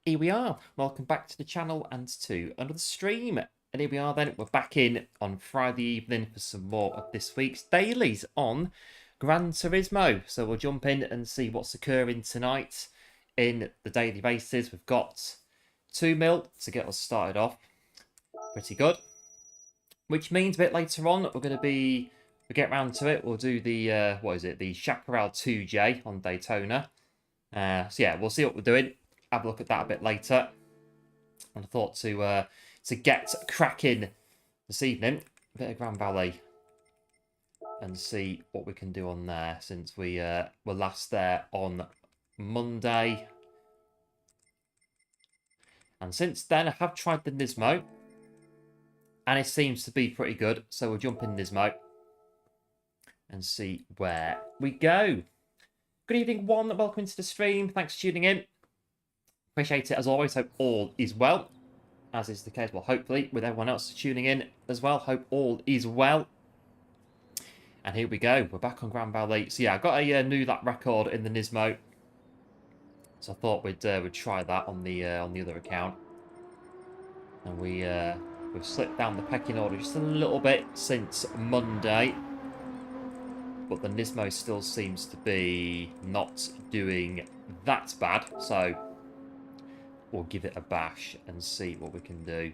Here we are. Welcome back to the channel and to another stream. And here we are then. We're back in on Friday evening for some more of this week's dailies on Gran Turismo. So we'll jump in and see what's occurring tonight in the daily bases. We've got 2 mil to get us started off. Pretty good. Which means a bit later on, we'll get round to it. We'll do the, the Chaparral 2J on Daytona. So yeah, we'll see what we're doing. Have a look at that a bit later. And I thought to get cracking this evening, a bit of Grand Valley, and see what we can do on there since we were last there on Monday. And since then, I have tried the Nismo, and it seems to be pretty good. So we'll jump in Nismo and see where we go. Good evening, one. Welcome to the stream. Thanks for tuning in. Appreciate it as always. Hope all is well, as is the case, well, hopefully, with everyone else tuning in as well. Hope all is well. And here we go. We're back on Grand Valley. So yeah, I got a new lap record in the Nismo, so I thought we'd try that on the other account. And we've slipped down the pecking order just a little bit since Monday, but the Nismo still seems to be not doing that bad. So we'll give it a bash and see what we can do.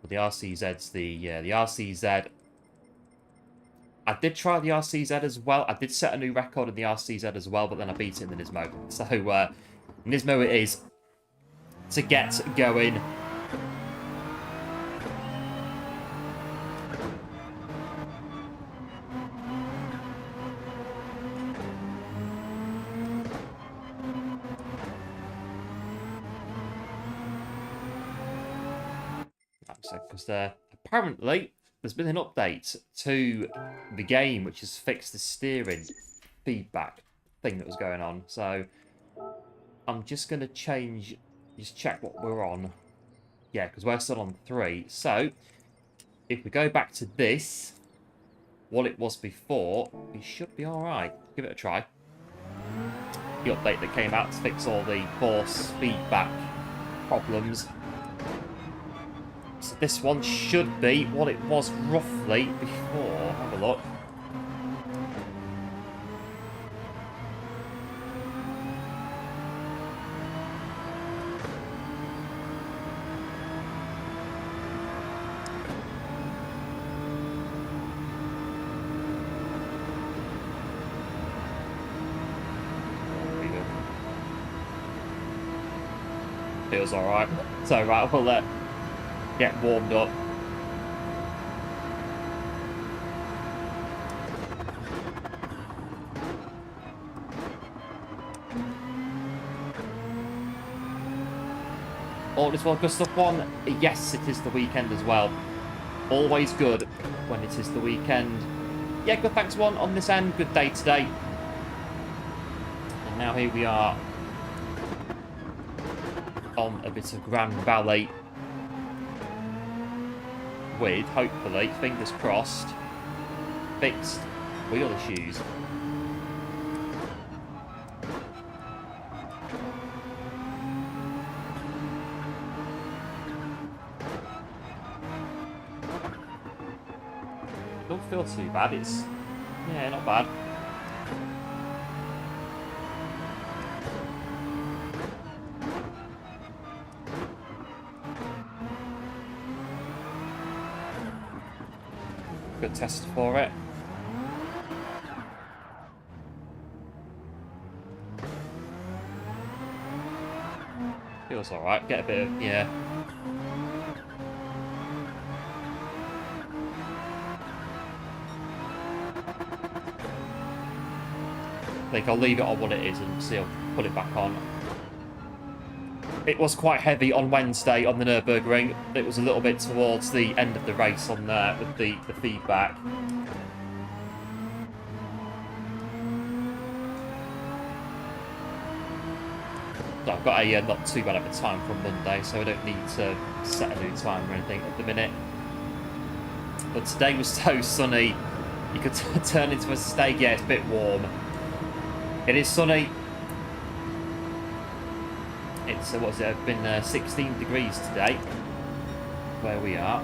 But the RCZ's the RCZ. I did try the RCZ as well. I did set a new record in the RCZ as well, but then I beat it in the Nismo. So Nismo it is to get going. Because apparently there's been an update to the game which has fixed the steering feedback thing that was going on. So I'm just going to check what we're on. Yeah, because we're still on 3. So if we go back to this, what it was before, it should be alright. Give it a try. The update that came out to fix all the force feedback problems. So this one should be what it was roughly before. Have a look. Feels alright. So right, we'll get warmed up. Oh, this one, good stuff one. Yes, it is the weekend as well. Always good when it is the weekend. Yeah, good thanks one on this end. Good day today. And now here we are on a bit of Grand Valley with, hopefully, fingers crossed, fixed wheel issues. Don't feel too bad. It's, yeah, not bad. Good test for it. Feels alright. Get a bit of, yeah. I think I'll leave it on what it is and see, I'll put it back on. It was quite heavy on Wednesday on the Nürburgring. It was a little bit towards the end of the race on there with the feedback. So I've got a not too bad of a time from Monday, so I don't need to set a new time or anything at the minute. But today was so sunny, you could turn into a steak. Yeah, it's a bit warm. It is sunny. It's, what's it, been 16 degrees today, where we are.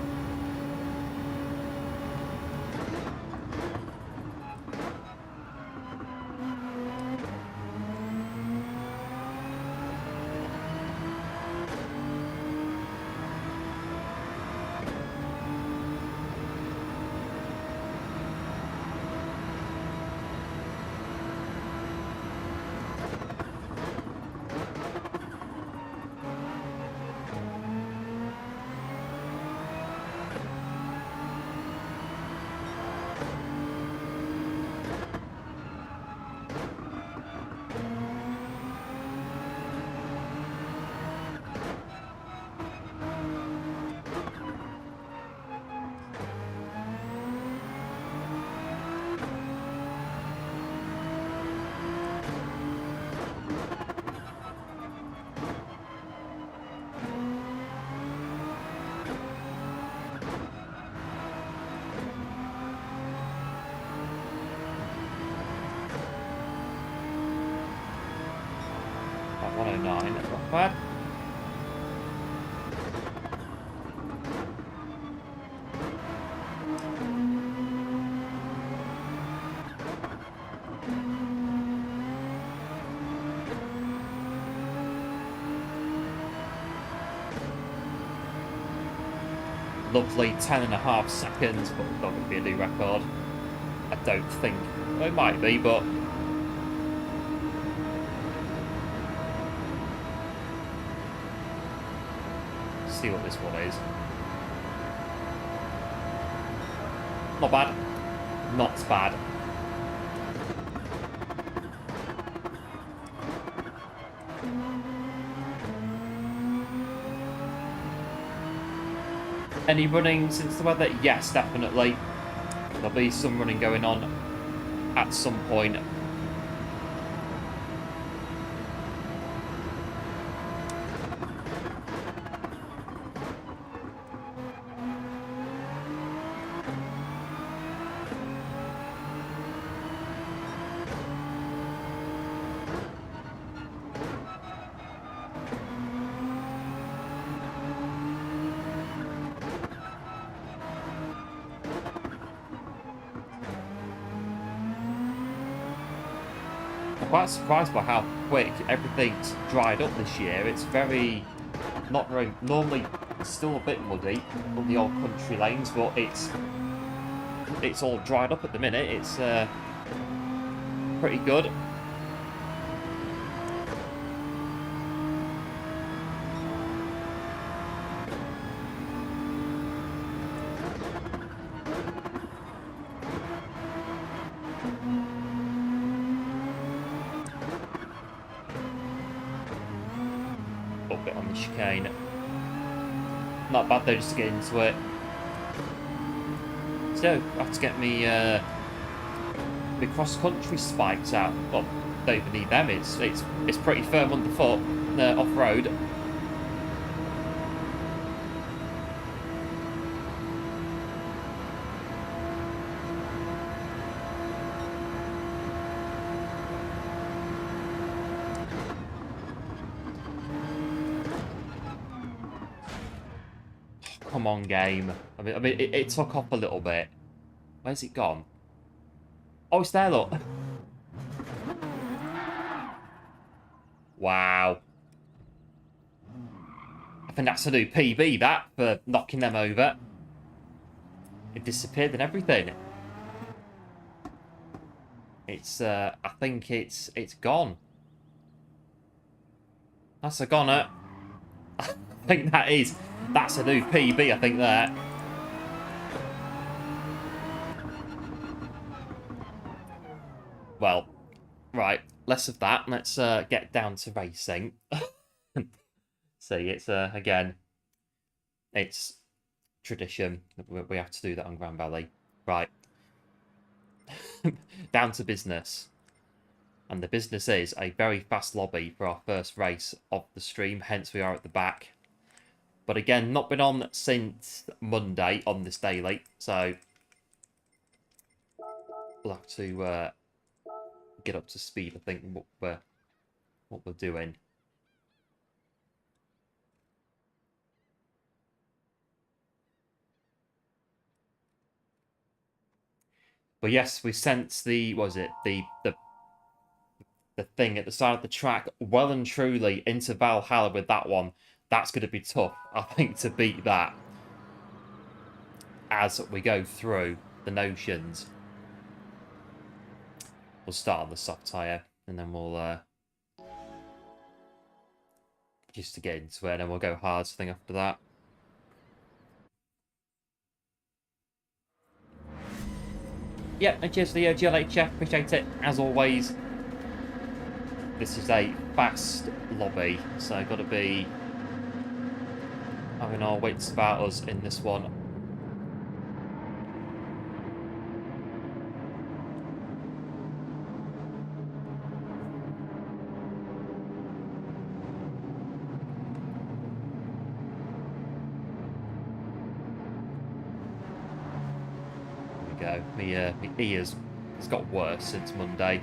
About 109, that's not bad. Lovely 10.5 seconds, but not going to be a new record. I don't think. Well, it might be, but see what this one is. Not bad. Not bad. Any running since the weather? Yes, definitely. There'll be some running going on at some point. I'm quite surprised by how quick everything's dried up this year. It's not very, normally still a bit muddy on the old country lanes, but it's all dried up at the minute. It's pretty good. Bit on the chicane. Not bad though, just to get into it. So I have to get me the cross-country spikes out. Well, don't even need them. It's pretty firm underfoot off-road. Come on, game. I mean, it took off a little bit. Where's it gone? Oh, it's there, look. Wow. I think that's a new PB, that, for knocking them over. It disappeared and everything. It's, I think it's gone. That's a goner. I think that's a new PB, I think, there. Well, right, less of that. Let's get down to racing. See, it's, again, it's tradition. We have to do that on Grand Valley. Right. Down to business. And the business is a very fast lobby for our first race of the stream, hence we are at the back. But again, not been on since Monday on this daily, so we'll have to get up to speed, I think, what we're doing. But yes, we sent the, what was it, the thing at the side of the track well and truly into Valhalla with that one. That's going to be tough, I think, to beat that as we go through the notions. We'll start on the soft tyre, and then we'll just to get into it, and then we'll go hard thing after that. Yep, and cheers for the GLH Chef, appreciate it as always. This is a fast lobby, so I've got to be having our wits about us in this one. There we go. My ears has got worse since Monday.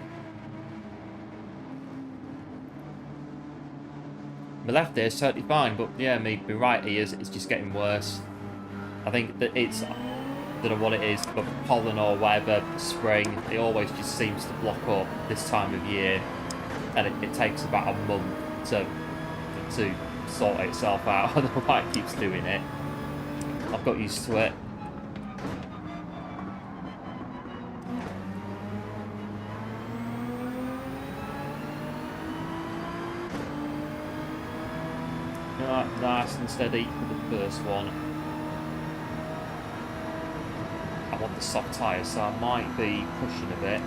My left ear is totally fine, but yeah, my right ear is just getting worse. I think that it's, I don't know what it is, but pollen or whatever, spring, it always just seems to block up this time of year, and it takes about a month to sort itself out. I don't know why it keeps doing it. I've got used to it. Nice and steady for the first one. I'm on the soft tyre, so I might be pushing a bit.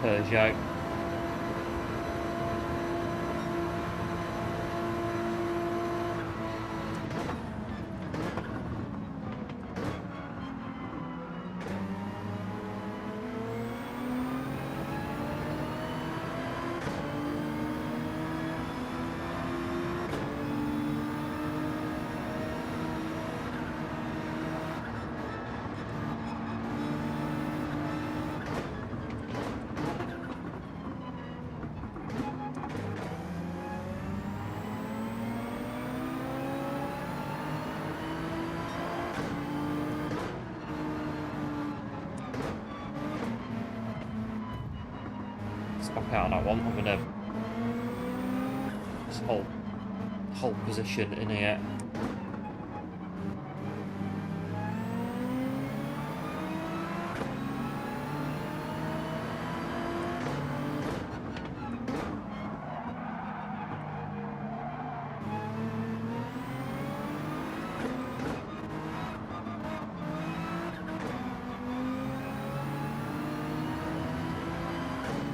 Peugeot. Back out on that one. I'm gonna just hold position in here.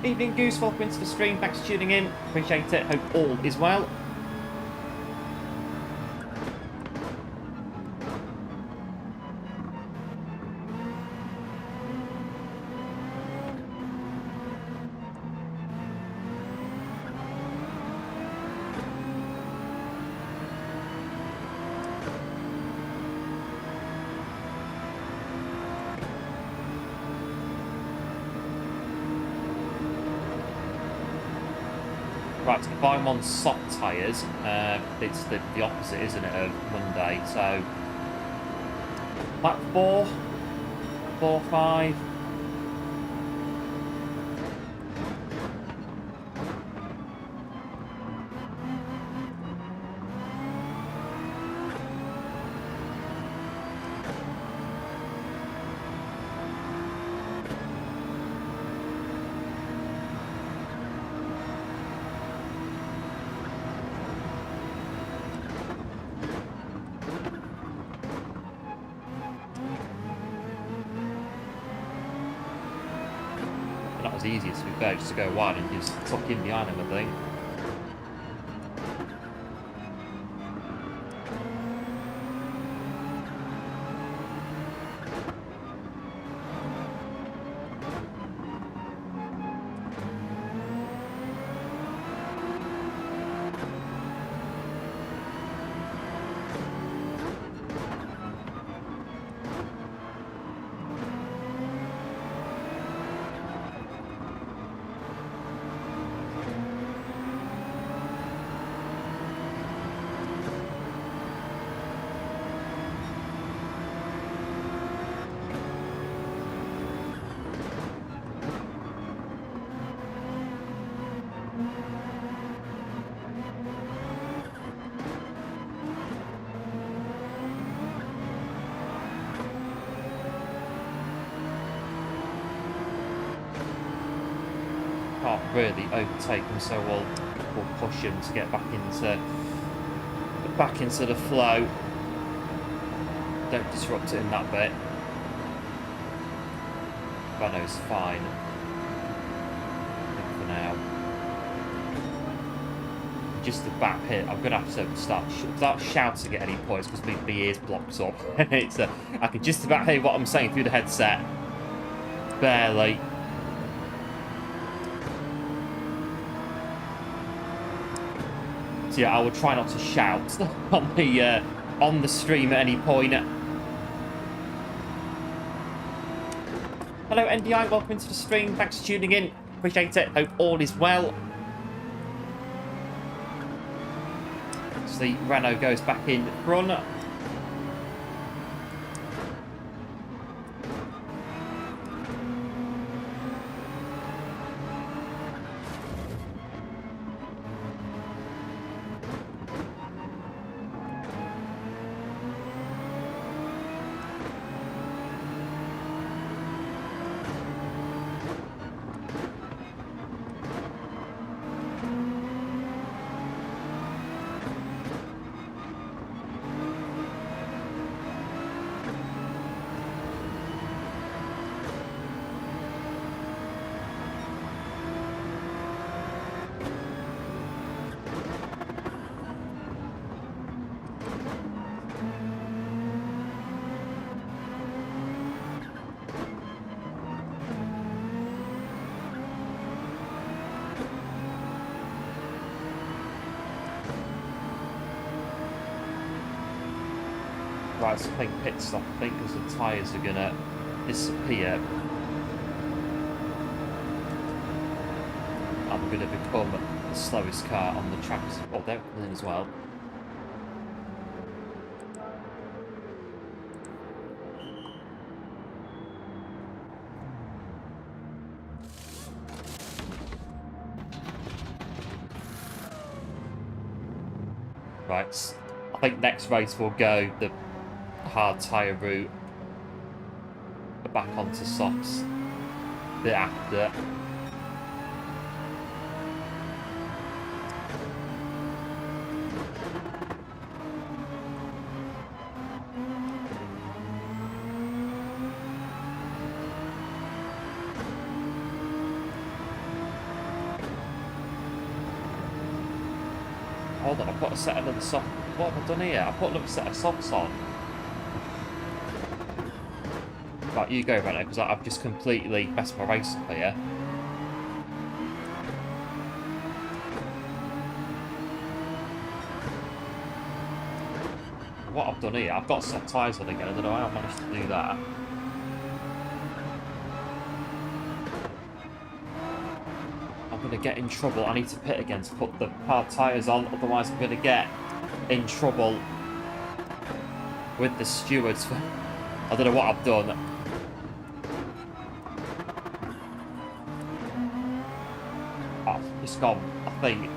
Evening Goose, welcome into the stream, thanks for tuning in, appreciate it, hope all is well. Right, if I'm on soft tyres, it's the opposite, isn't it, of Monday? So, lap 4, 4, 5. Not as easy as to be fair, just to go wide and just tuck in behind him, I think. Can't really overtake him, so we'll push him to get back into the flow. Don't disrupt it in that bit. Renault's fine, I think, for now. Just the back hit, I'm gonna have to start shouting at any points because my ears blocked up. I can just about hear what I'm saying through the headset, barely. So yeah, I will try not to shout on the stream at any point. Hello NDI, welcome into the stream. Thanks for tuning in. Appreciate it. Hope all is well. So the Renault goes back in front. Right, so I think pit stop, I think, because the tyres are going to disappear. I'm going to become the slowest car on the track. Oh, they're coming in as well. Right, I think next race we'll go the hard tyre route, back onto softs bit after. Hold on, I've got to set another soft. What have I done here? I've put another set of softs on. Right, you go, Renault, because I've just completely messed my race up here. What I've done here, I've got soft tyres on again. I don't know how I managed to do that. I'm going to get in trouble. I need to pit again to put the hard tyres on, otherwise I'm going to get in trouble with the stewards. I don't know what I've done. I've just gone, I think.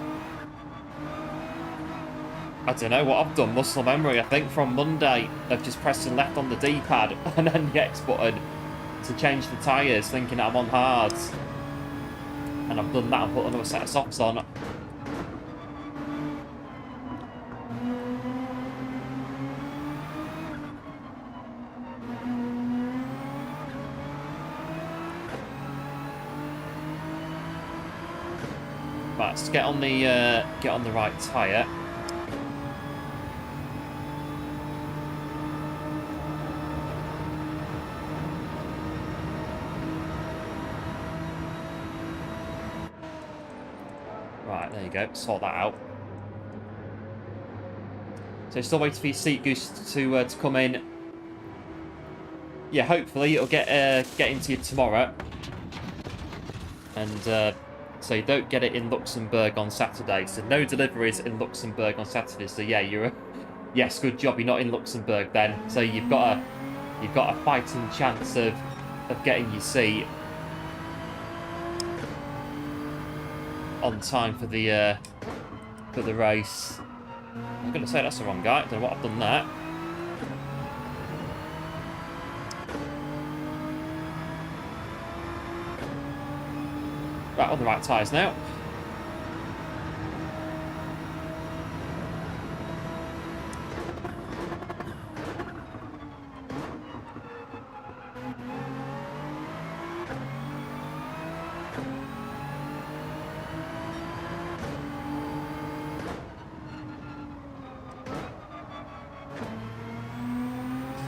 I don't know what I've done. Muscle memory, I think, from Monday of just pressing left on the D-pad and then the X button to change the tyres, thinking I'm on hards. And I've done that and put another set of socks on. Right, let's get on the right tyre. Right, there you go. Sort that out. So still waiting for your seat goose to come in. Yeah, hopefully it'll get into you tomorrow. And so you don't get it in Luxembourg on Saturday. So no deliveries in Luxembourg on Saturday. So yeah, yes, good job. You're not in Luxembourg then. So you've got a fighting chance of getting your seat on time for the race. I was going to say that's the wrong guy. I don't know what I've done there. Right, on the right tyres now.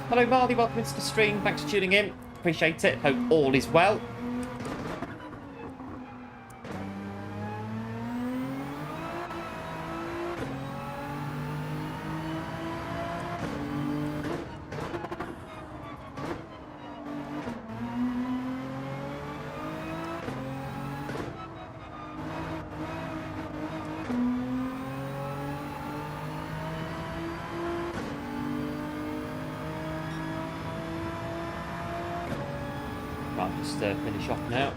Hello Marley, welcome into the stream. Thanks for tuning in. Appreciate it. Hope all is well. Just finish off now.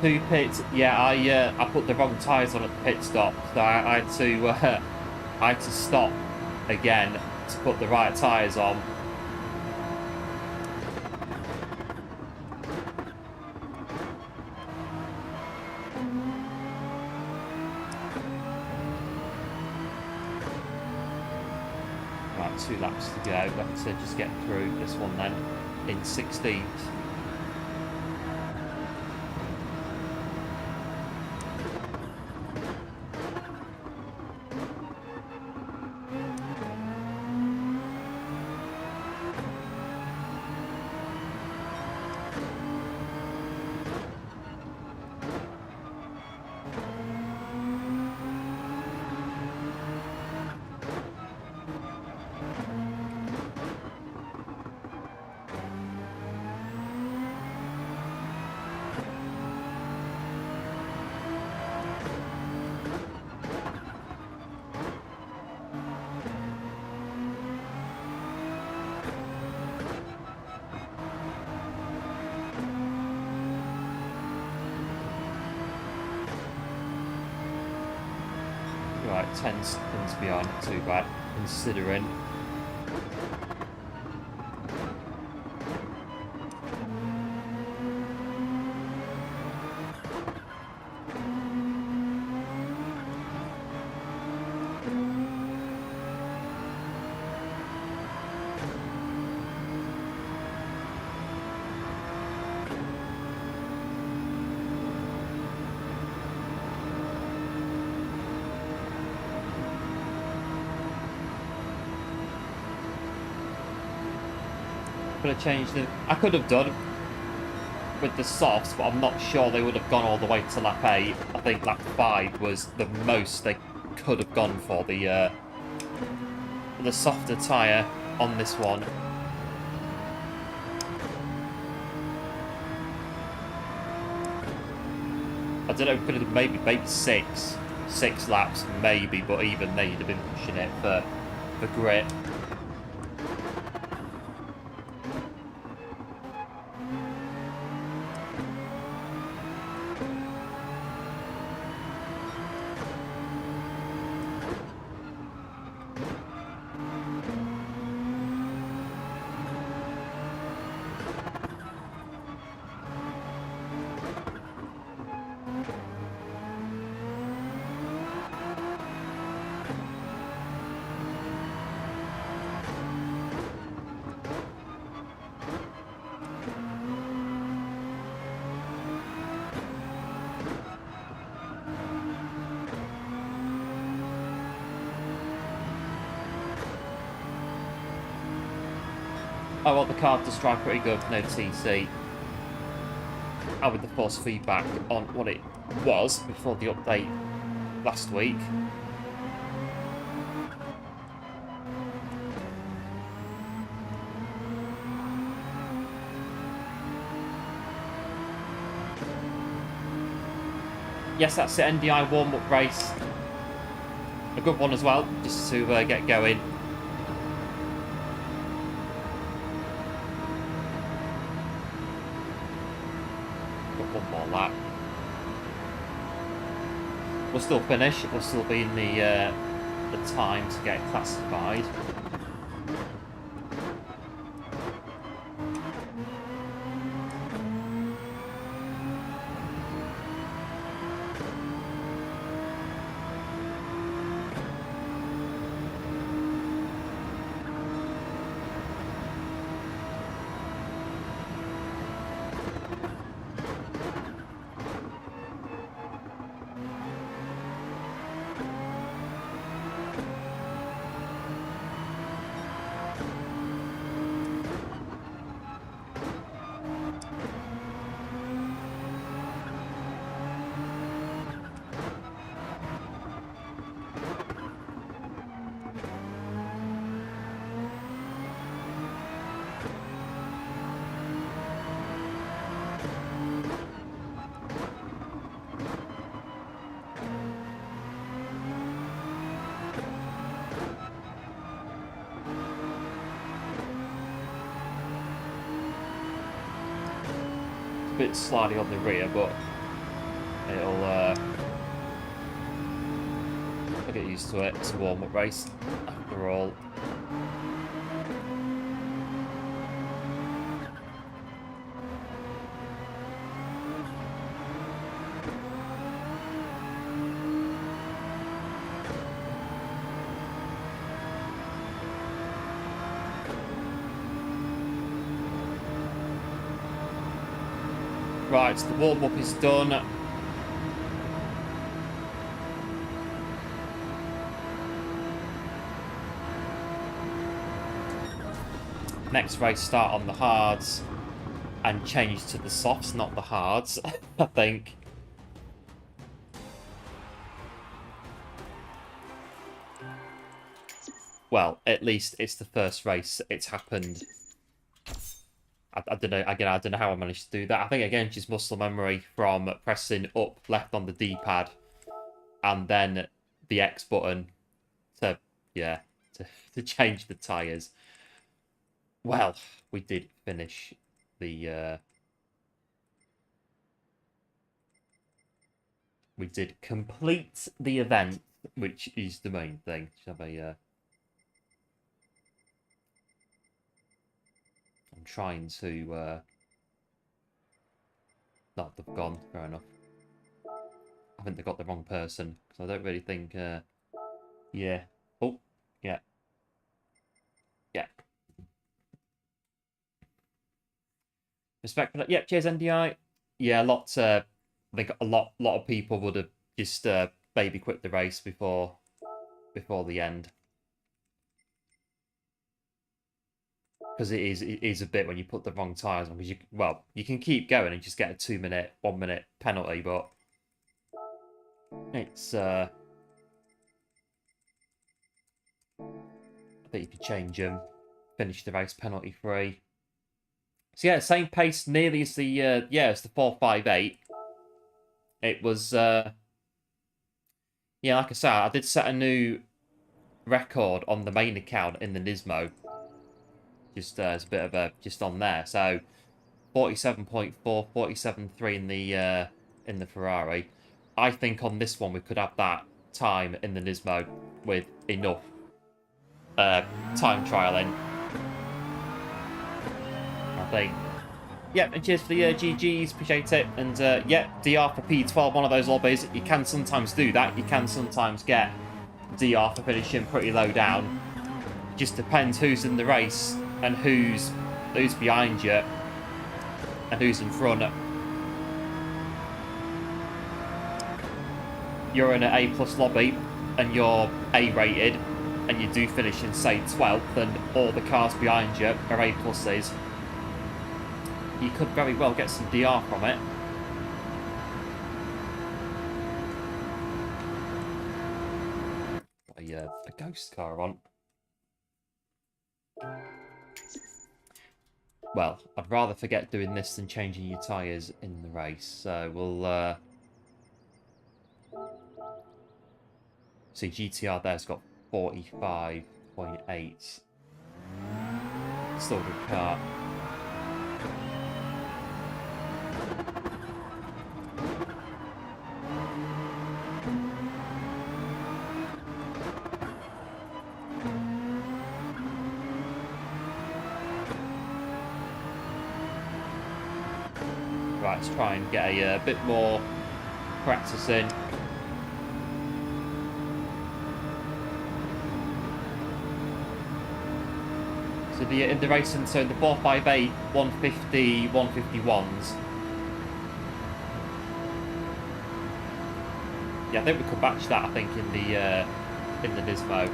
Two pits. Yeah, I put the wrong tyres on at the pit stop, so I had to stop again to put the right tyres on. Right, 2 laps to go. Let's just get through this one then in 16th. Right, 10 seconds behind, not too bad, considering. Could have changed it. I could have done. with the softs, but I'm not sure they would have gone all the way to lap 8. I think lap 5 was the most they could have gone for the softer tyre on this one. I don't know, could have maybe six laps, maybe, but even they'd have been pushing it for grip. I want the car to strike pretty good, no TC. And with the force feedback on what it was before the update last week. Yes, that's the NDI warm-up race. A good one as well, just to get going. Lap. We'll still finish. We'll still be in the time to get classified. Bit slightly on the rear, but it'll I'll get used to it. It's a warm-up race after all. Right, the warm-up is done. Next race, start on the hards and change to the softs, not the hards, I think. Well, at least it's the first race it's happened. I don't know, again, I don't know how I managed to do that. I think, again, just muscle memory from pressing up left on the D-pad and then the X button to, yeah, to change the tyres. Well, we did finish the... we did complete the event, which is the main thing. Should have a... I'm trying to... No, they've gone. Fair enough. I think they got the wrong person, because I don't really think... yeah. Oh, yeah. Yeah. Respect for that. Yep, cheers, NDI. Yeah, lots... I think a lot of people would have just baby quit the race before the end. because it is a bit when you put the wrong tyres on. Because you can keep going and just get a 2 minute, 1 minute penalty, but it's I think you could change them, finish the race penalty free. So yeah, same pace nearly as the as the 458. It was like I said, I did set a new record on the main account in the Nismo. Just as a bit of a just on there. So 47.4, 47.3 in the Ferrari. I think on this one we could have that time in the Nismo with enough time trialing. I think. Yeah, and cheers for the GGs, appreciate it. And yeah, DR for P12, one of those lobbies. You can sometimes do that. You can sometimes get DR for finishing pretty low down. Just depends who's in the race and who's behind you and who's in front. You're in an A+ lobby and you're A rated and you do finish in, say, 12th, and all the cars behind you are A+s. You could very well get some DR from it. A ghost car on. Well, I'd rather forget doing this than changing your tyres in the race. So we'll see. GTR there's got 45.8. Still a good car. Right, let's try and get a bit more practice in. So in the racing, so in the 458, 150, 151s. Yeah, I think we could match that. I think in the Nismo.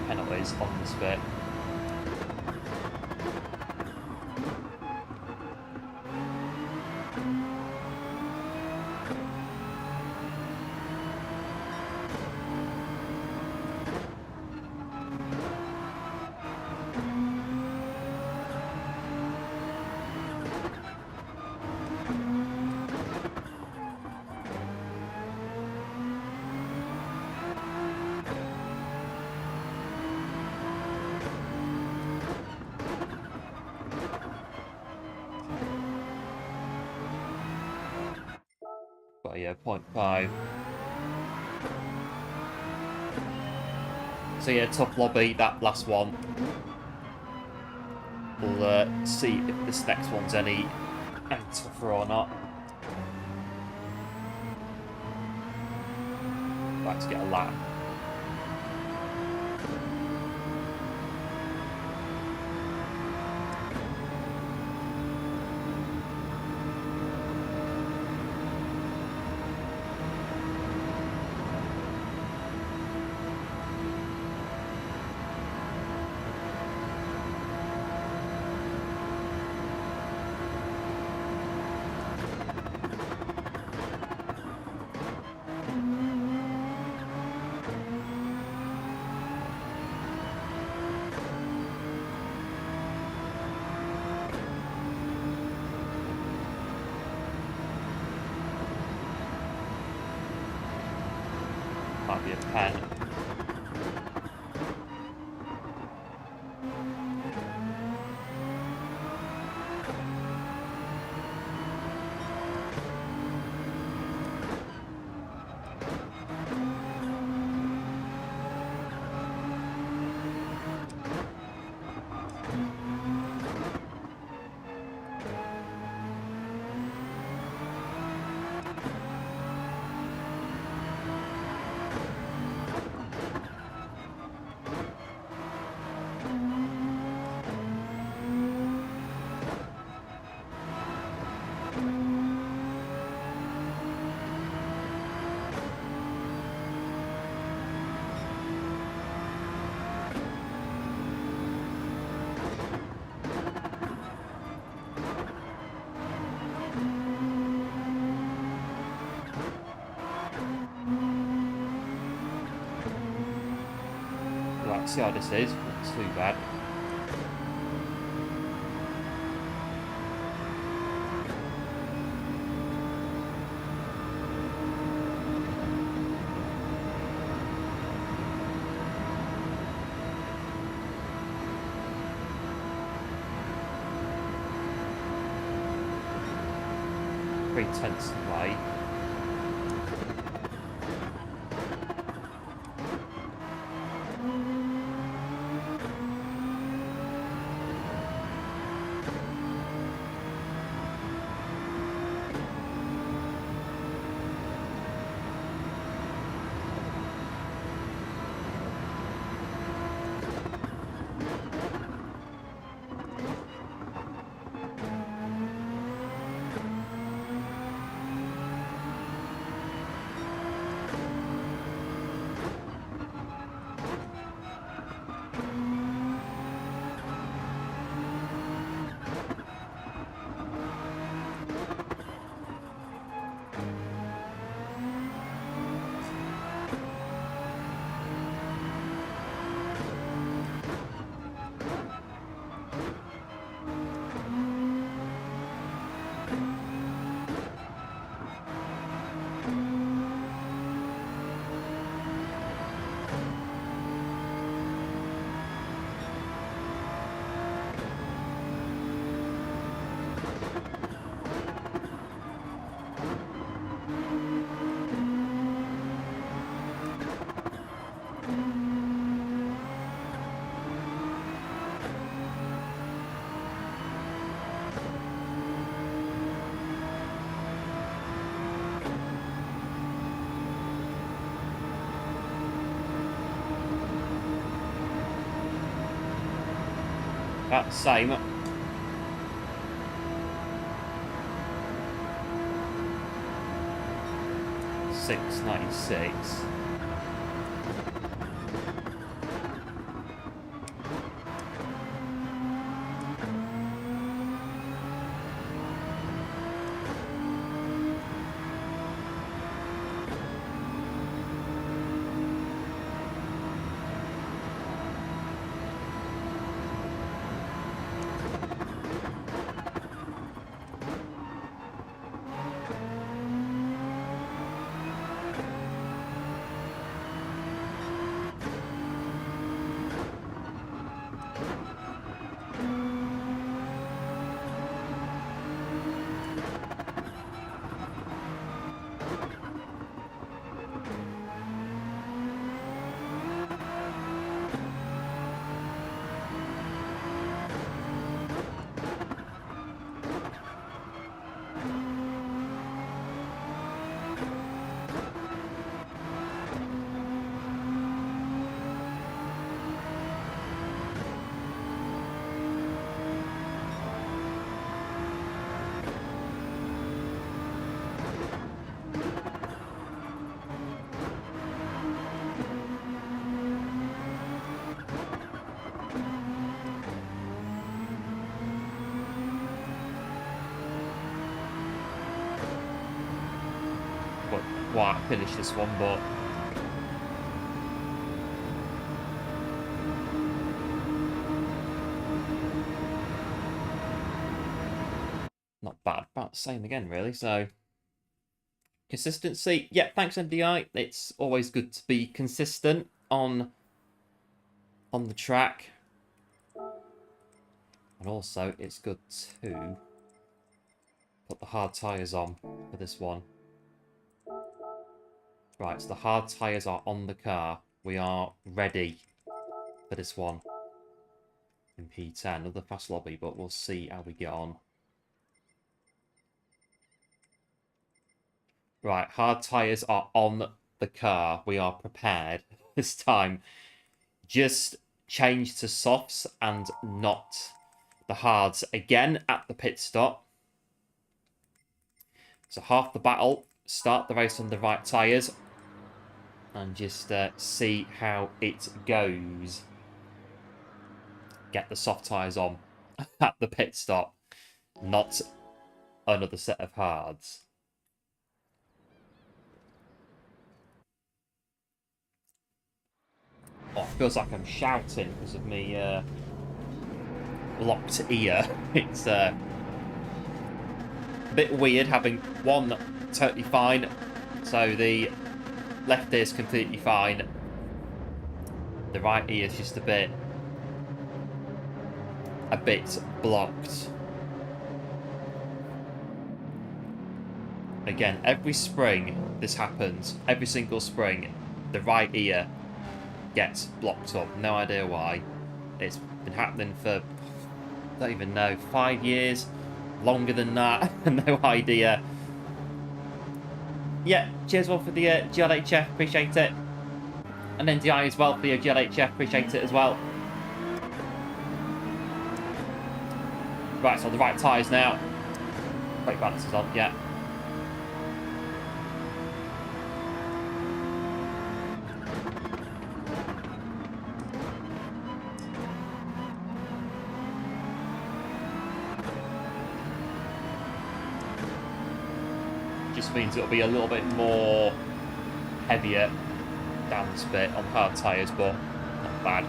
Penalties on this bit. But yeah, 0.5. So yeah, tough lobby, that last one. We'll see if this next one's any tougher or not. Right, to get a lap. Might be a pen. Right, see how this is. Not too bad. Pretty tense way. About the same. $6.96. Why I finished this one, but not bad. About the same again, really. So consistency, yeah. Thanks, MDI. It's always good to be consistent on the track, and also it's good to put the hard tires on for this one. Right, so the hard tyres are on the car. We are ready for this one in P10. Another fast lobby, but we'll see how we get on. Right, hard tyres are on the car. We are prepared this time. Just change to softs and not the hards again at the pit stop. So half the battle, start the race on the right tyres and just see how it goes. Get the soft tyres on at the pit stop, not another set of hards. Oh, it feels like I'm shouting because of me blocked ear. It's a bit weird having one totally fine, so the left ear's completely fine. The right ear is just a bit blocked. Again, every spring this happens. Every single spring, the right ear gets blocked up. No idea why. It's been happening for, I don't even know, 5 years? Longer than that? No idea. Yeah, cheers all for the GLHF, appreciate it. And NDI as well for your GLHF, appreciate it as well. Right, so the right tyres now. Brake balance is on, yeah. Just means it'll be a little bit more heavier down this bit on hard tyres, but not bad.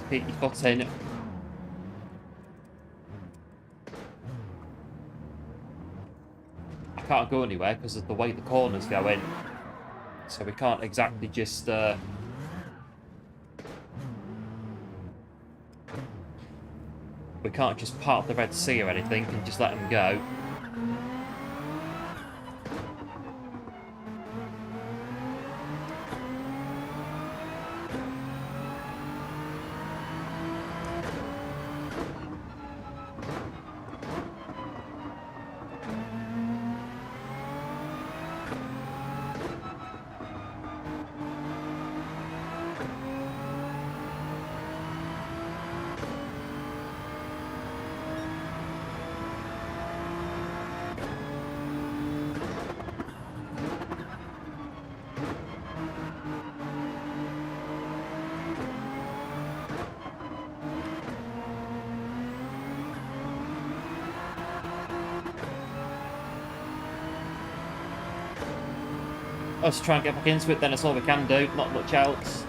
Keep your foot in. I can't go anywhere because of the way the corners go in. So we can't exactly just... we can't just part the Red Sea or anything and just let them go. Us try and get back into it, then that's all we can do, not much else.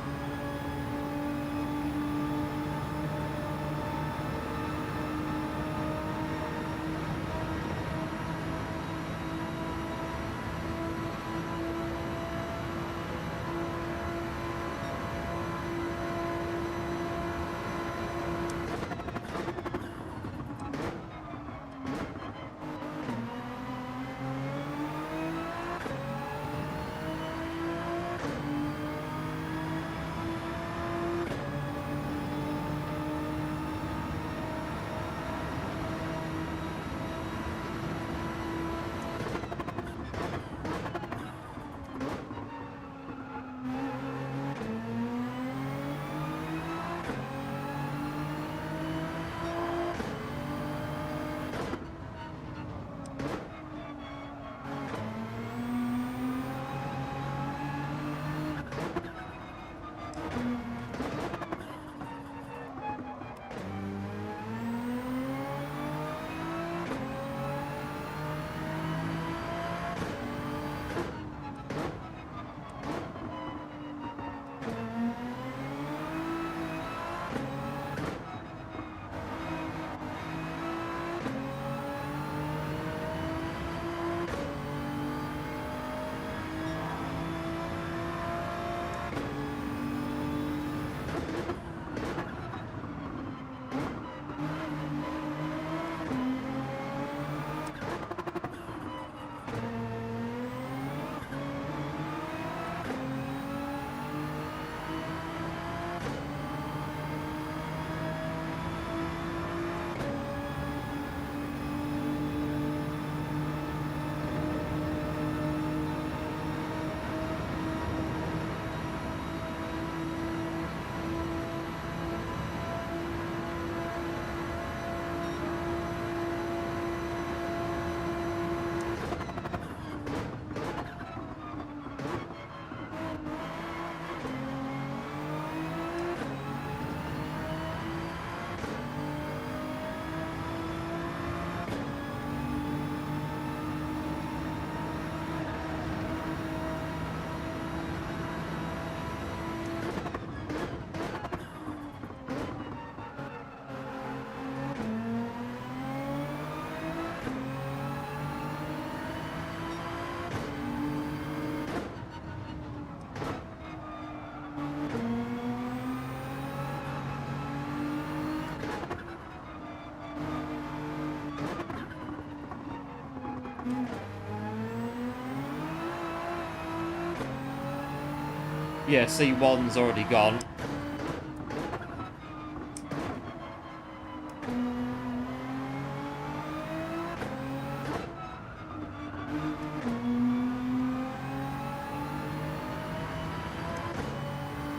Yeah, C1's already gone.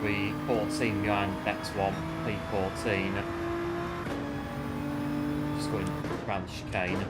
P14 behind next one, P14. Just going around the chicane.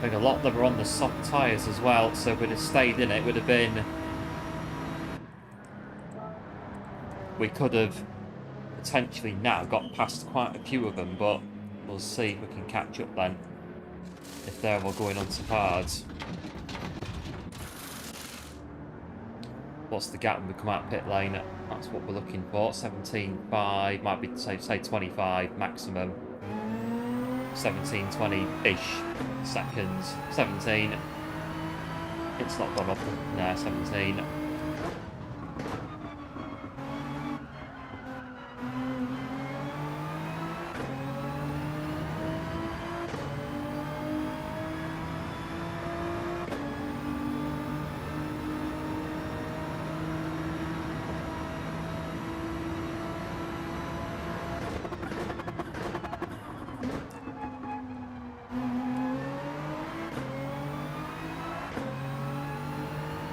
I think a lot of them were on the soft tyres as well, so if we'd have stayed in it, would have been... We could have potentially now got past quite a few of them, but we'll see if we can catch up then, if they're all going onto cards. What's the gap when we come out pit lane? That's what we're looking for. 17.5, might be say 25 maximum. 17, 20-ish seconds. 17. It's not gone up there, 17.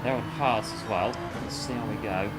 They're on hards as well. Let's see how we go.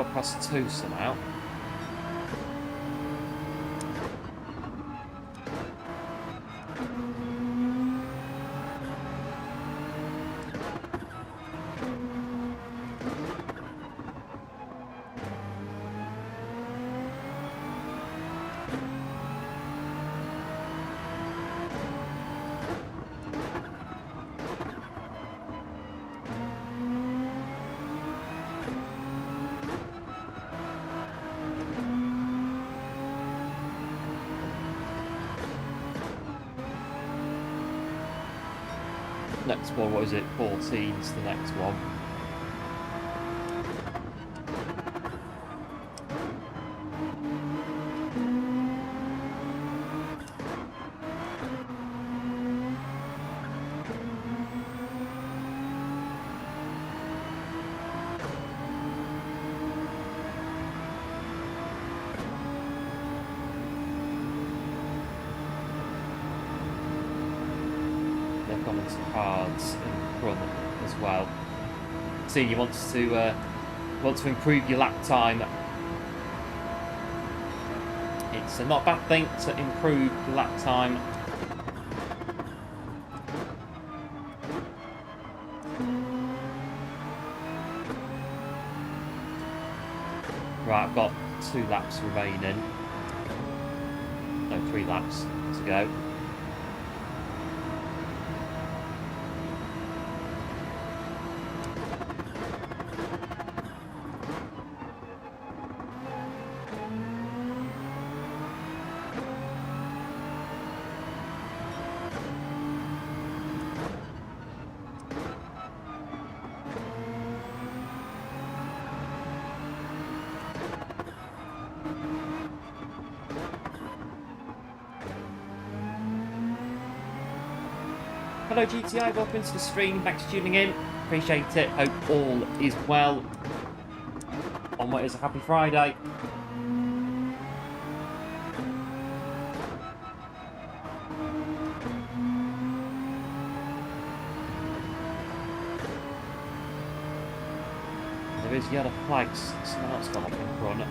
got past 2 somehow. Next one, what is it? 14's the next one. They've gone into cards in front as well. See, you want to improve your lap time. It's not a bad thing to improve your lap time. Right, I've got 2 laps remaining. No, 3 laps to go. Hello GTI, welcome to the stream, thanks for tuning in, appreciate it, hope all is well on what is a happy Friday. There is yellow flags, someone else got up in front.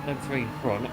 Them 3 in front.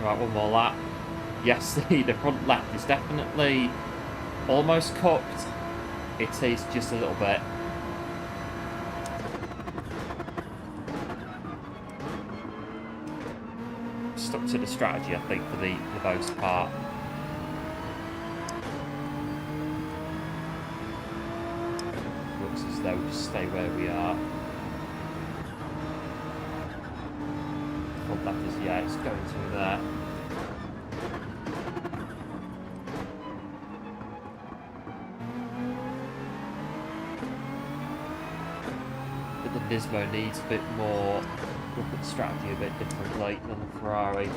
Right, one more lap. Yes, the front left is definitely almost cooked. It is just a little bit. stuck to the strategy, I think, for the most part. Looks as though we just stay where we are. Front left is, yeah, it's going through there. But the Nismo needs a bit more, look at the strategy a bit differently than the Ferrari.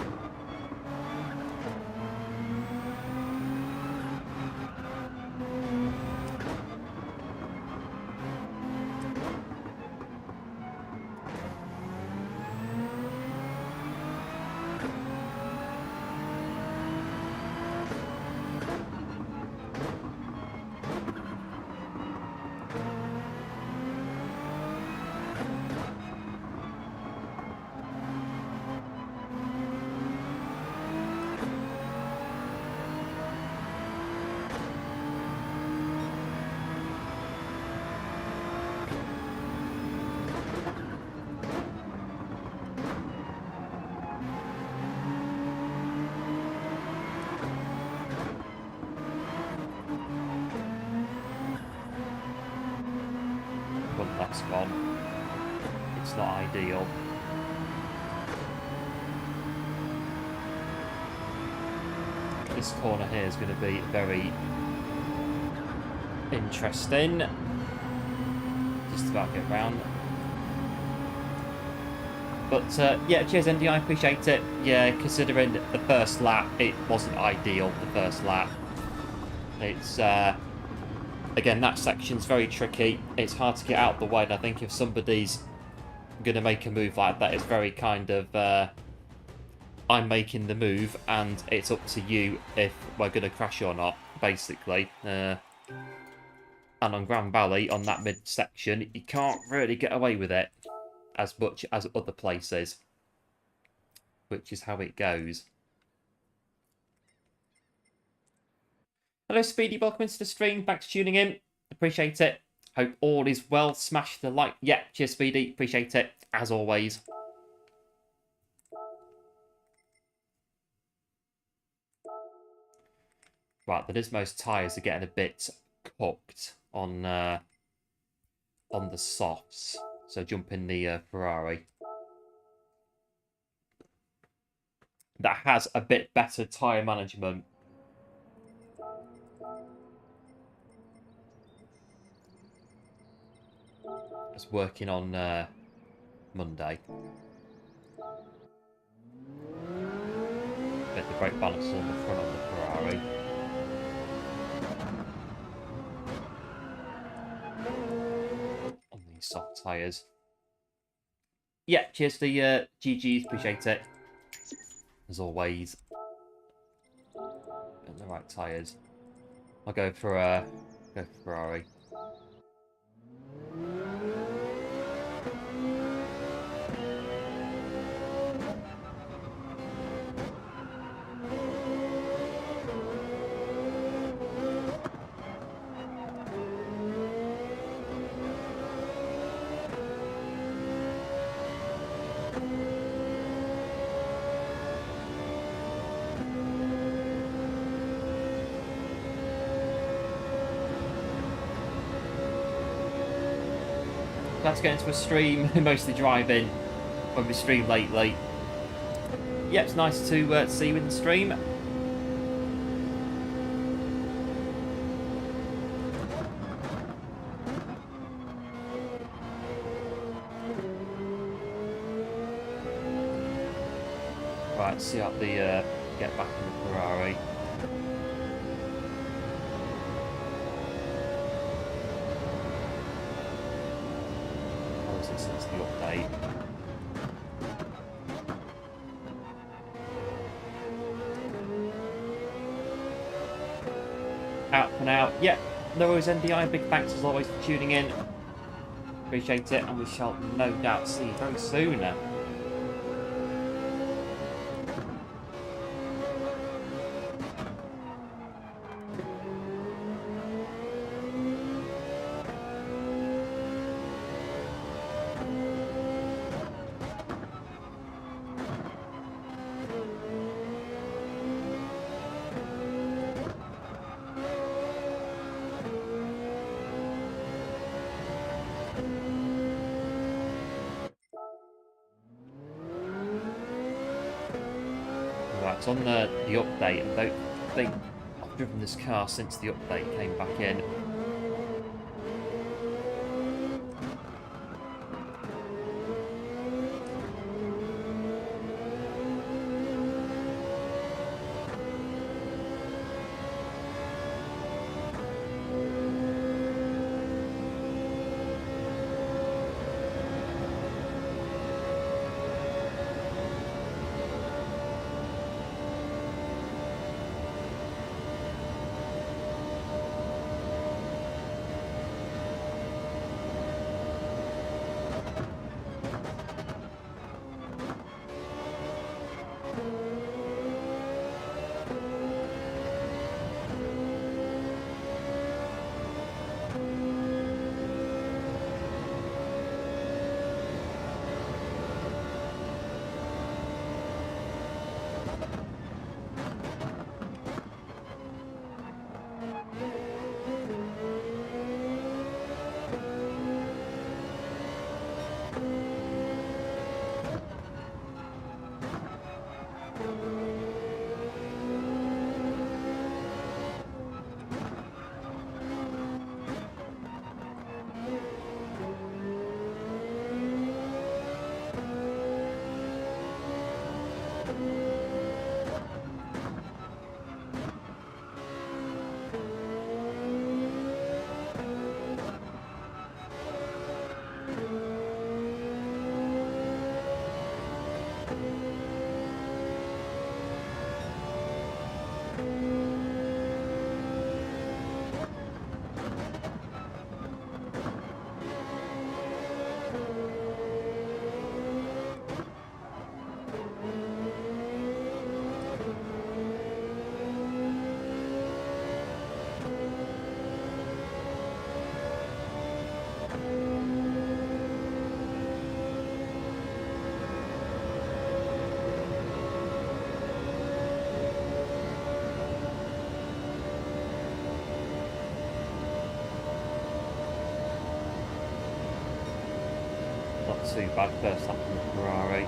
That's gone. It's not ideal. This corner here is going to be very interesting. Just about get round. But yeah, cheers Andy, I appreciate it. Yeah, considering the first lap, it wasn't ideal, the first lap. It's again, that section's very tricky. It's hard to get out of the way, and I think if somebody's going to make a move like that, it's very kind of, I'm making the move, and it's up to you if we're going to crash or not, basically. And on Grand Valley, on that mid-section, you can't really get away with it as much as other places, which is how it goes. Hello Speedy, welcome into the stream, thanks for tuning in, appreciate it, hope all is well, smash the like, yeah, cheers Speedy, appreciate it, as always. Right, the Nismo's tyres are getting a bit cooked on the softs, so jump in the Ferrari. That has a bit better tyre management. It's working on Monday. Bit the brake balance on the front of the Ferrari. On these soft tyres. Yeah, cheers to the GGs, appreciate it. As always. And the right tyres. I'll go for Ferrari. Let's get into a stream, mostly driving when we stream lately. Yeah, it's nice to see you in the stream. Right, see out the get back in the Ferrari. Since the update. Out for now. Yeah, no worries NDI, big thanks as always for tuning in. Appreciate it, and we shall no doubt see you very soon. Because on the update, I don't think I've driven this car since the update came back in. Not too bad first lap from the Ferrari.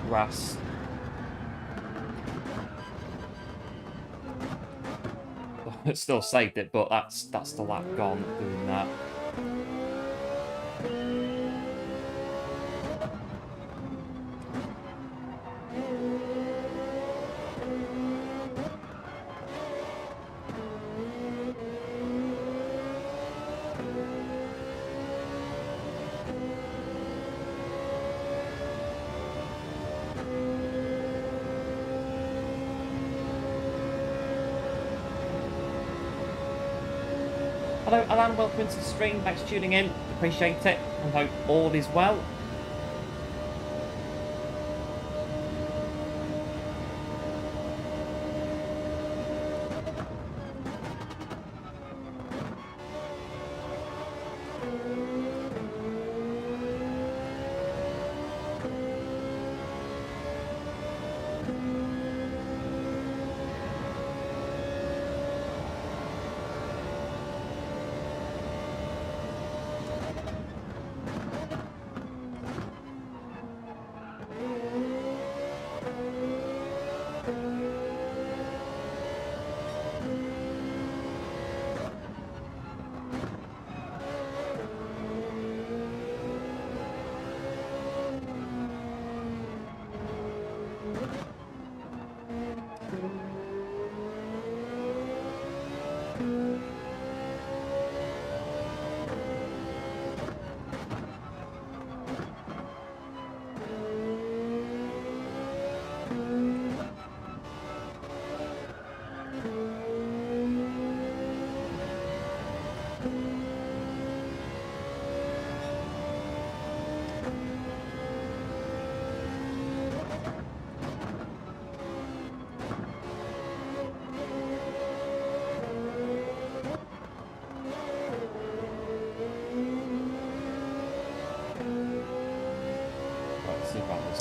Grass. It still saved it, but that's the lap gone doing that. Hello Alan, welcome to the stream, thanks for tuning in, appreciate it, and hope all is well.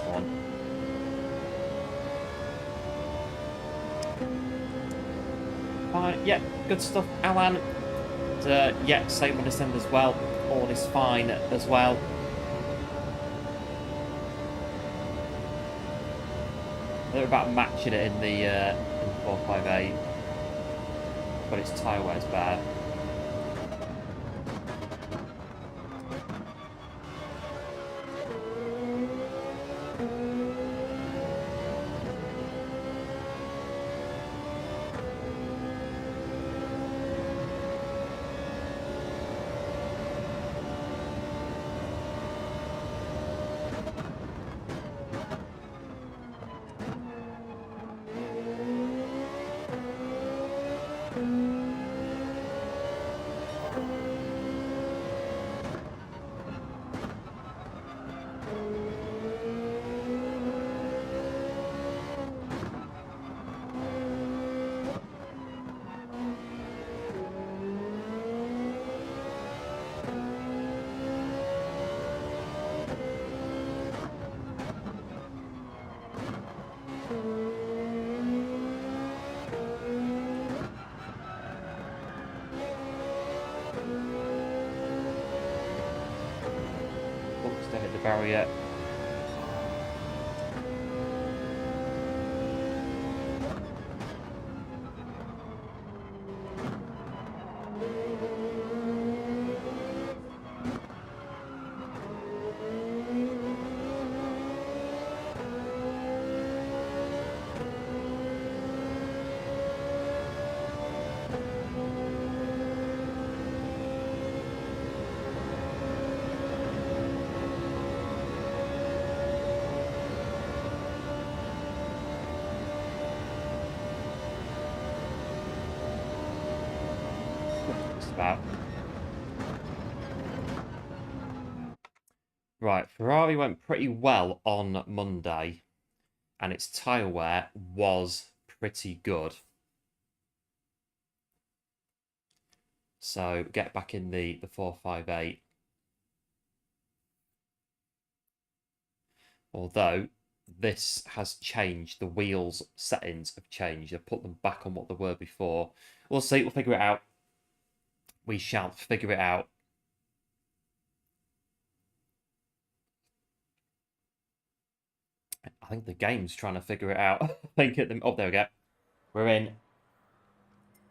last one. Fine, yeah, good stuff, Alan. And, yeah, same on this end as well. All is fine as well. They're about matching it in the 458, but its tyre wear's bad. Barrier. About. Right, Ferrari went pretty well on Monday, and its tyre wear was pretty good. So get back in the 458. Although this has changed, the wheels settings have changed. I've put them back on what they were before. We'll see, we'll figure it out. We shall figure it out. I think the game's trying to figure it out. I think at the... Oh, there we go. We're in.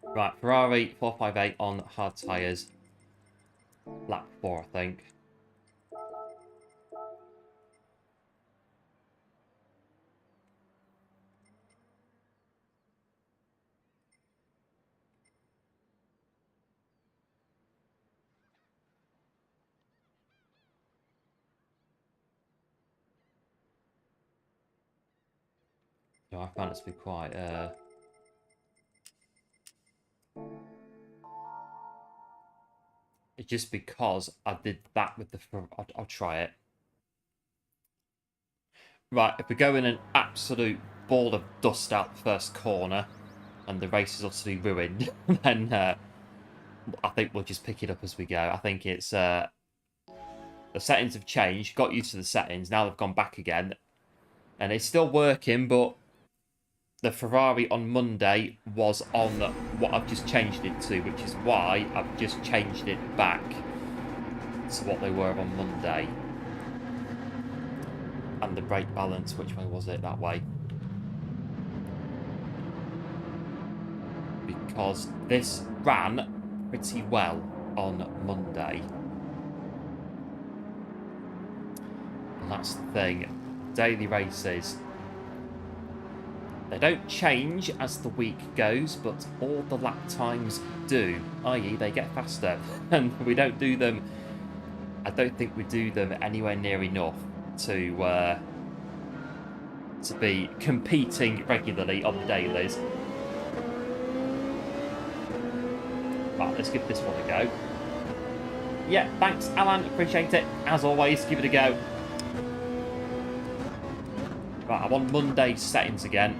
Right, Ferrari 458 on hard tyres. Lap 4, I think. No, I found it to be quite... It's just because I did that with the... I'll try it. Right, if we go in an absolute ball of dust out the first corner and the race is utterly ruined, then I think we'll just pick it up as we go. I think it's... the settings have changed, got used to the settings, now they've gone back again. And it's still working, but the Ferrari on Monday was on what I've just changed it to, which is why I've just changed it back to what they were on Monday. And the brake balance, which way was it? That way. Because this ran pretty well on Monday. And that's the thing. Daily races, they don't change as the week goes, but all the lap times do, i.e. they get faster. And we don't do them, I don't think we do them anywhere near enough to be competing regularly on the dailies. Right, let's give this one a go. Yeah, thanks Alan, appreciate it. As always, give it a go. Right, I'm on Monday's settings again.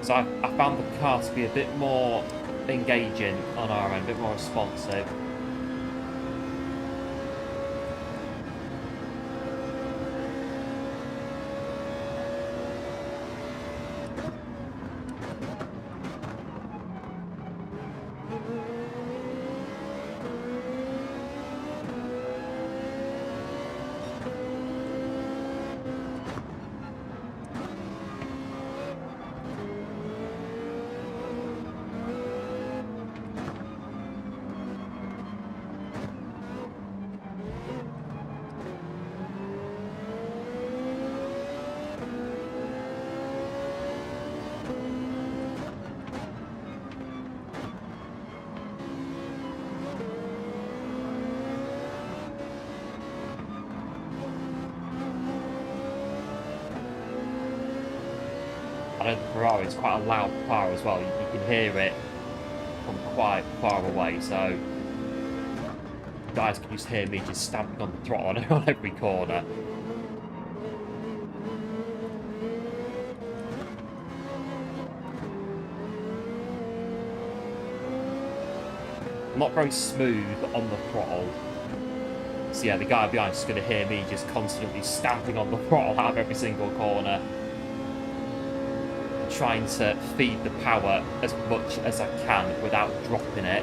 So I found the car to be a bit more engaging on our end, a bit more responsive. know the Ferrari is quite a loud car as well. You can hear it from quite far away, so you guys can just hear me just stamping on the throttle on every corner. Not very smooth on the throttle. So yeah, the guy behind is going to hear me just constantly stamping on the throttle out of every single corner. Trying to feed the power as much as I can without dropping it.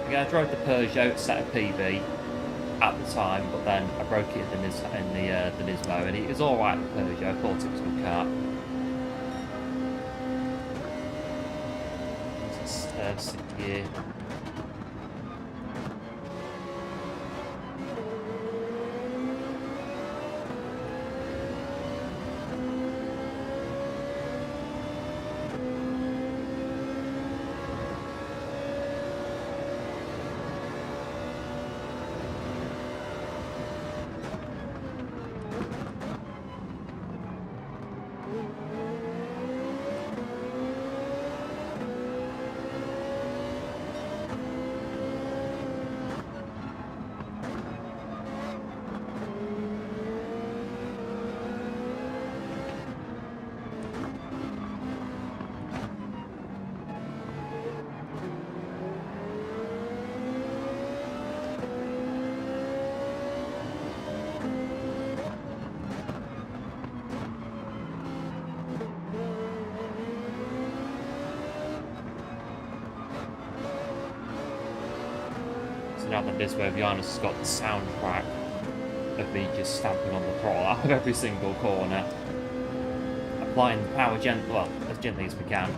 Yeah, I drove the Peugeot set of PB at the time, but then I broke it in the Nismo, and it was all right. The Peugeot, I thought it was a good car. It's a 6-year. Now that this way behind us has got the soundtrack of me just stamping on the throttle out of every single corner. Applying the power as gently as we can.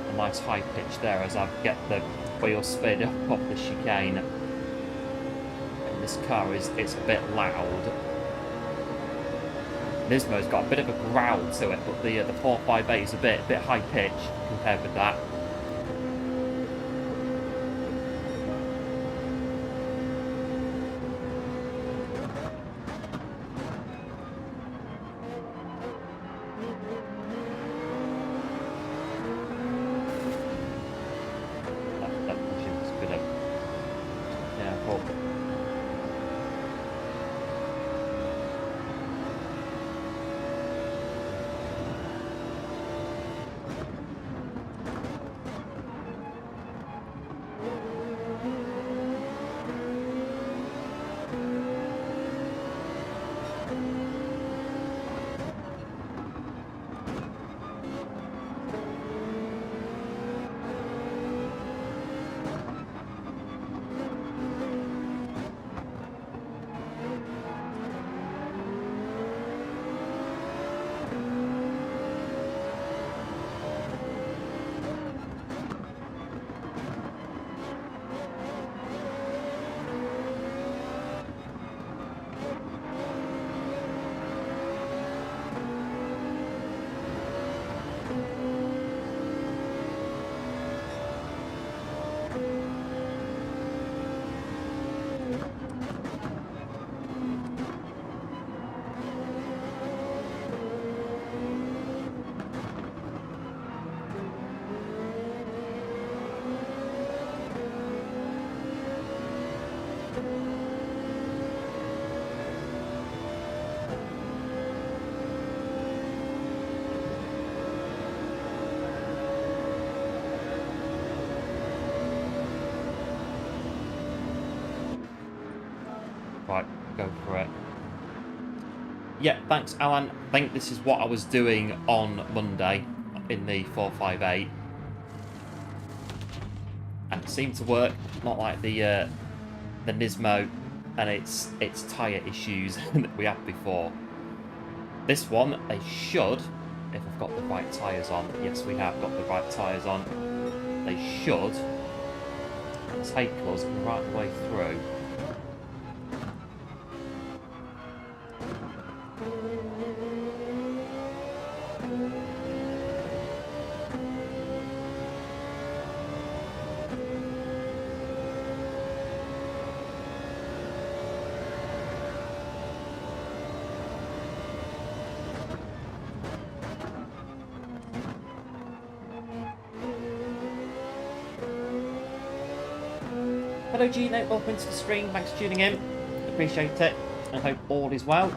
A nice high pitch there as I get the wheel spin off the chicane. And this car it's a bit loud. Nismo's got a bit of a growl to it, but the 458 is a bit high pitched compared with that. go for it. Yeah, thanks, Alan. I think this is what I was doing on Monday in the 458. And it seemed to work, not like the Nismo and its tyre issues that we had before. This one, they should, if I've got the right tyres on, yes we have got the right tyres on, they should take us right the way through. Hello Gino, welcome to the stream, thanks for tuning in, appreciate it, and hope all is well.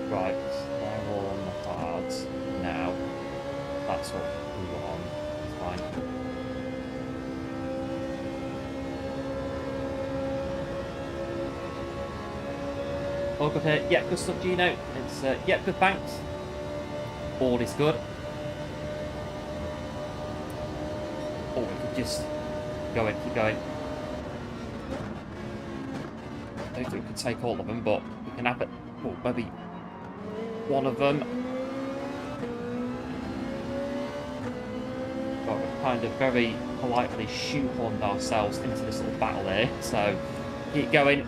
Right, they're all on the cards now. That's what we want. It's fine. All good here. Yeah, good stuff, Gino. It's yeah, good. Thanks. All is good. Oh, we could just go in, keep going. I don't think we could take all of them, but we can have it. Oh, maybe one of them. But we've kind of very politely shoehorned ourselves into this little battle here, so keep going.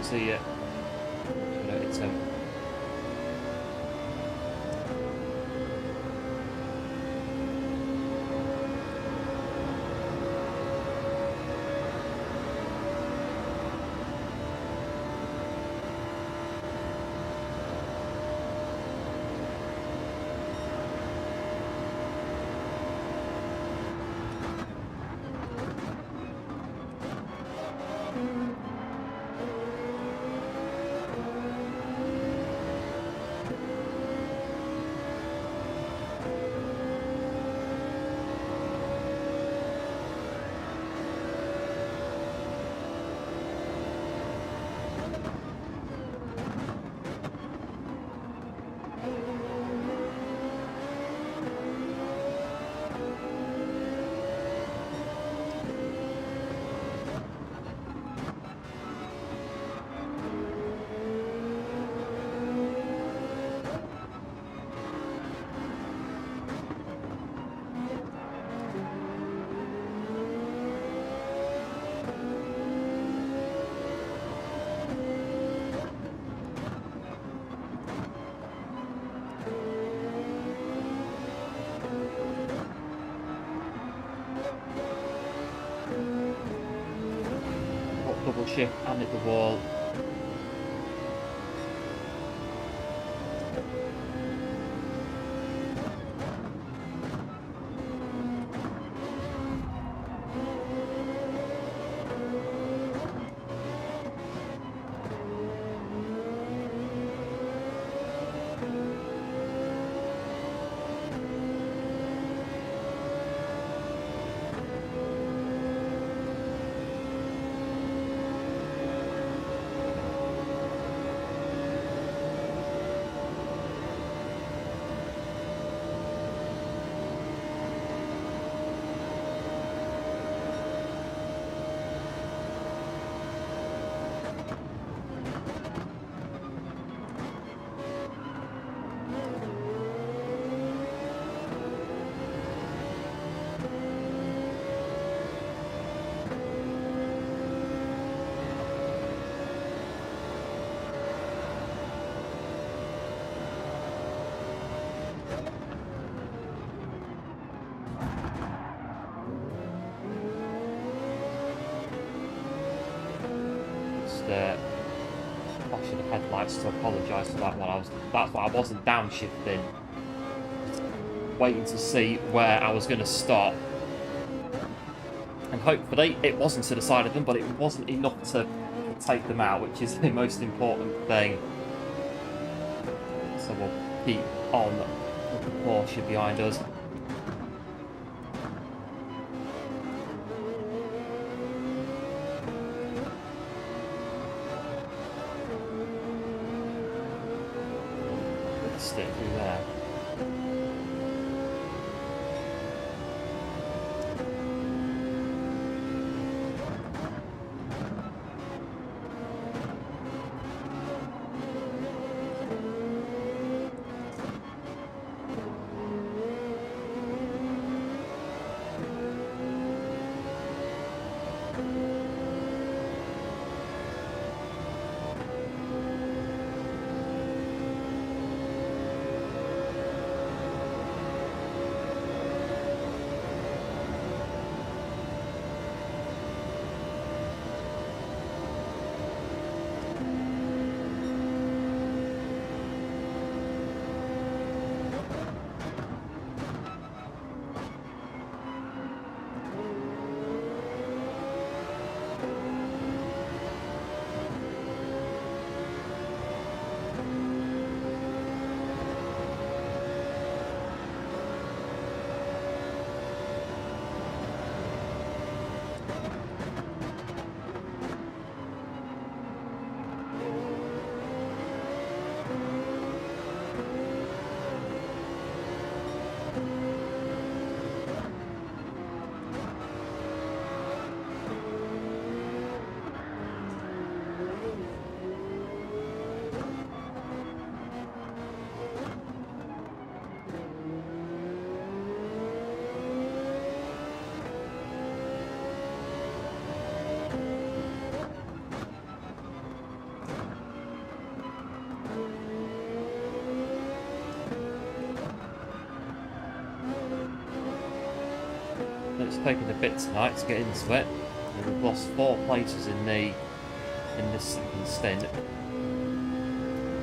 See it. It's double shift and hit the wall. Flashing the headlights to apologise for that one. That's why I wasn't downshifting, waiting to see where I was going to stop, and hopefully it wasn't to the side of them, but it wasn't enough to take them out, which is the most important thing. So we'll keep on with the Porsche behind us. Stick through there. It's taken a bit tonight to get into it. We've lost 4 places in this second stint.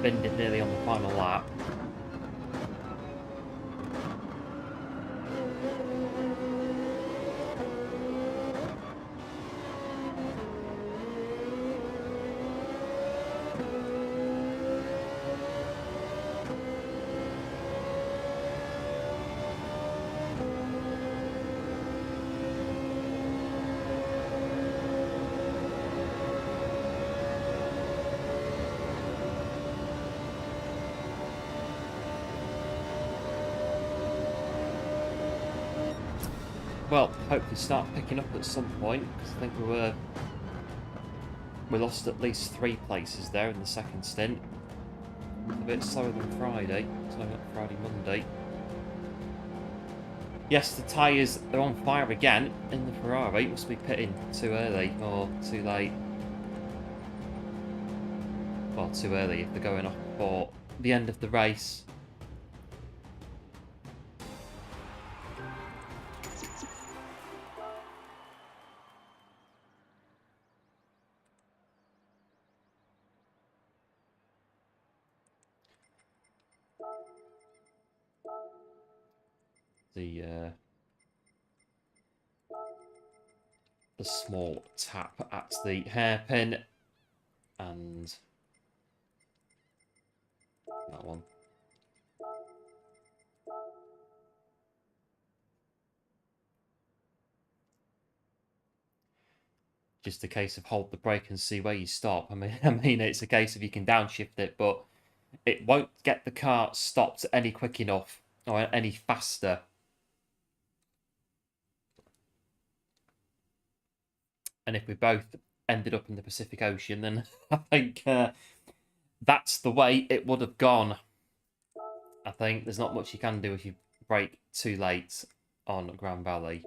Binned it nearly on the final lap. Well, hopefully start picking up at some point, because I think we lost at least 3 places there in the second stint. A bit slower than Friday, so not Friday, Monday. Yes, the tyres are on fire again in the Ferrari. Must be pitting too early or too late. Well, too early if they're going off for the end of the race. the small tap at the hairpin, and that one. Just a case of hold the brake and see where you stop. I mean, it's a case of you can downshift it, but it won't get the car stopped any quick enough or any faster. And if we both ended up in the Pacific Ocean, then I think that's the way it would have gone. I think there's not much you can do if you brake too late on Grand Valley.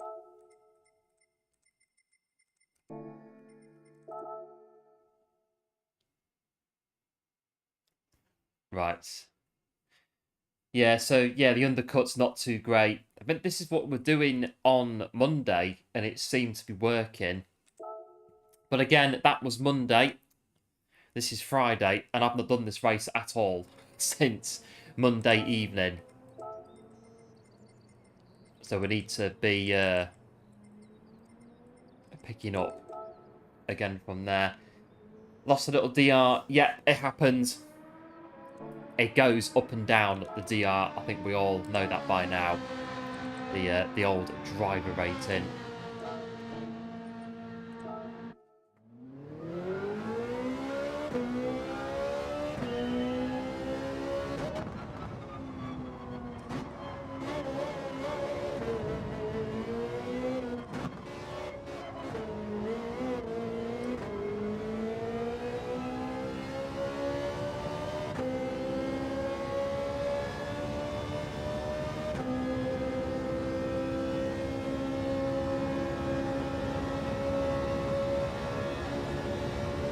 Right. Yeah, so yeah, the undercut's not too great. I mean, this is what we're doing on Monday, and it seemed to be working. But again, that was Monday. This is Friday, and I've not done this race at all since Monday evening. So we need to be picking up again from there. Lost a little DR. Yeah, it happens. It goes up and down, the DR. I think we all know that by now. The old driver rating.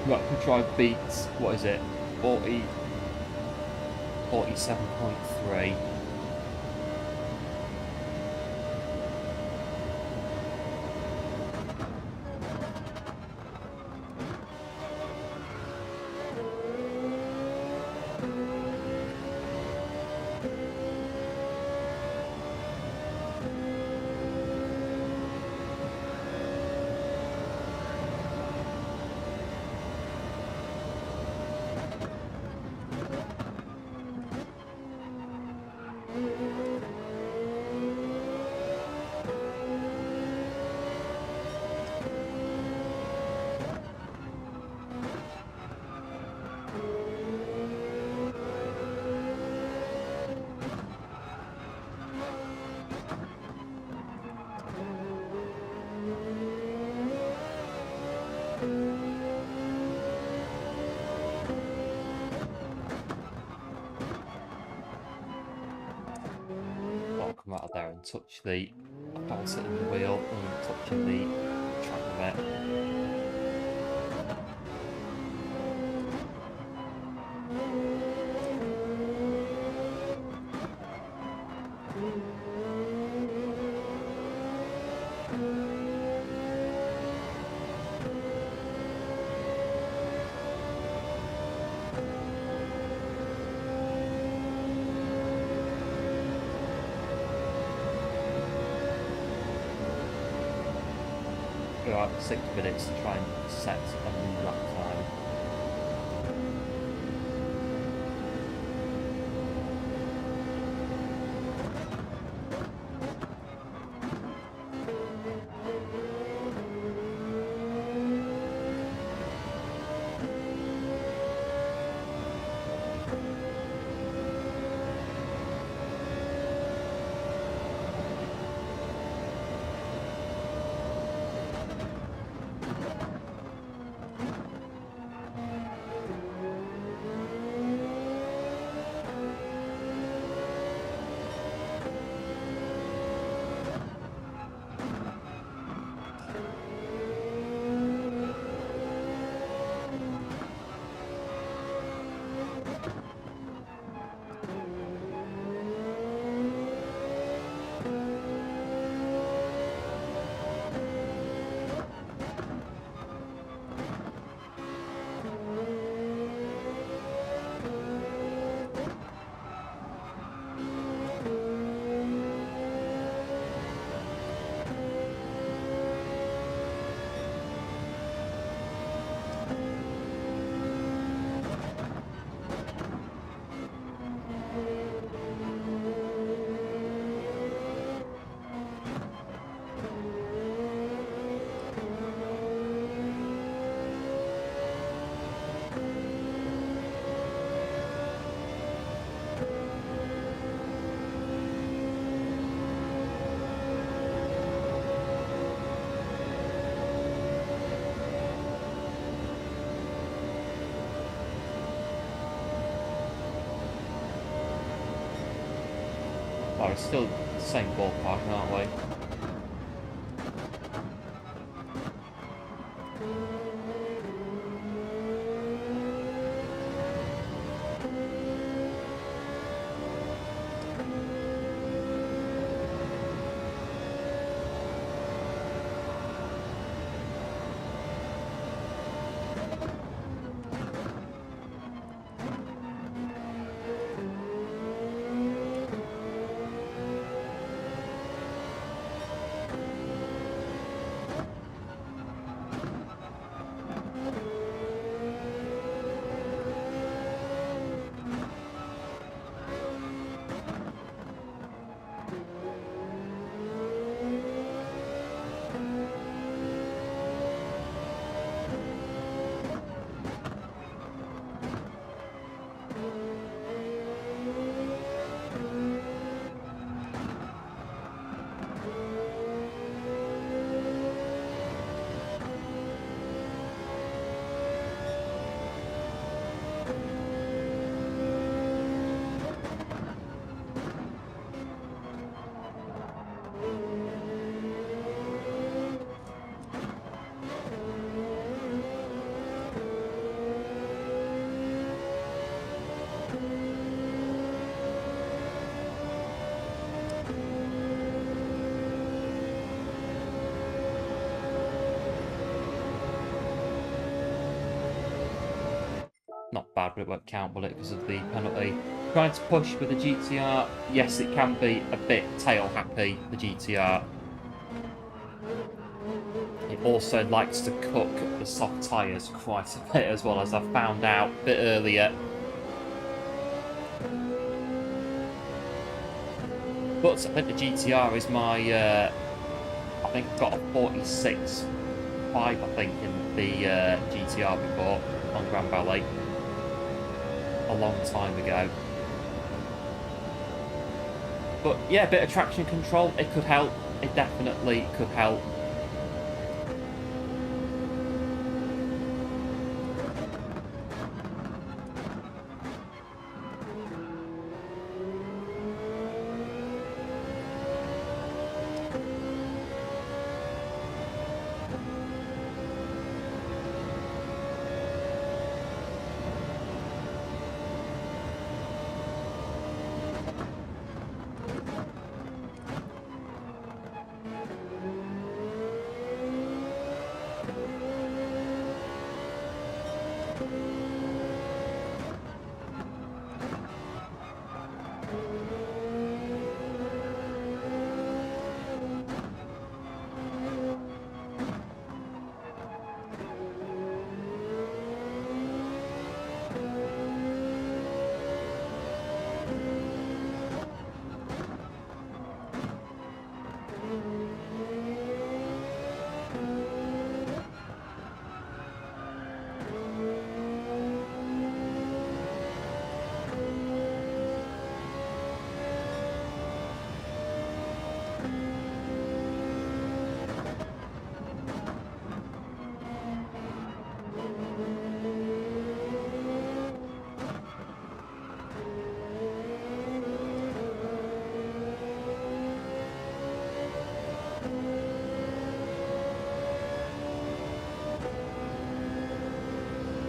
Right, we drive beats, what is it? 47.3. Come out of there and touch the balance it in the wheel and touching the track limit. About 6 minutes to try and set a new lap time. Oh, it's still the same ballpark, aren't we? Not bad, but it won't count, will it, because of the penalty. Trying to push with the GTR, yes, it can be a bit tail happy, the GTR. It also likes to cook the soft tyres quite a bit as well, as I found out a bit earlier. But I think the GTR is my, I think I've got a 46.5, I think, in the GTR before on Grand Valley. A long time ago. But yeah, a bit of traction control, it could help. It definitely could help.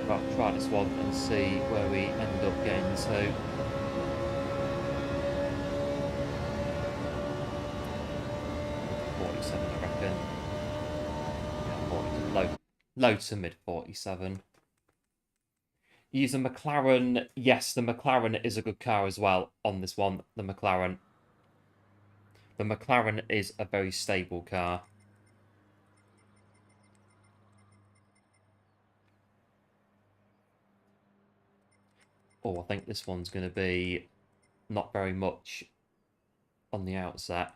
I'll try this one and see where we end up getting to. I reckon. Yeah, low to mid 47. Use a McLaren. Yes, the McLaren is a good car as well on this one. The McLaren. The McLaren is a very stable car. Oh, I think this one's going to be not very much on the outset.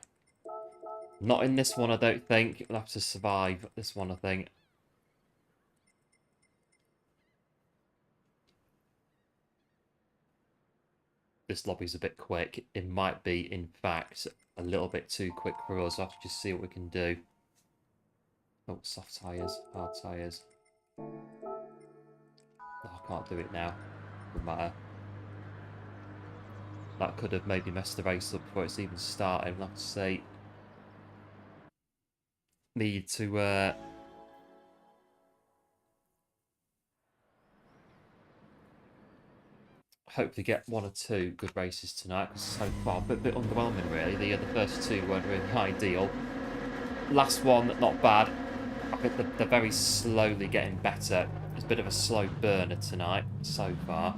Not in this one, I don't think. We'll have to survive this one, I think. This lobby's a bit quick. It might be, in fact, a little bit too quick for us. I'll have to just see what we can do. Oh, soft tyres, hard tyres. Oh, I can't do it now. Doesn't matter. That could have maybe messed the race up before it's even started. We'll have to see. Need to hopefully get 1 or 2 good races tonight, because so far a bit underwhelming really. The first 2 weren't really ideal. Last one, not bad. I think they're very slowly getting better. It's a bit of a slow burner tonight so far.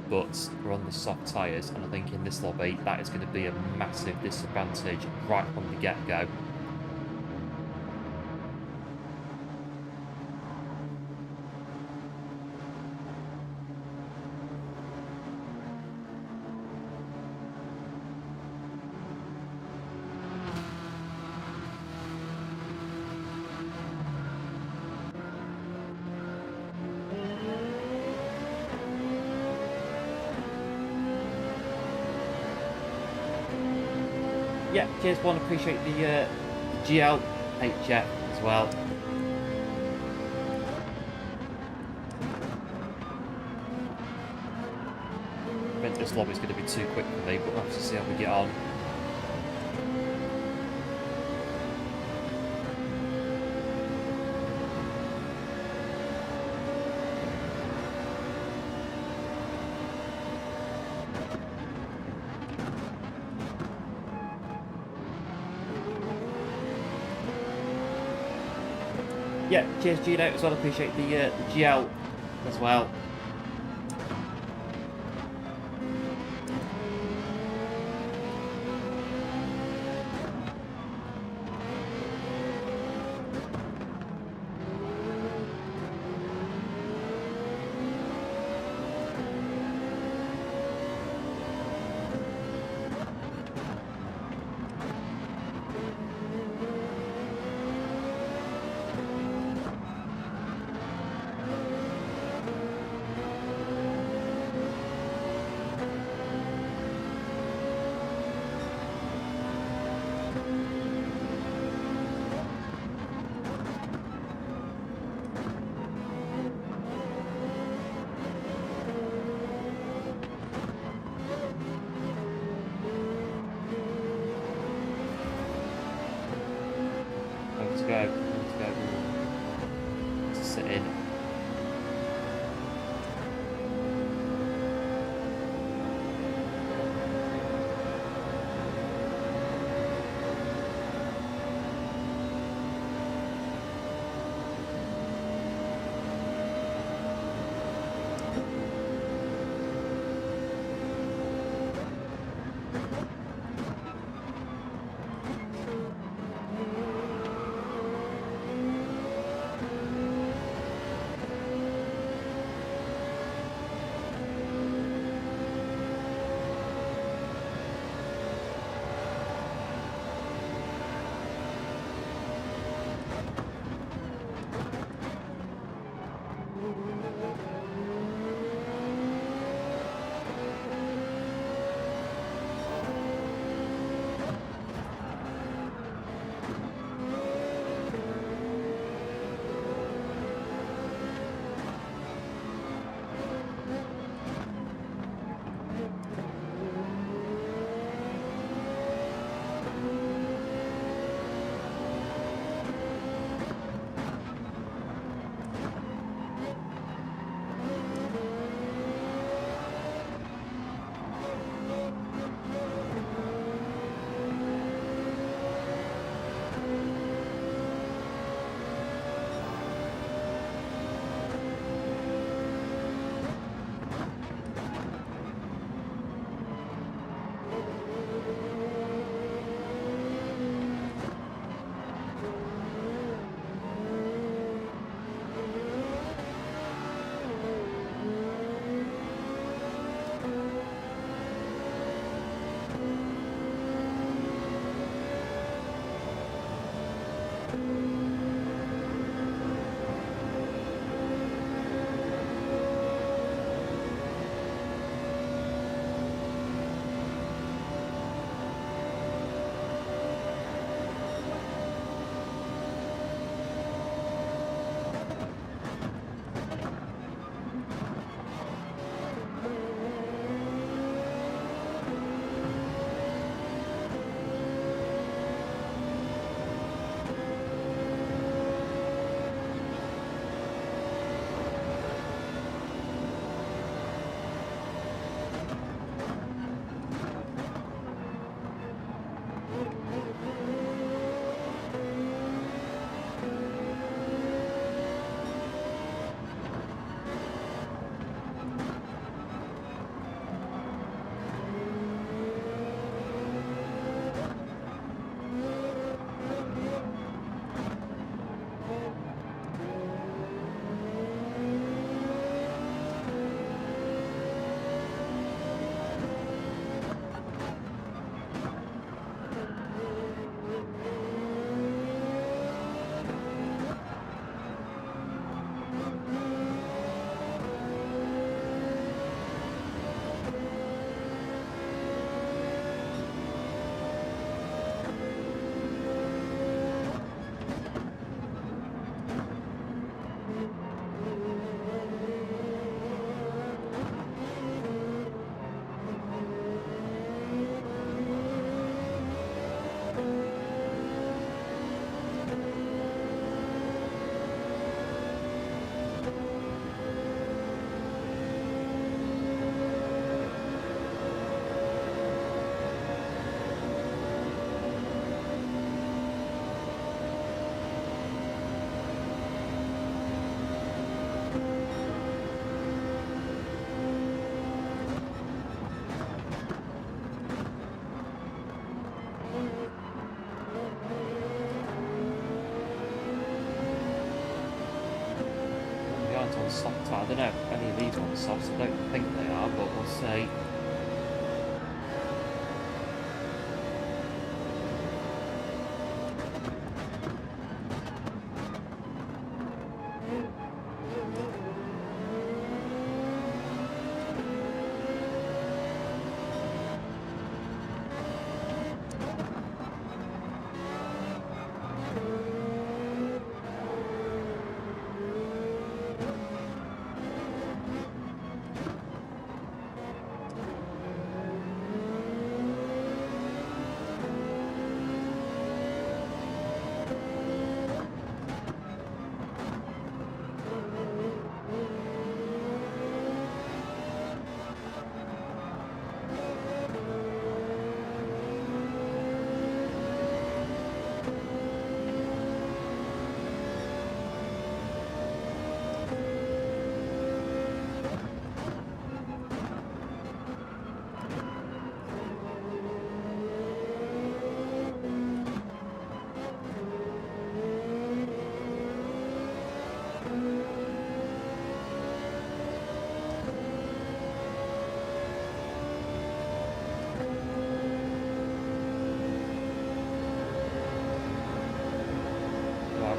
But we're on the soft tyres, and I think in this lobby that is going to be a massive disadvantage right from the get-go. Yeah, cheers one, appreciate the GL HF as well. I think this lobby's going to be too quick for me, but we'll have to see how we get on. Yeah, cheers Gino as well, appreciate the GL as well. one's on soft. I don't know if any of these ones are soft. I don't think they are, but we'll see.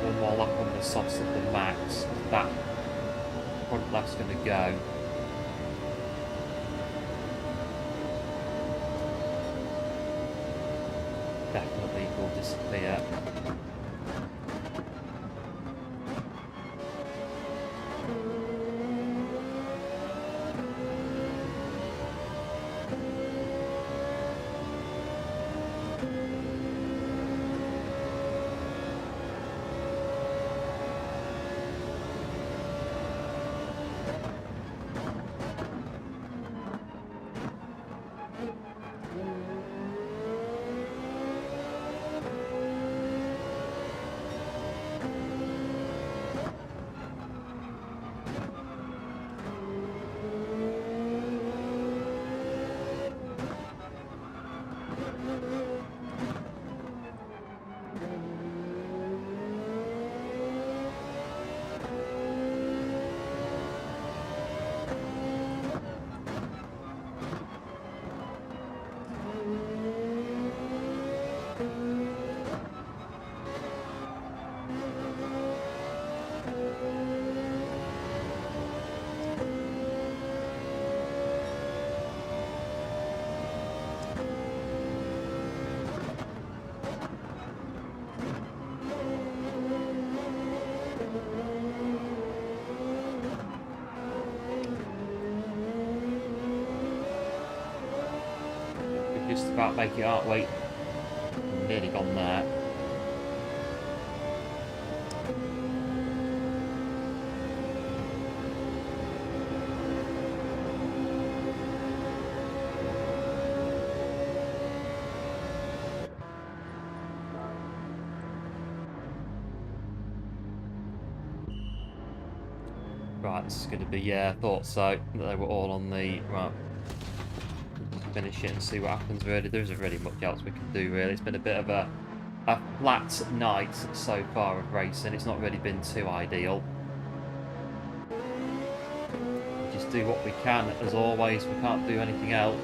One more lap on the softs of the max. That front left's going to go. Definitely will disappear. Just about make it out. Wait, nearly gone there. Right, this is going to be, yeah, I thought so. They were all on the right. Finish it and see what happens. Really, there isn't really much else we can do. Really, it's been a bit of a flat night so far of racing. It's not really been too ideal. We just do what we can, as always. We can't do anything else.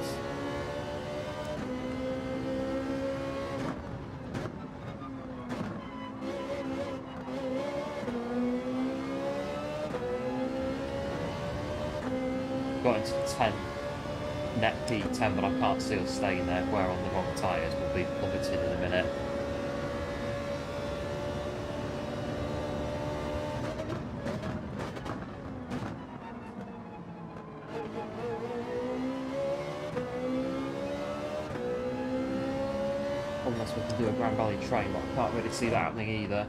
Got into the 10. Net P10, but I can't see us staying there. If we're on the wrong tyres, we'll be plummeted in a minute. Unless we can do a Grand Valley train, but I can't really see that happening either.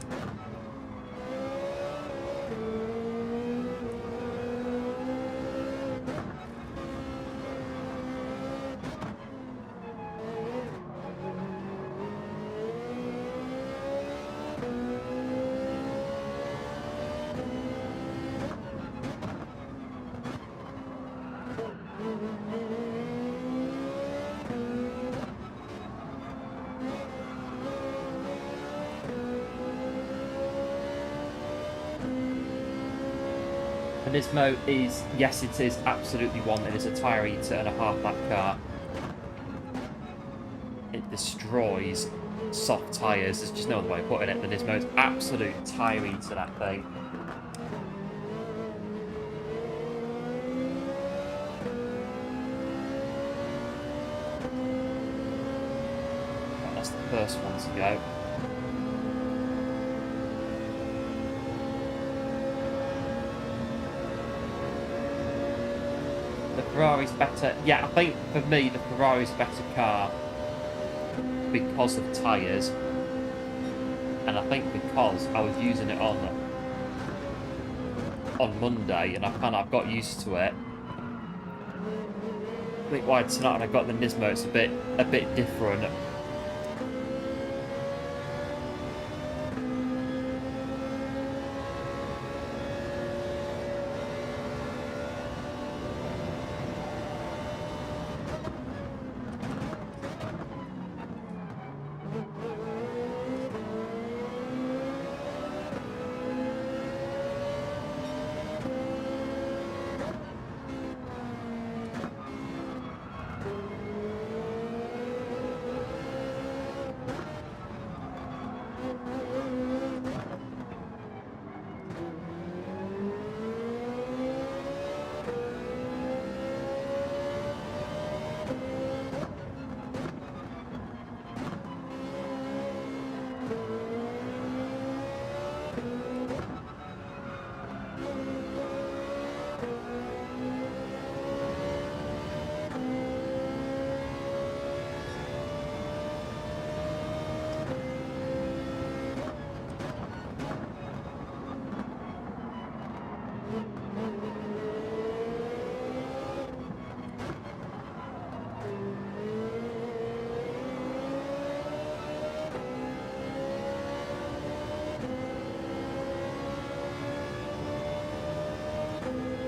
And Nismo is, yes, it is absolutely one. It is a tyre eater and a half that car. It destroys soft tyres. There's just no other way of putting it. The Nismo is absolute tyre eater, that thing. Right, that's the first one to go. The Ferrari's better. Yeah, I think for me the Ferrari's a better car because of tyres, and I think because I was using it on Monday and I've got used to it. I think why tonight when I got the Nismo it's a bit different.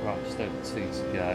Right, just over 2 to go.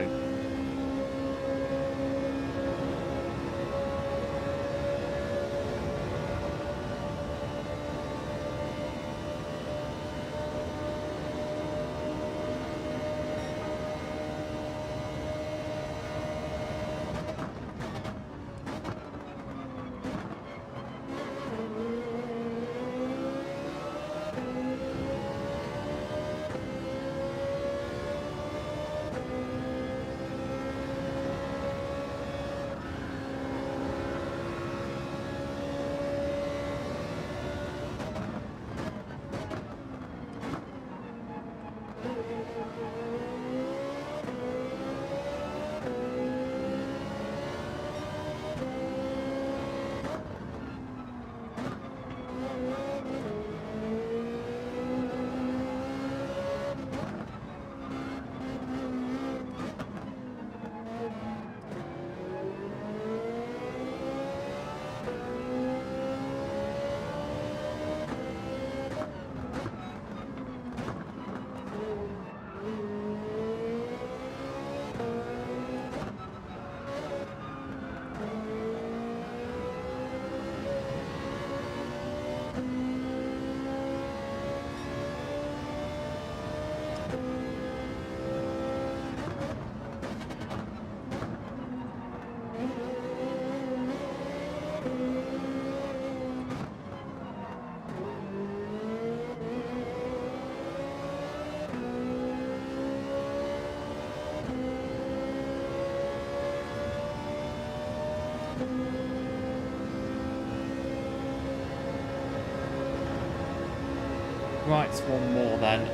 Right, one more then.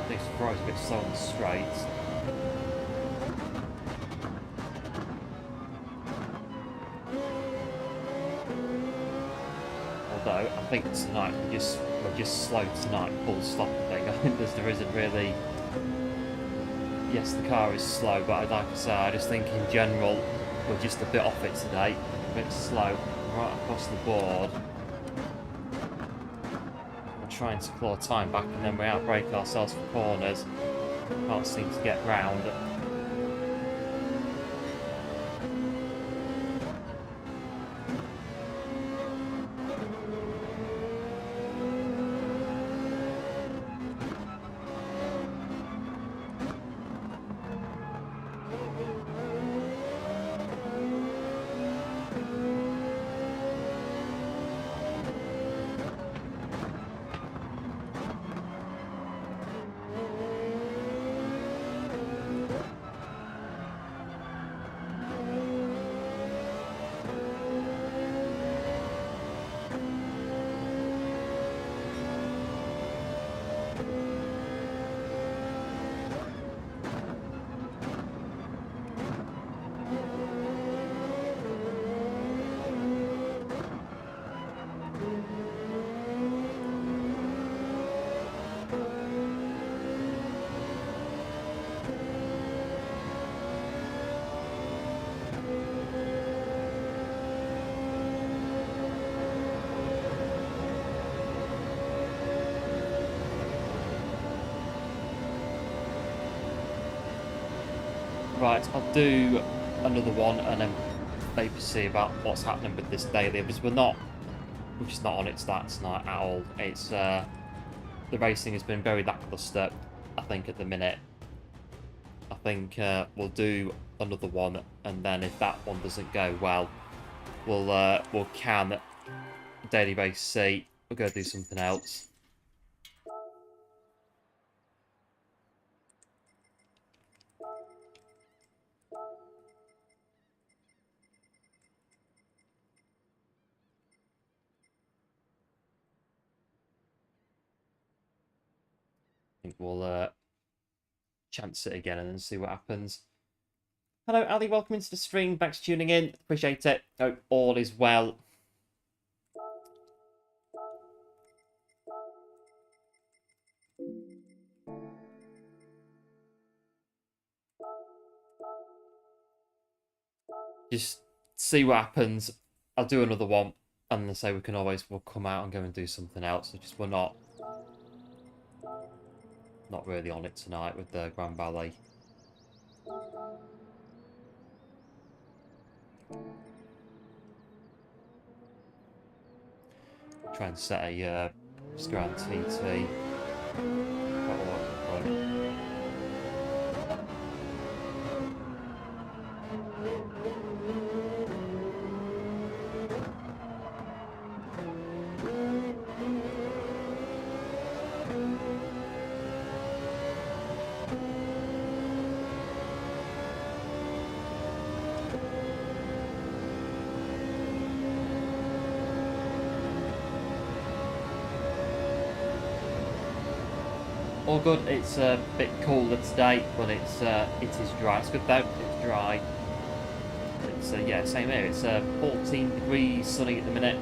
This Ferrari's a bit slow on the straights. Although I think tonight we're just slow tonight, full stop. I think there isn't really. Yes, the car is slow, but like I say, I just think in general we're just a bit off it today, a bit slow right across the board. We're trying to claw time back, and then we outbrake ourselves for corners. Can't seem to get round. Right, I'll do another one and then maybe see about what's happening with this daily. Because we're just not on its stats tonight at all. It's the racing has been very lackluster, I think, at the minute. I think we'll do another one, and then if that one doesn't go well, we'll can daily race C. We'll go do something else. I think we'll chance it again and then see what happens. Hello, Ali. Welcome into the stream. Thanks for tuning in. Appreciate it. Hope all is well. Just see what happens. I'll do another one, and then say we'll come out and go and do something else. We're not really on it tonight with the Grand Ballet. Try and set a Grand TT. All good. It's a bit colder today, but it is dry. It's good though. It's dry. It's yeah, same here. It's 14 degrees, sunny at the minute.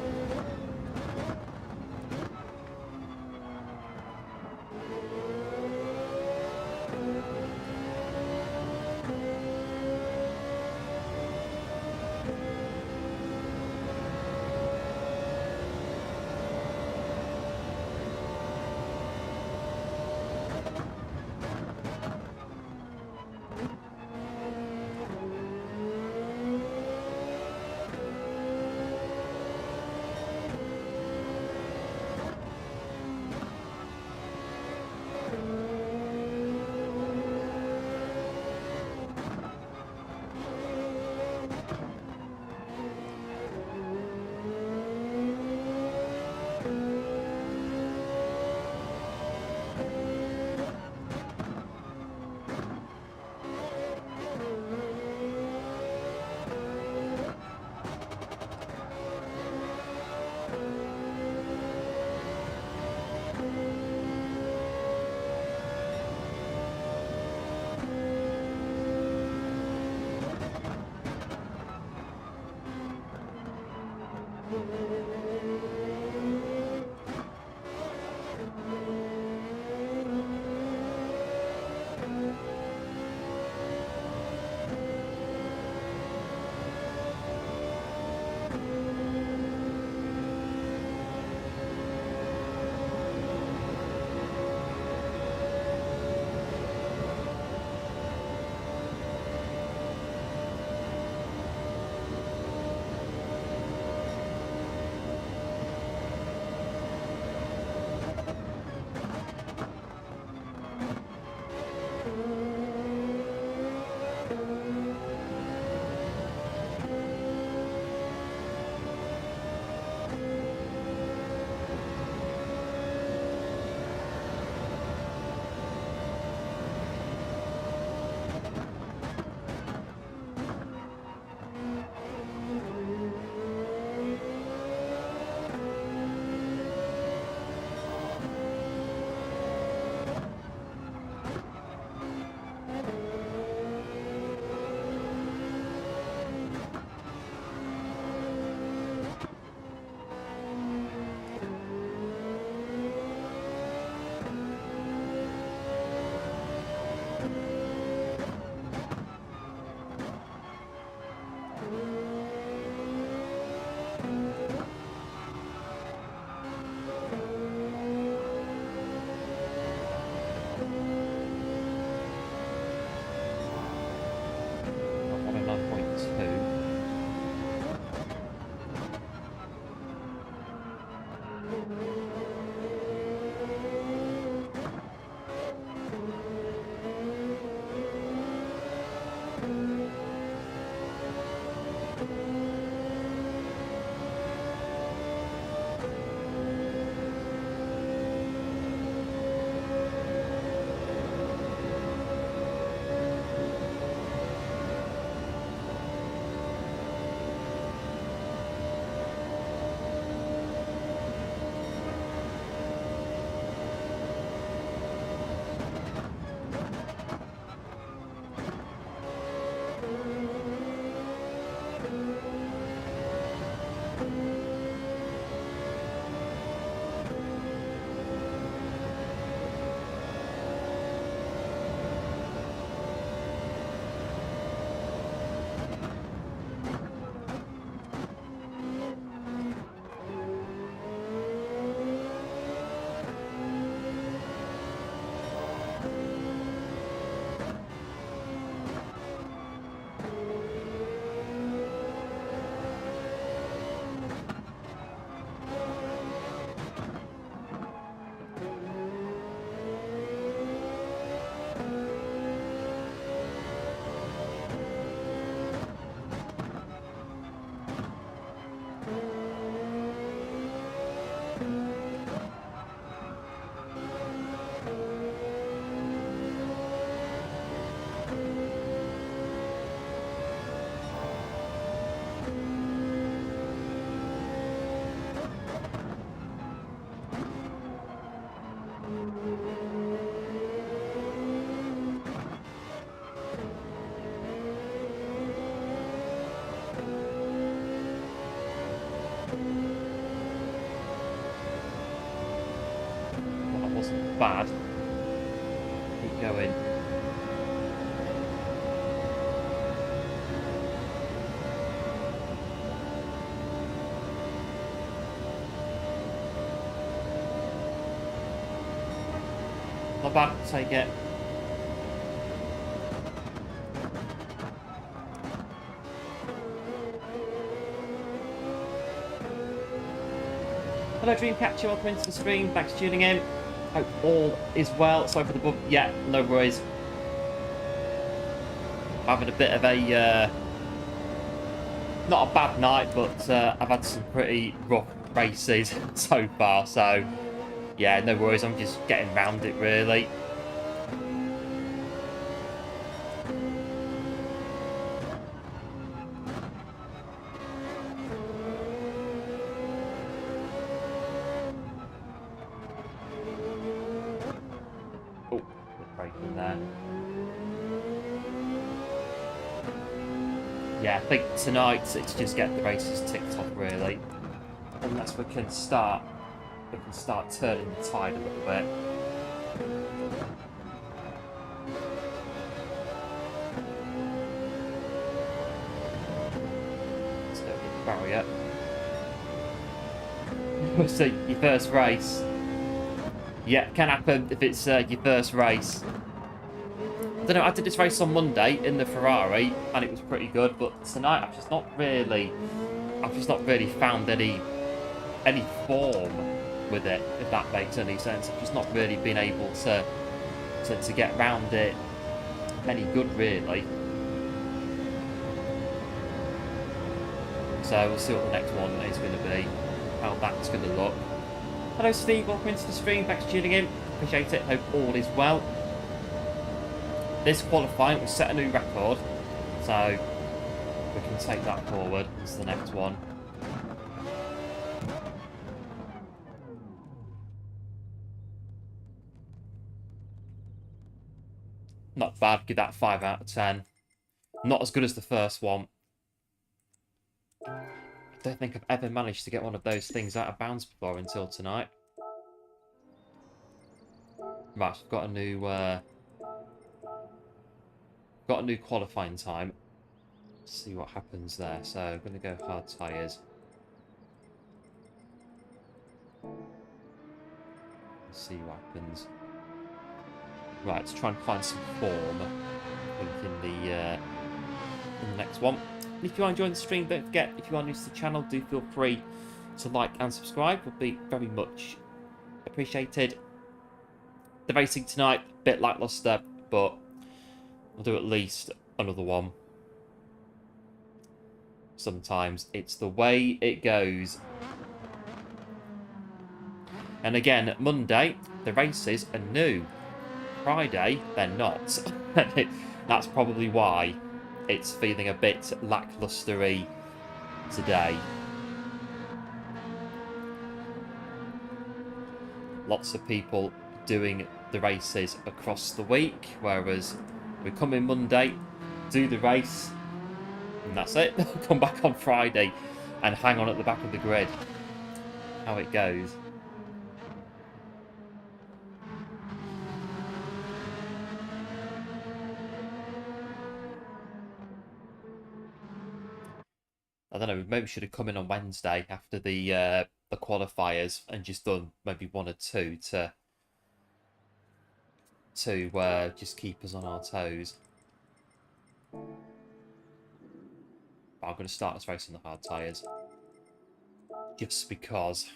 not bad. Keep going. Not bad, take it. Hello Dreamcatcher, welcome into the stream, thanks for tuning in. Hope all is well. Sorry for the bump. Yeah, no worries. Having a bit of a, not a bad night, but I've had some pretty rough races so far, so yeah, no worries, I'm just getting round it really. Oh, break in there. Yeah, I think tonight it's just get the races ticked off really. Unless we can start turning the tide a little bit. Let's go get the barrier. So your first race. Yeah, can happen if it's your first race. I don't know, I did this race on Monday in the Ferrari and it was pretty good, but tonight I've just not really found any form with it, if that makes any sense. I've just not really been able to get round it any good really. So we'll see what the next one is going to be, how that's going to look. Hello Steve, welcome into the stream, thanks for tuning in, appreciate it, hope all is well. This qualifying will set a new record, so we can take that forward as the next one. Not bad, give that 5 out of 10. Not as good as the first one. I don't think I've ever managed to get one of those things out of bounds before until tonight. Right, I've got a new qualifying time. Let's see what happens there. So I'm going to go hard tyres. Let's see what happens. Right, let's try and find some form, I think, in the next one. And if you are enjoying the stream, don't forget, if you are new to the channel, do feel free to like and subscribe. Would be very much appreciated. The racing tonight, a bit lackluster, but we'll do at least another one. Sometimes it's the way it goes. And again, Monday, the races are new. Friday, they're not. That's probably why it's feeling a bit lacklustery today. Lots of people doing the races across the week, whereas we come in Monday, do the race, and that's it. Come back on Friday and hang on at the back of the grid. How it goes. I don't know, maybe we should have come in on Wednesday after the qualifiers and just done maybe 1 or 2 to just keep us on our toes. But I'm going to start this race on the hard tyres. Just because.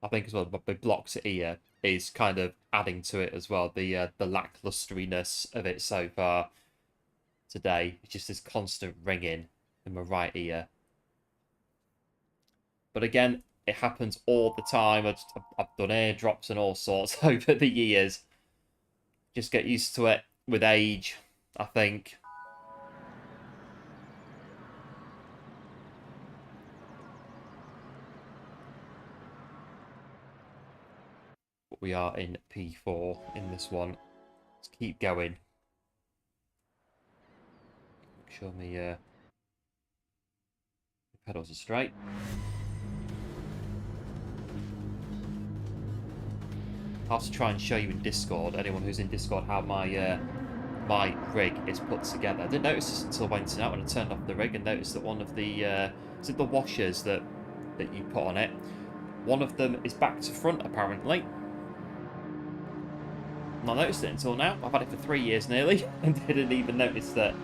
I think as well, my blocks ear is kind of adding to it as well. The lacklusteriness of it so far today. It's just this constant ringing in my right ear. But again, it happens all the time. I've done airdrops and all sorts over the years. Just get used to it with age, I think. But we are in P4 in this one. Let's keep going. Make sure me Pedals are straight. I'll have to try and show you in Discord, anyone who's in Discord, how my my rig is put together. I didn't notice this until I went out when I turned off the rig and noticed that one of the is it the washers that you put on it, one of them is back to front apparently. Not noticed it until now. I've had it for 3 years nearly and didn't even notice that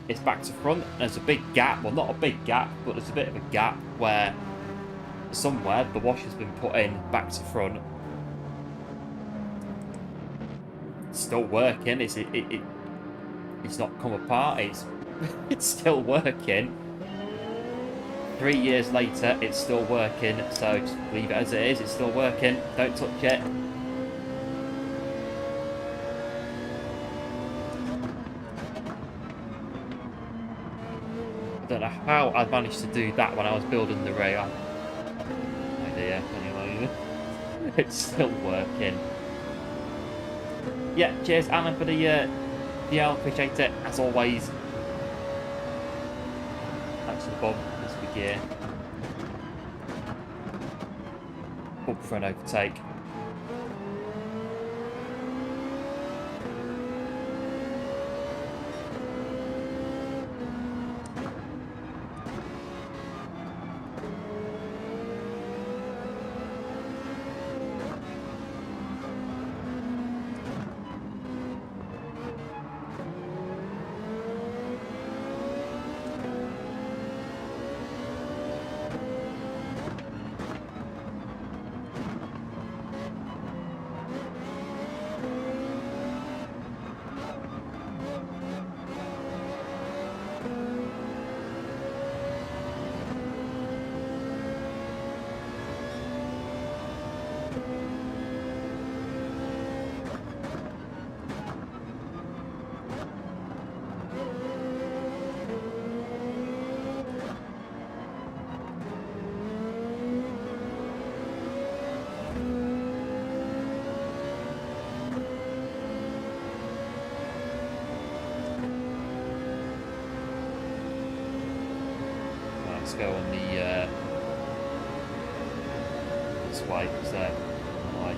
it's back to front. There's a big gap, well not a big gap, but there's a bit of a gap where somewhere the washer's been put in back to front. It's still working. It's not come apart. It's still working. 3 years later, it's still working. So just leave it as it is. It's still working. Don't touch it. I don't know how I managed to do that when I was building the rig. No idea. Anyway, it's still working. Yeah, cheers, Alan, for the DL. Appreciate it, as always. Thanks for the bump. This big gear. Bump for an overtake. Go on the this way, so like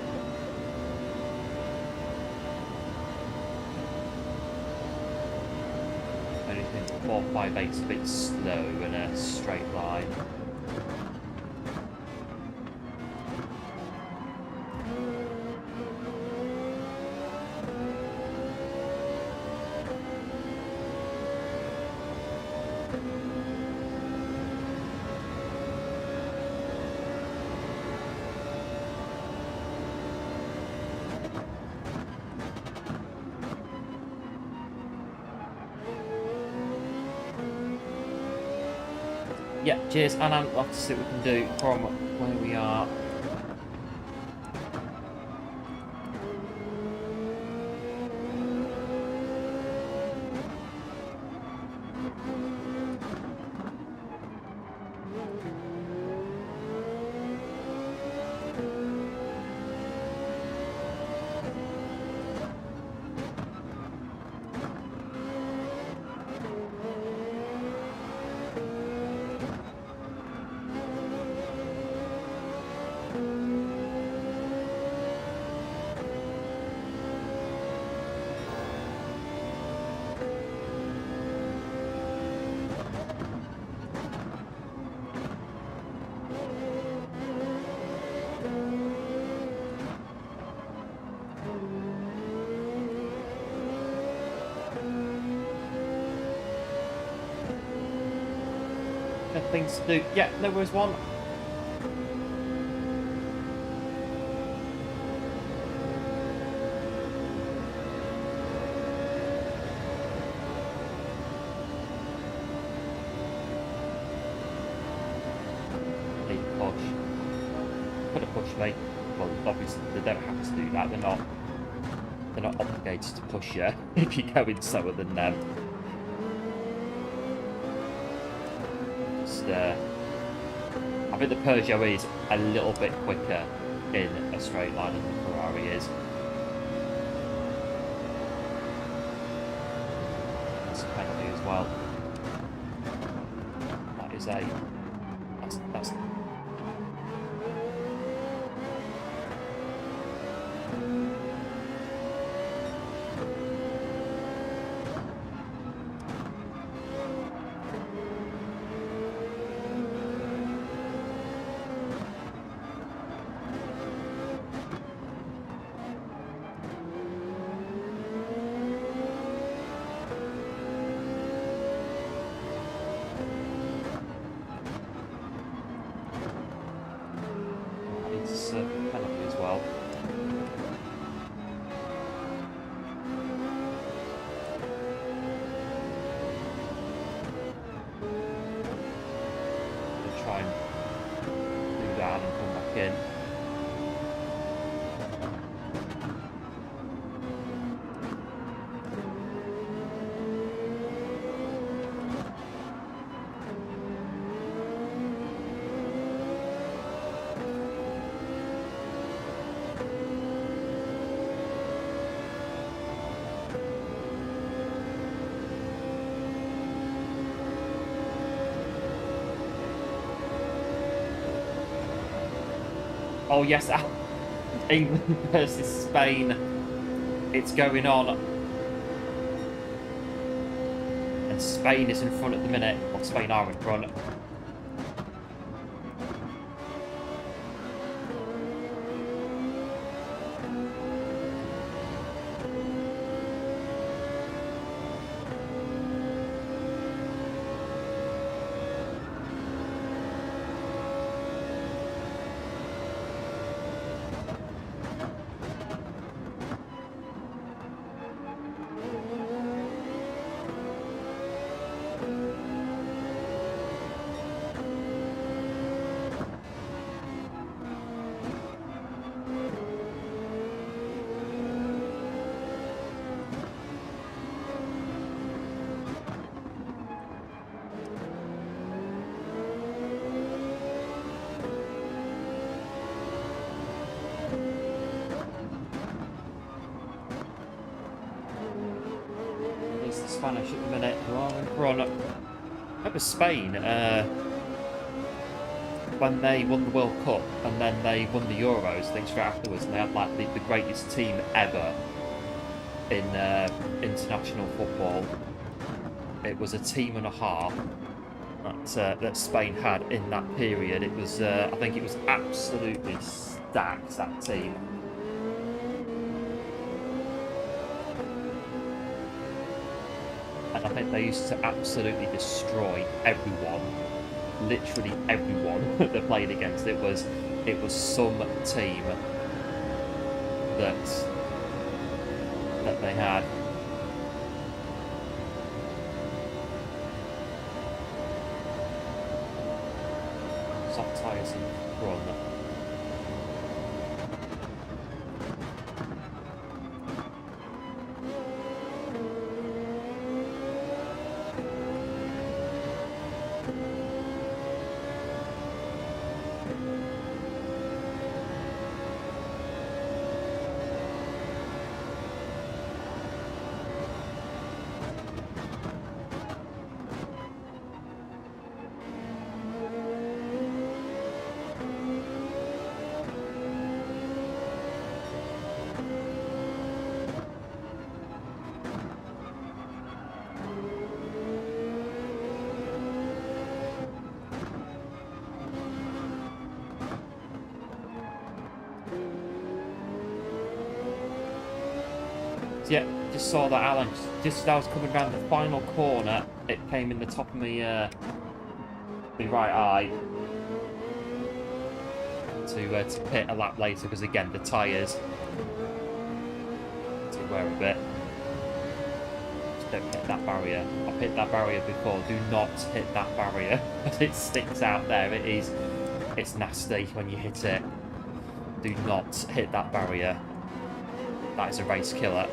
anything 4, 5, 8's a bit slow in a straight line. Yeah, cheers, and I'll have to see what we can do from where we are. Things to do. Yeah, there was one. They push. Could have pushed me. Well, obviously they don't have to do that. They're not obligated to push you if you're going slower than them. I think the Peugeot is a little bit quicker in a straight line than the Ferrari is. It's a penalty as well. That is a Oh yes, England versus Spain. It's going on. And Spain is in front at the minute. Well, Spain are in front. It's the Spanish at the minute who are in front. That was Spain when they won the World Cup and then they won the Euros, I think, straight afterwards, and they had like the greatest team ever in international football. It was a team and a half that Spain had in that period. It was, I think it was absolutely stacked, that team. And I think they used to absolutely destroy everyone, literally everyone that they played against. It was some team that they had. Soft tyres in front. Yeah, just saw that, Alan. Just as I was coming around the final corner, it came in the top of my right eye to pit a lap later, because again the tyres to wear a bit. Just don't hit that barrier. I've hit that barrier before. Do not hit that barrier as it sticks out there. It's nasty when you hit it. Do not hit that barrier. That is a race killer.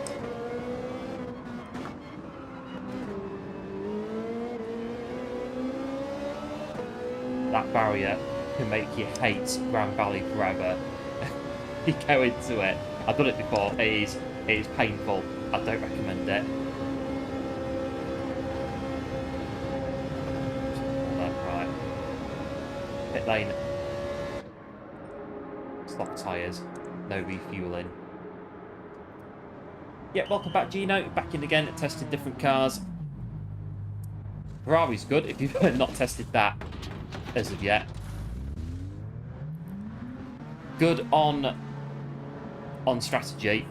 That barrier can make you hate Grand Valley forever. You go into it. I've done it before. It is painful. I don't recommend it. Right. Pit lane. Stock tyres. No refueling. Yeah, welcome back, Gino. Back in again, testing different cars. Ferrari's good if you've not tested that as of yet. Good on strategy.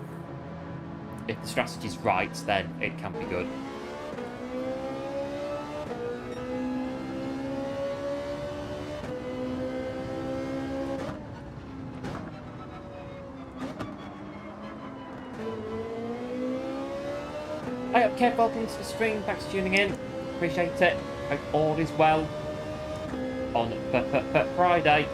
If the strategy's right, then it can be good. Hi up, Kev. Welcome to the stream. Thanks for tuning in. Appreciate it. Hope all is well on Friday.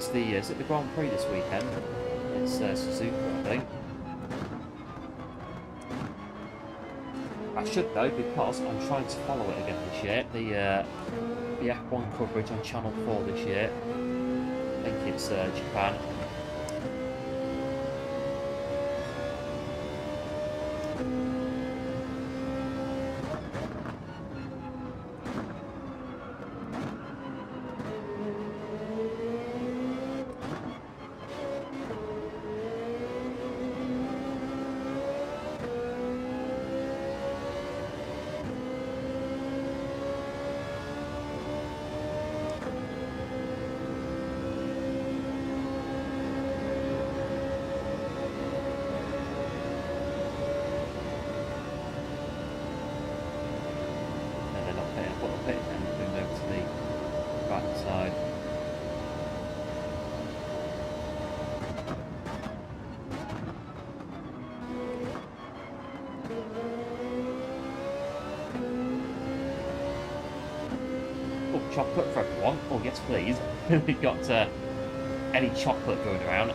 it's the is it the Grand Prix this weekend? It's Suzuka, I think. I should know because I'm trying to follow it again this year. The F1 coverage on Channel 4 this year. I think it's Japan. Chocolate for everyone. Oh, yes, please. We've got any chocolate going around.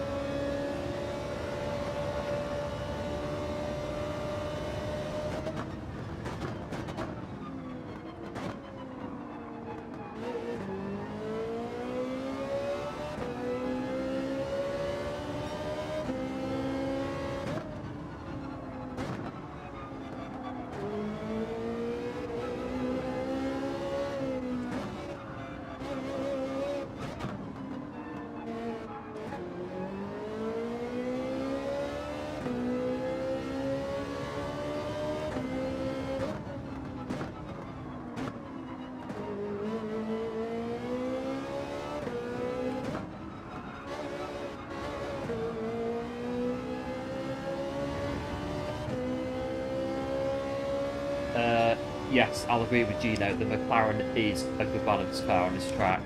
Yes, I'll agree with Gino. The McLaren is a good balance car on this track.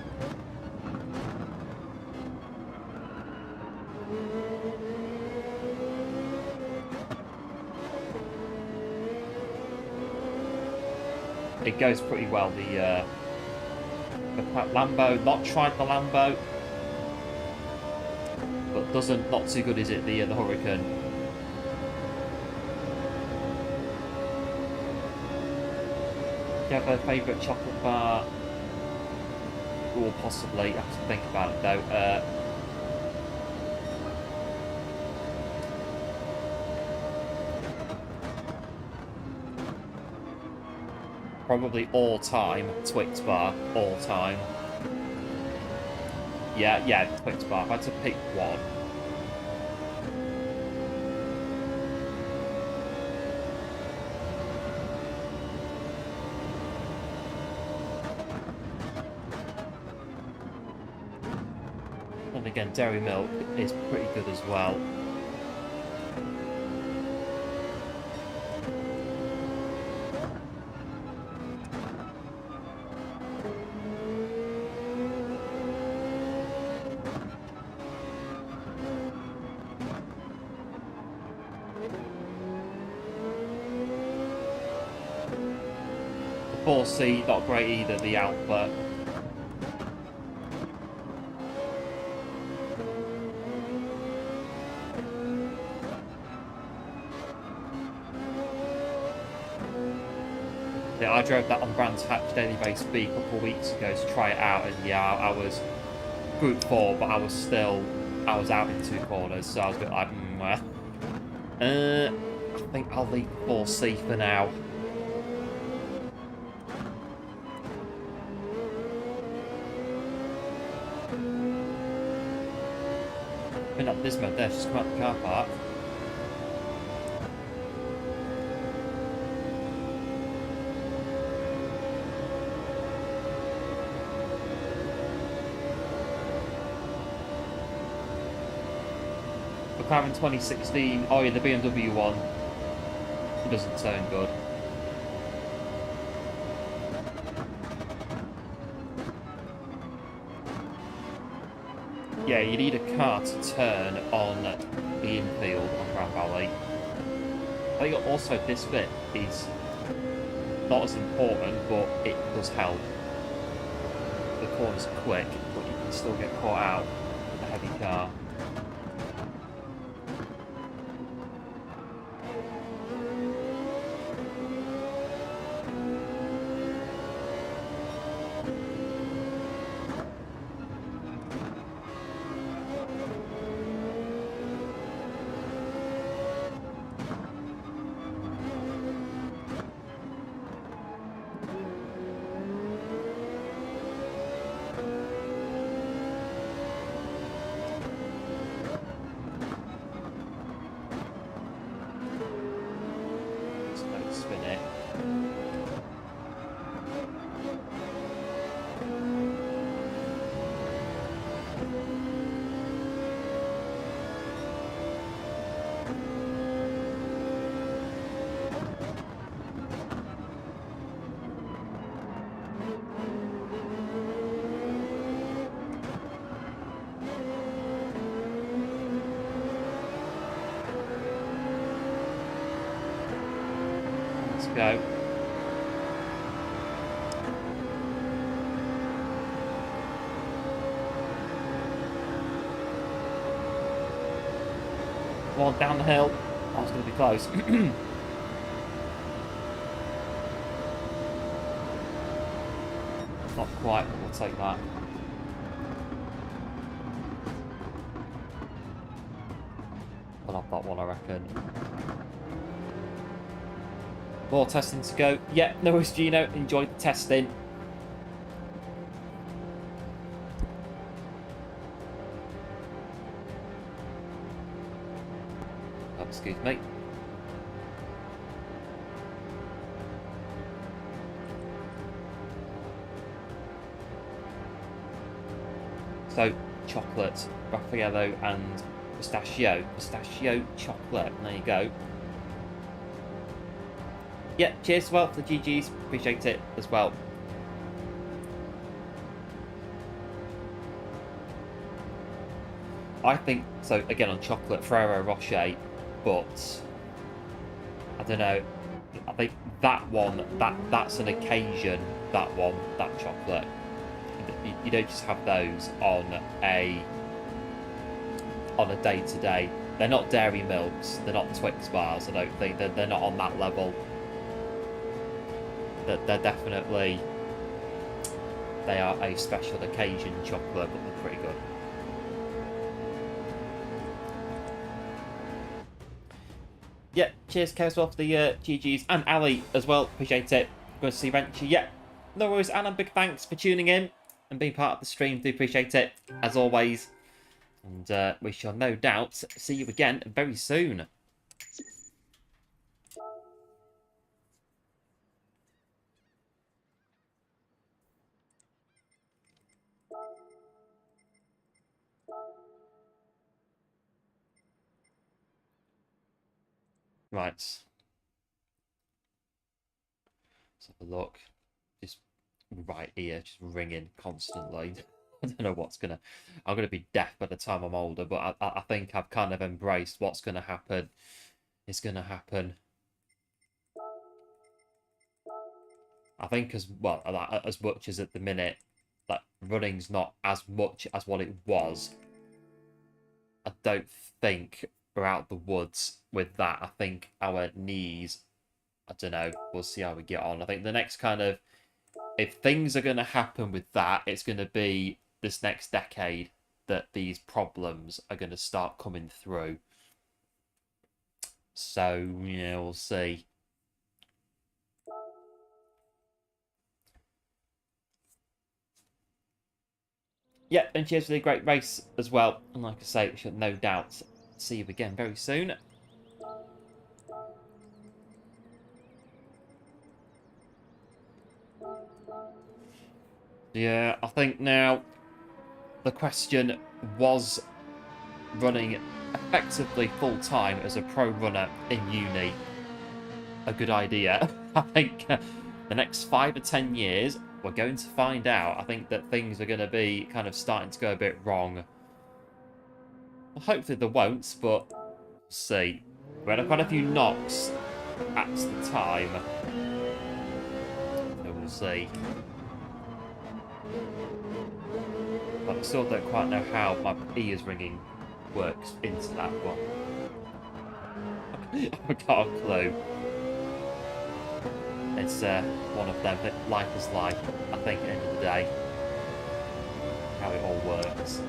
It goes pretty well. The Lambo, not tried the Lambo, but not too good, is it? The Hurricane. Do you have a favourite chocolate bar? Or possibly, I have to think about it though. Probably all time Twix bar, all time. Yeah, Twix bar. If I had to pick one. And again, Dairy Milk is pretty good as well. The 4C, not great either, the output. Yeah, I drove that on Brands Hatch Daily Base B a couple of weeks ago to try it out, and yeah, I was Group 4, but I was out in two corners, so I was a bit like, I think I'll leave 4C for now. Been up this mode there, just come out the car park. McLaren 2016, oh yeah, the BMW one, it doesn't sound good. Yeah, you need a car to turn on the infield on Grand Valley. I think also this bit is not as important, but it does help. The corners are quick, but you can still get caught out. heavy car. Spin it. Let's go. One down the hill. Oh, it's going to be close. Not quite, but we'll take that. We'll have that one, I reckon. More testing to go. Yeah, no worries, Gino. Enjoyed the testing. Oh, excuse me. So, chocolate, Raffaello and pistachio. Pistachio chocolate. There you go. Yeah, cheers as well for the GGs. Appreciate it as well. I think, so again on chocolate, Ferrero Rocher, but I don't know. I think that one, that's an occasion, that one, that chocolate. You don't just have those on a day-to-day. They're not Dairy Milks, they're not Twix bars, I don't think. They're not on that level. They're definitely, they are a special occasion chocolate, but they're pretty good. Yeah, cheers Kev as well for the GGs, and Ali as well, appreciate it. Good to see Venture. Yeah, no worries, and a big thanks for tuning in and being part of the stream. Do appreciate it, as always. And we shall no doubt see you again very soon. Right. Let's have a look. Just right ear, just ringing constantly. I don't know what's gonna. I'm gonna be deaf by the time I'm older, but I think I've kind of embraced what's gonna happen. Is gonna happen. I think as well, as much as at the minute, that running's not as much as what it was. I don't think we're out the woods with that. I think our knees, I don't know, we'll see how we get on. I think the next kind of, if things are going to happen with that, it's going to be this next decade that these problems are going to start coming through. So, yeah, we'll see. Yeah, and cheers for the great race as well. And like I say, we should no doubt see you again very soon. Yeah, I think now the question was running effectively full-time as a pro runner in uni a good idea? I think the next 5 or 10 years, we're going to find out. I think that things are going to be kind of starting to go a bit wrong. Well, hopefully there won't, but we'll see. We had quite a few knocks at the time. So we'll see. But I still don't quite know how my ears ringing works into that one. I've got a clue. It's one of them, that life is life, I think, at the end of the day. How it all works.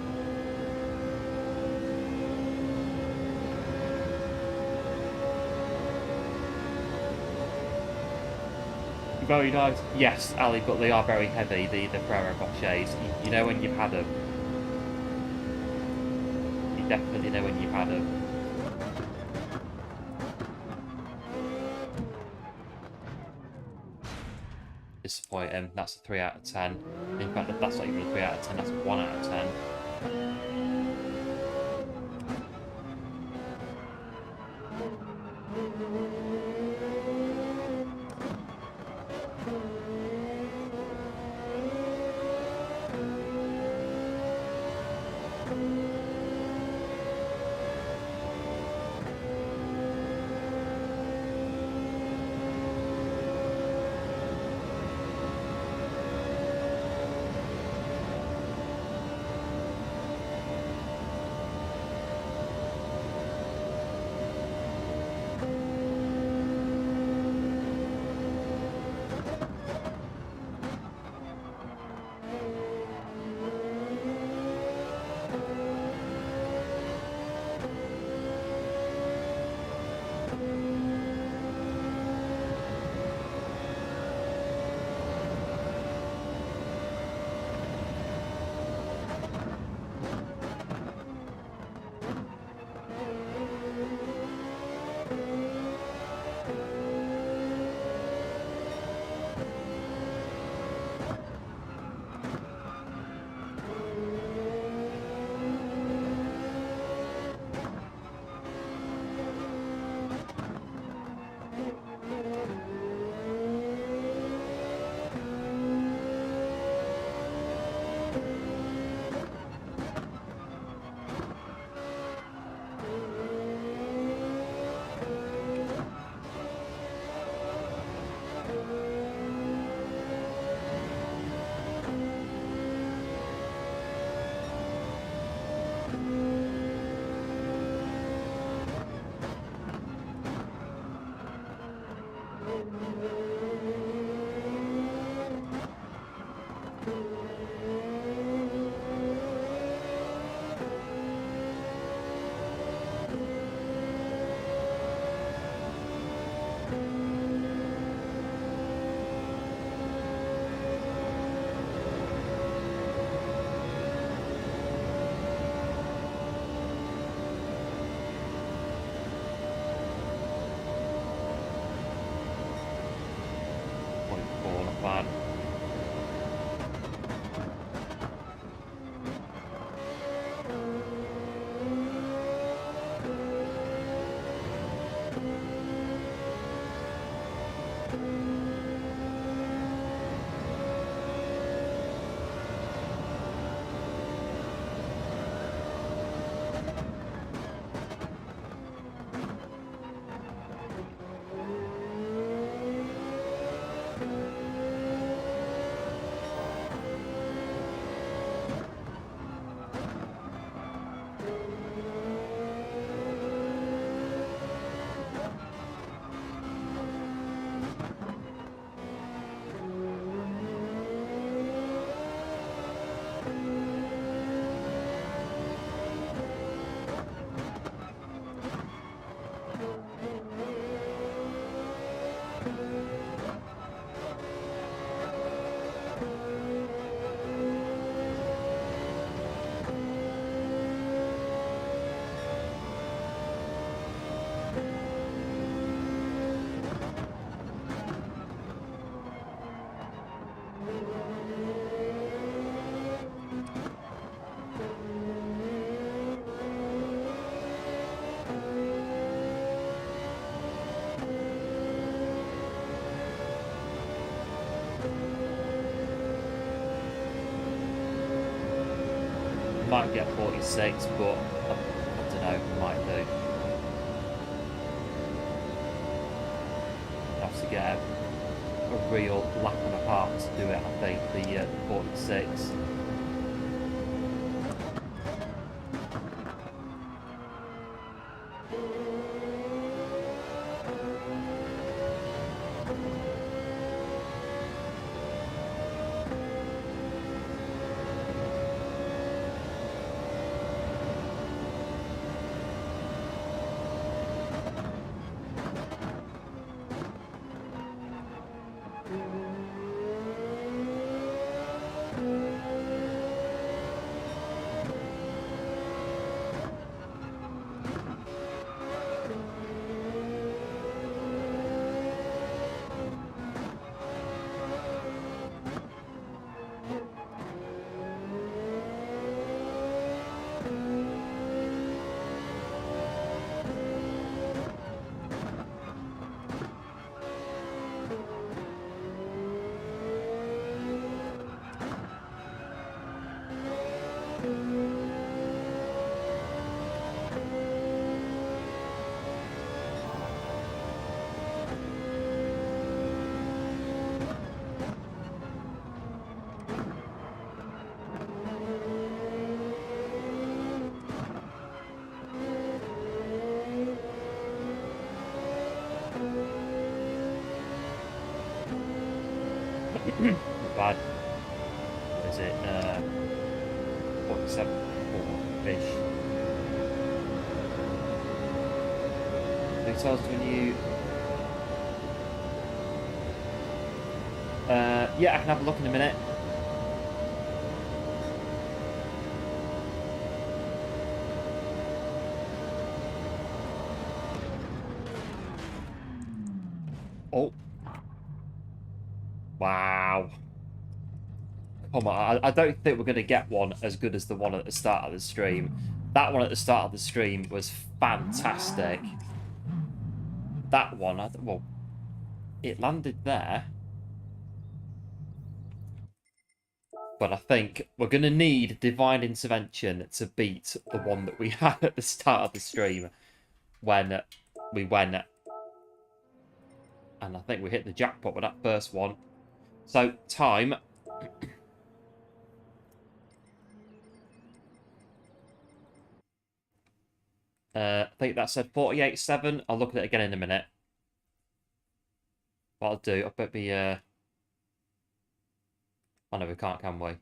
Very nice. Yes, Ali, but they are very heavy, the Ferrero Rochers. You know when you've had them. You definitely know when you've had them. Disappointing. That's a 3 out of 10. In fact, that's not even a 3 out of 10, that's a 1 out of 10. Might get 46, but I don't know, might do. Have to get a real lap and a half to do it, I think, the 46. Not bad. What is it? 47.4-ish. Details when you... yeah, I can have a look in a minute. Oh. Wow. Come on, I don't think we're going to get one as good as the one at the start of the stream. That one at the start of the stream was fantastic. That one, well, it landed there. But I think we're going to need divine intervention to beat the one that we had at the start of the stream when we went. And I think we hit the jackpot with that first one. So, time. I think that said 48.7. I'll look at it again in a minute. What I'll do, I'll bet be... Oh no, we can't, can we?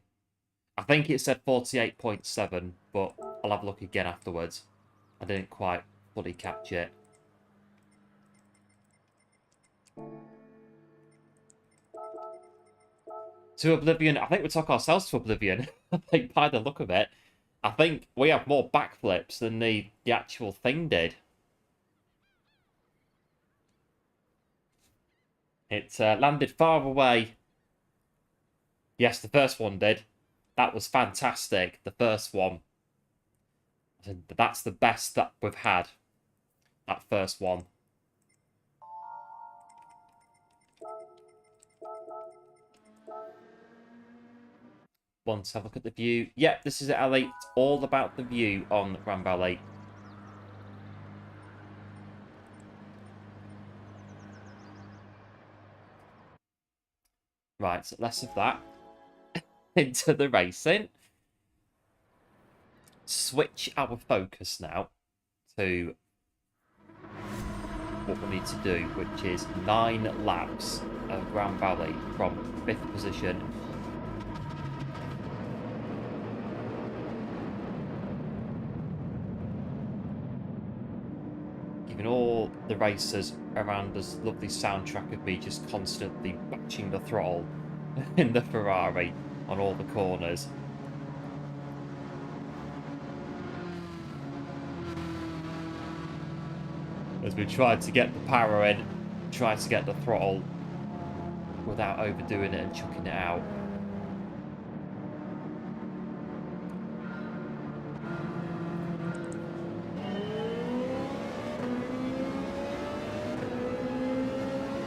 I think it said 48.7, but I'll have a look again afterwards. I didn't quite fully catch it. To Oblivion, I think we took ourselves to Oblivion. I think by the look of it, I think we have more backflips than the actual thing did. It landed far away. Yes, the first one did. That was fantastic, the first one. That's the best that we've had. That first one. Let's have a look at the view. Yep, this is at L8. It's all about the view on Grand Valley. Right, so less of that. Into the racing. Switch our focus now to what we need to do, which is 9 laps of Grand Valley from 5th position. Giving all the racers around us lovely soundtrack of me just constantly batching the throttle in the Ferrari on all the corners. As we tried to get the power in, tried to get the throttle without overdoing it and chucking it out.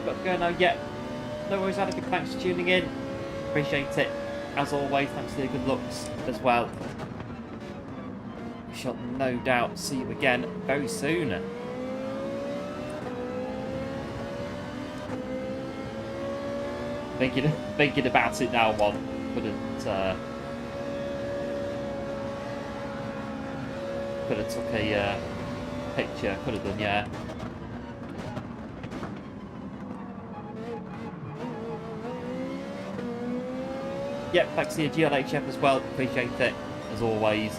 But go now, yeah. No worries, Adam. Thanks for tuning in. Appreciate it. As always, thanks for the good looks as well. We shall no doubt see you again very soon. Thinking about it now, one couldn't took a picture. Could have done, yeah. Yep, thanks to your GLHF as well. Appreciate it, as always.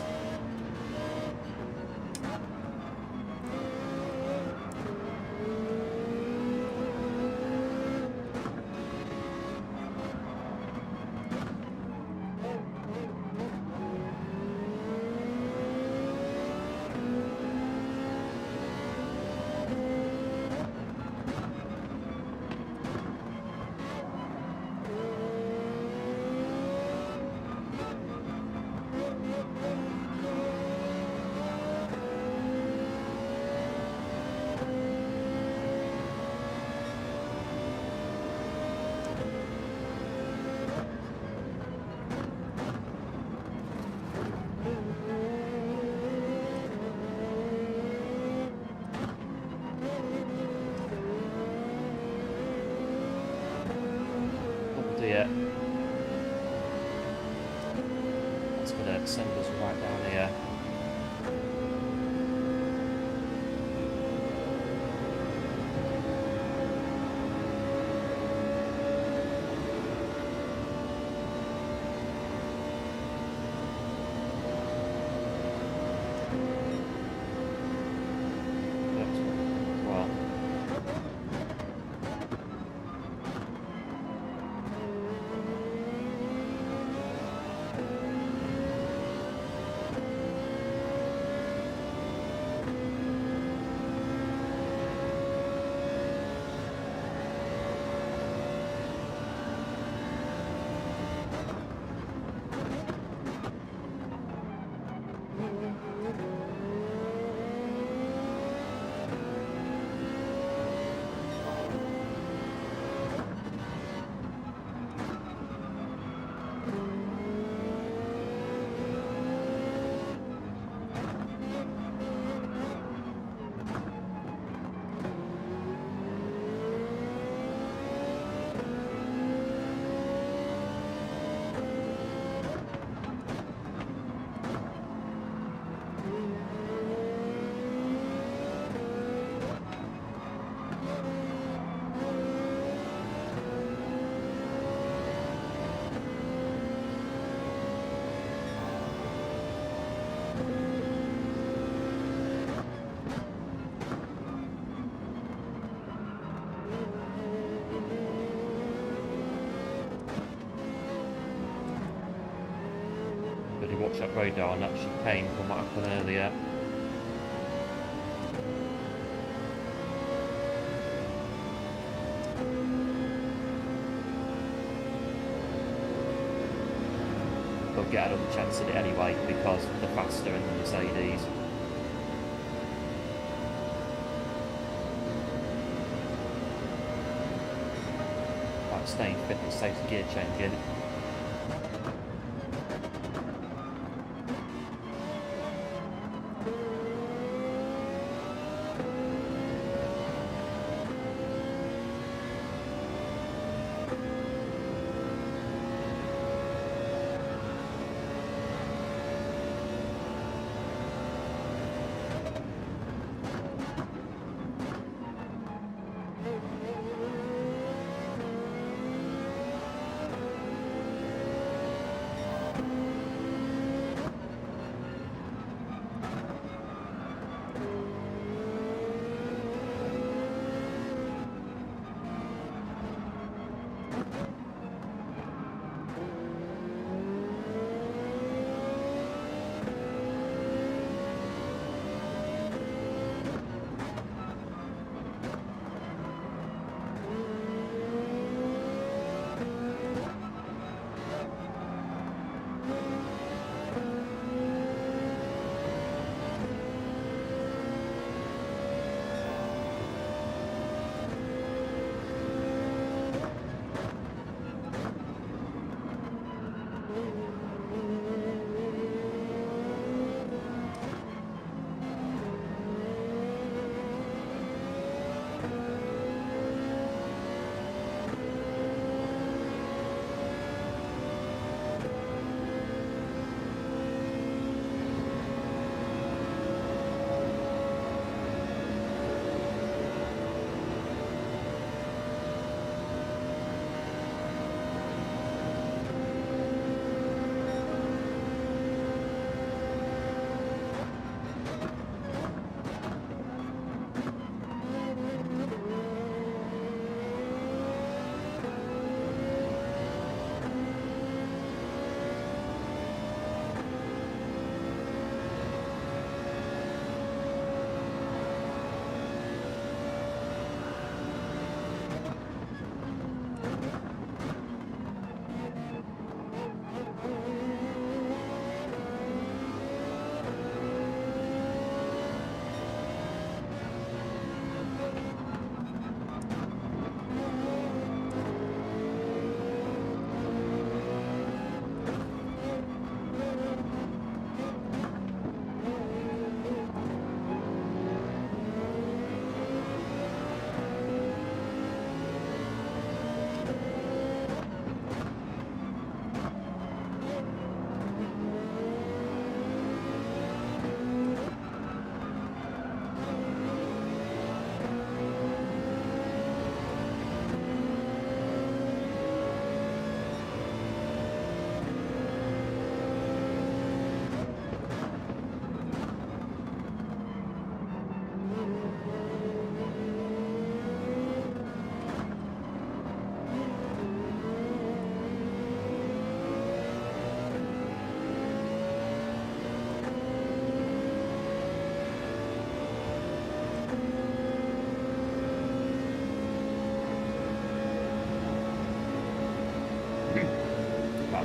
That's going to send us right down here. Watch that radar and actually came from what happened earlier. They'll get another chance at it anyway because they're faster in the Mercedes. Right, staying fit and safe gear changing.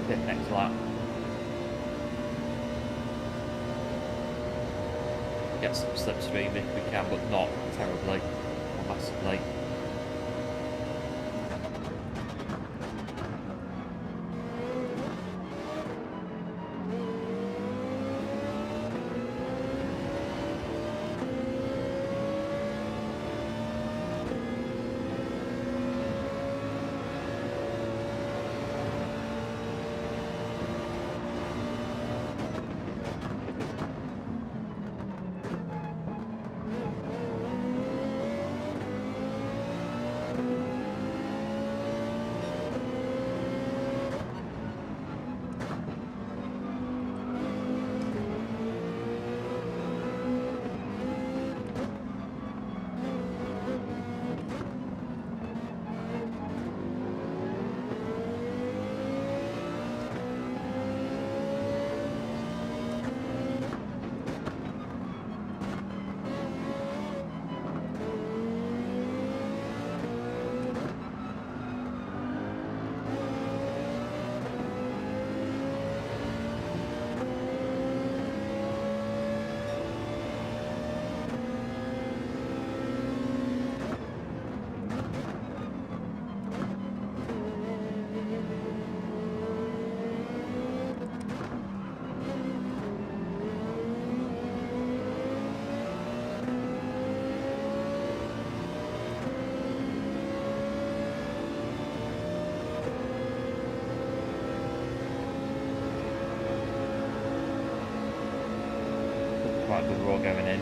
pit next lap. Get some slipstream if we can, but not terribly or massively. Quite a good roar going in.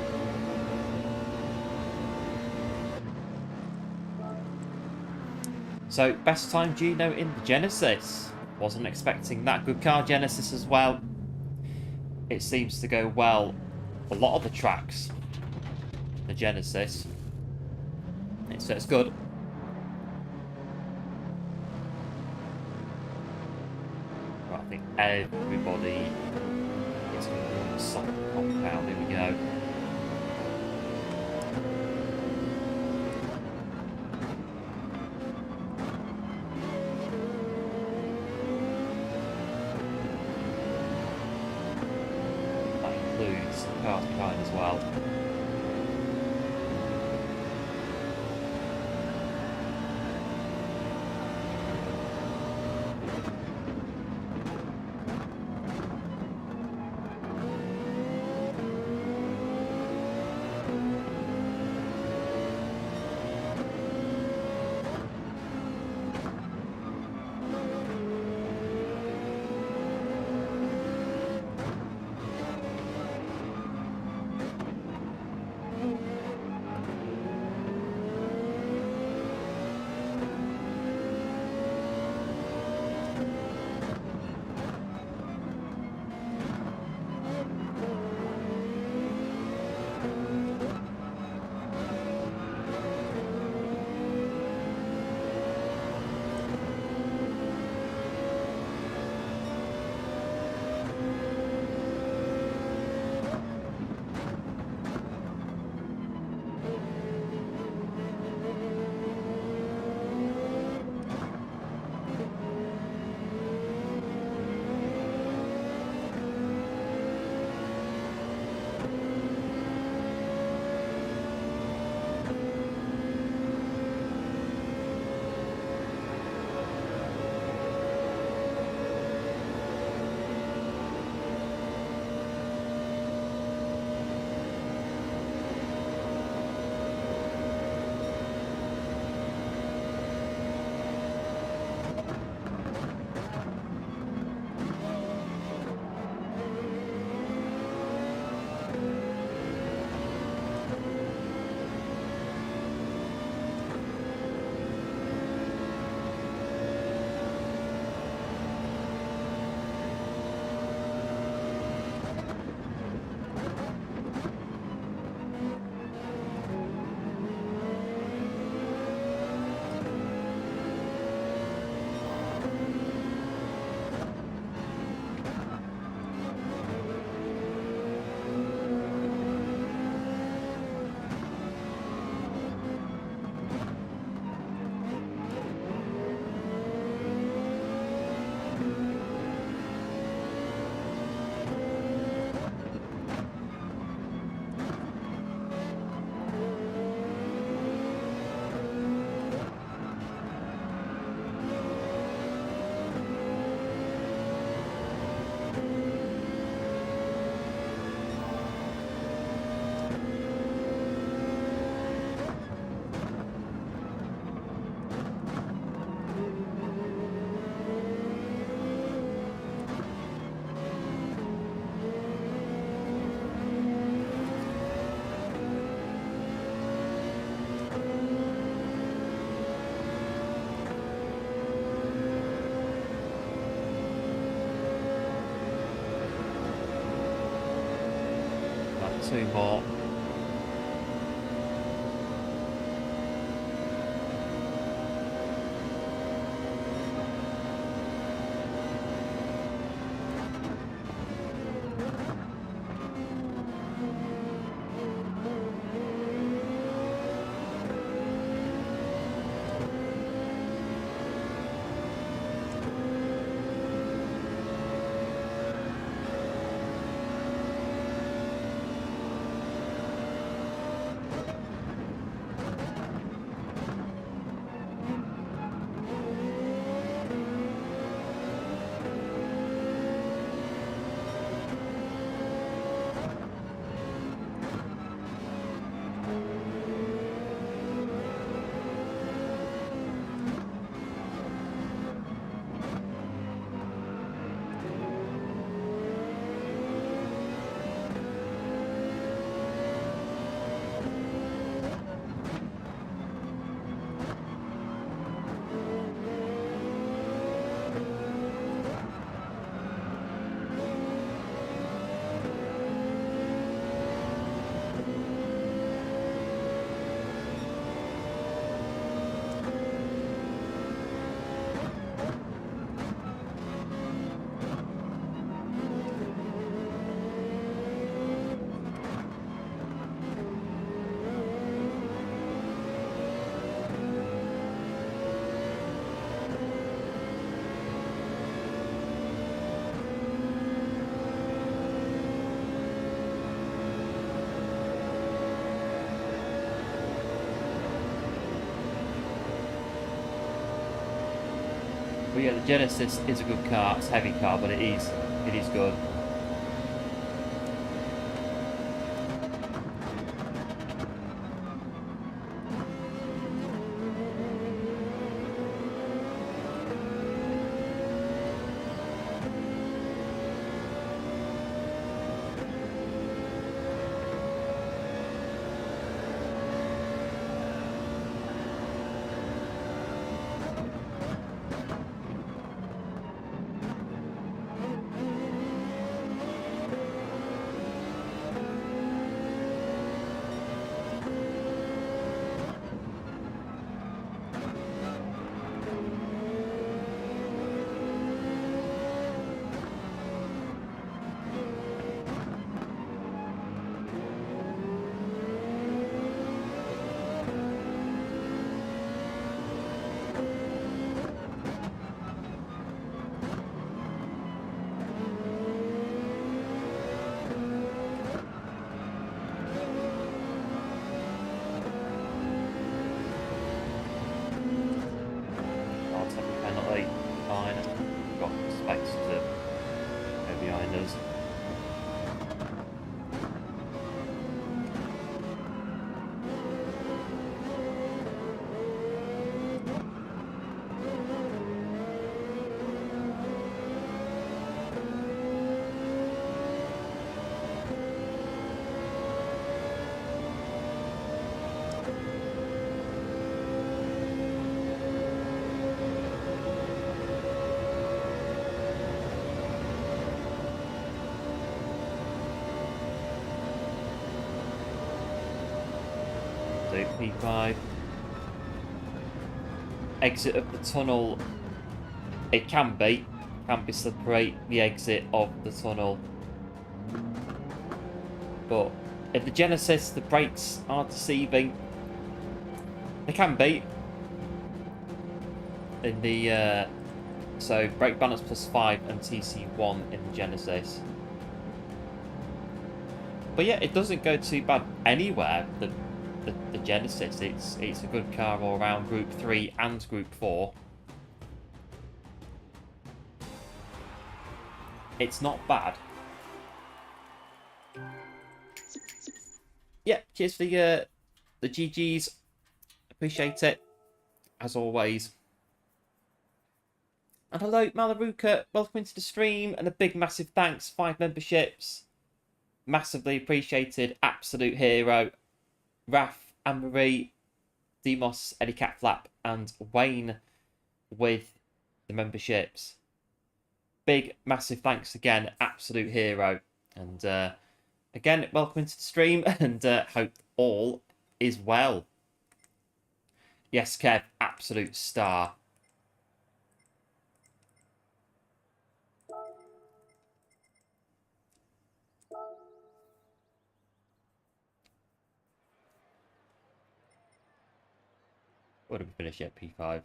So, best time Gino in the Genesis. Wasn't expecting that. Good car, Genesis, as well. It seems to go well a lot of the tracks. The Genesis. It's good. Right, I think everybody is going to be on the solid compound. Here we go. That includes the cars behind as well. 2 more. But yeah, the Genesis is a good car. It's a heavy car, but it is good. P5. Exit of the tunnel. It can be slippery, the exit of the tunnel. But in the Genesis, the brakes are deceiving. They can be. In the so brake balance +5 and TC1 in the Genesis. But yeah, it doesn't go too bad anywhere. The Genesis, it's a good car all around. Group 3 and Group 4. It's not bad. Yeah, cheers for the GGs. Appreciate it as always. And hello, Malaruka. Welcome into the stream, and a big massive thanks. 5 memberships. Massively appreciated. Absolute hero. Raf, Anne-Marie, Demos, Eddie Catflap, and Wayne with the memberships. Big, massive thanks again. Absolute hero. And Again, welcome into the stream, and hope all is well. Yes, Kev, absolute star. Would have finished yet, P5.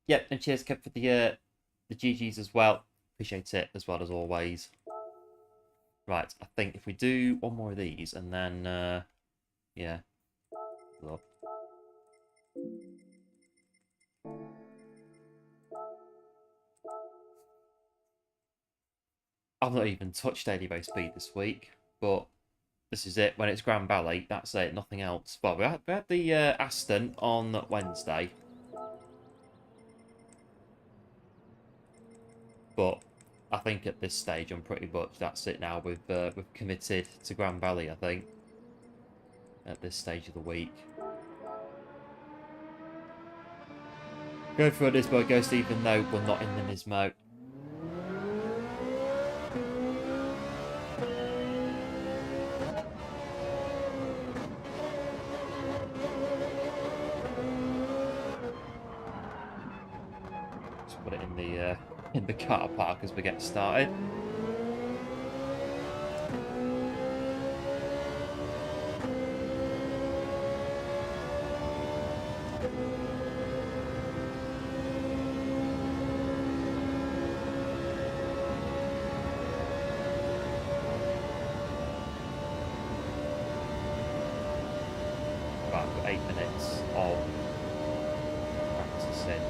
Yep, and cheers, Kev, for the GGs as well. Appreciate it as well as always. Right, I think if we do one more of these and then, yeah. Look. I've not even touched daily race speed this week, but this is it. When it's Grand Valley, that's it, nothing else. Well, we had the Aston on Wednesday. But I think at this stage, I'm pretty much, that's it now. We've committed to Grand Valley, I think, at this stage of the week. Go for a Nismo Ghost, even though we're not in the Nismo. Just put it in the car park as we get started. Right, we've got 8 minutes of practicing.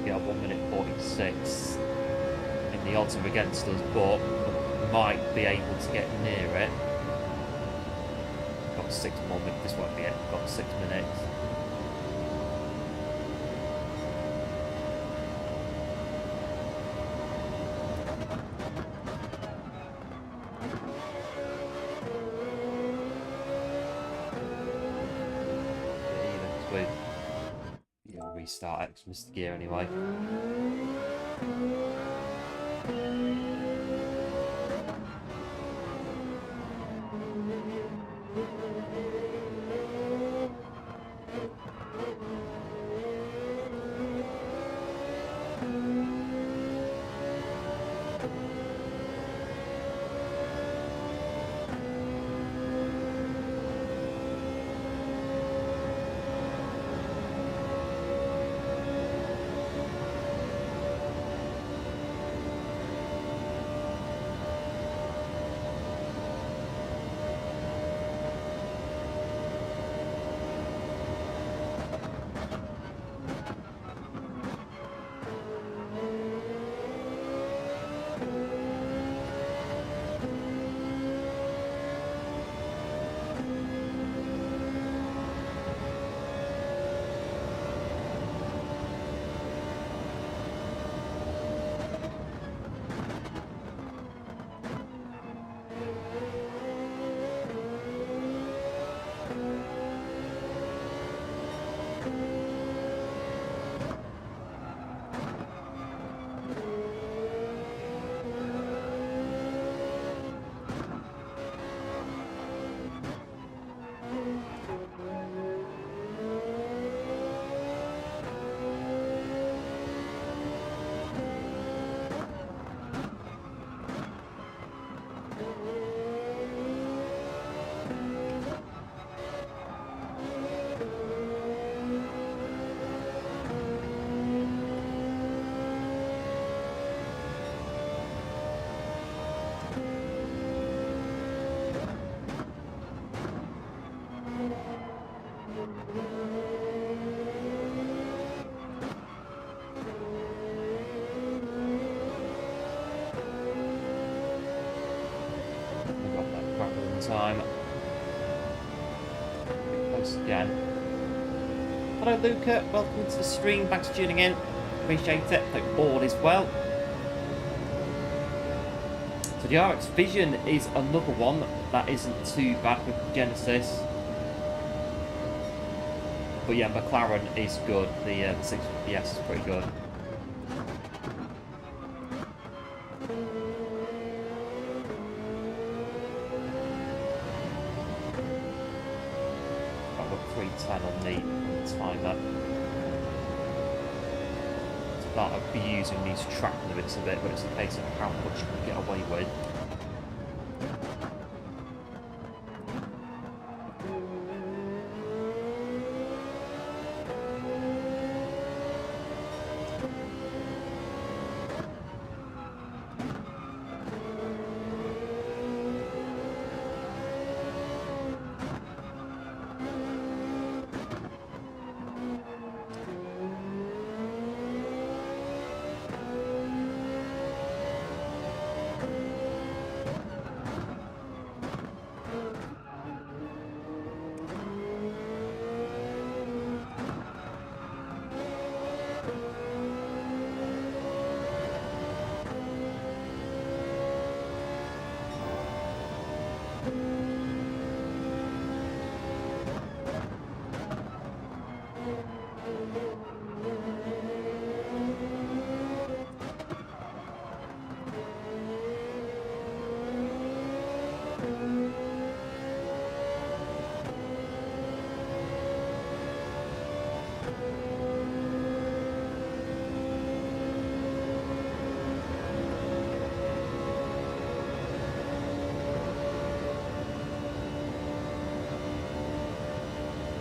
Get 1 minute 46 in the odds are against us, but we might be able to get near it. Got 6 more minutes. This won't be it. Got 6 minutes. Restart X missed the gear anyway. Close again. Hello, Luca. Welcome to the stream. Thanks for tuning in. Appreciate it. Hope all is well. So the RX Vision is another one that isn't too bad with Genesis. But yeah, McLaren is good. The 650S is pretty good. I've got 310 on the timer. Start abusing these track limits a bit, but it's a case of how much you can get away with.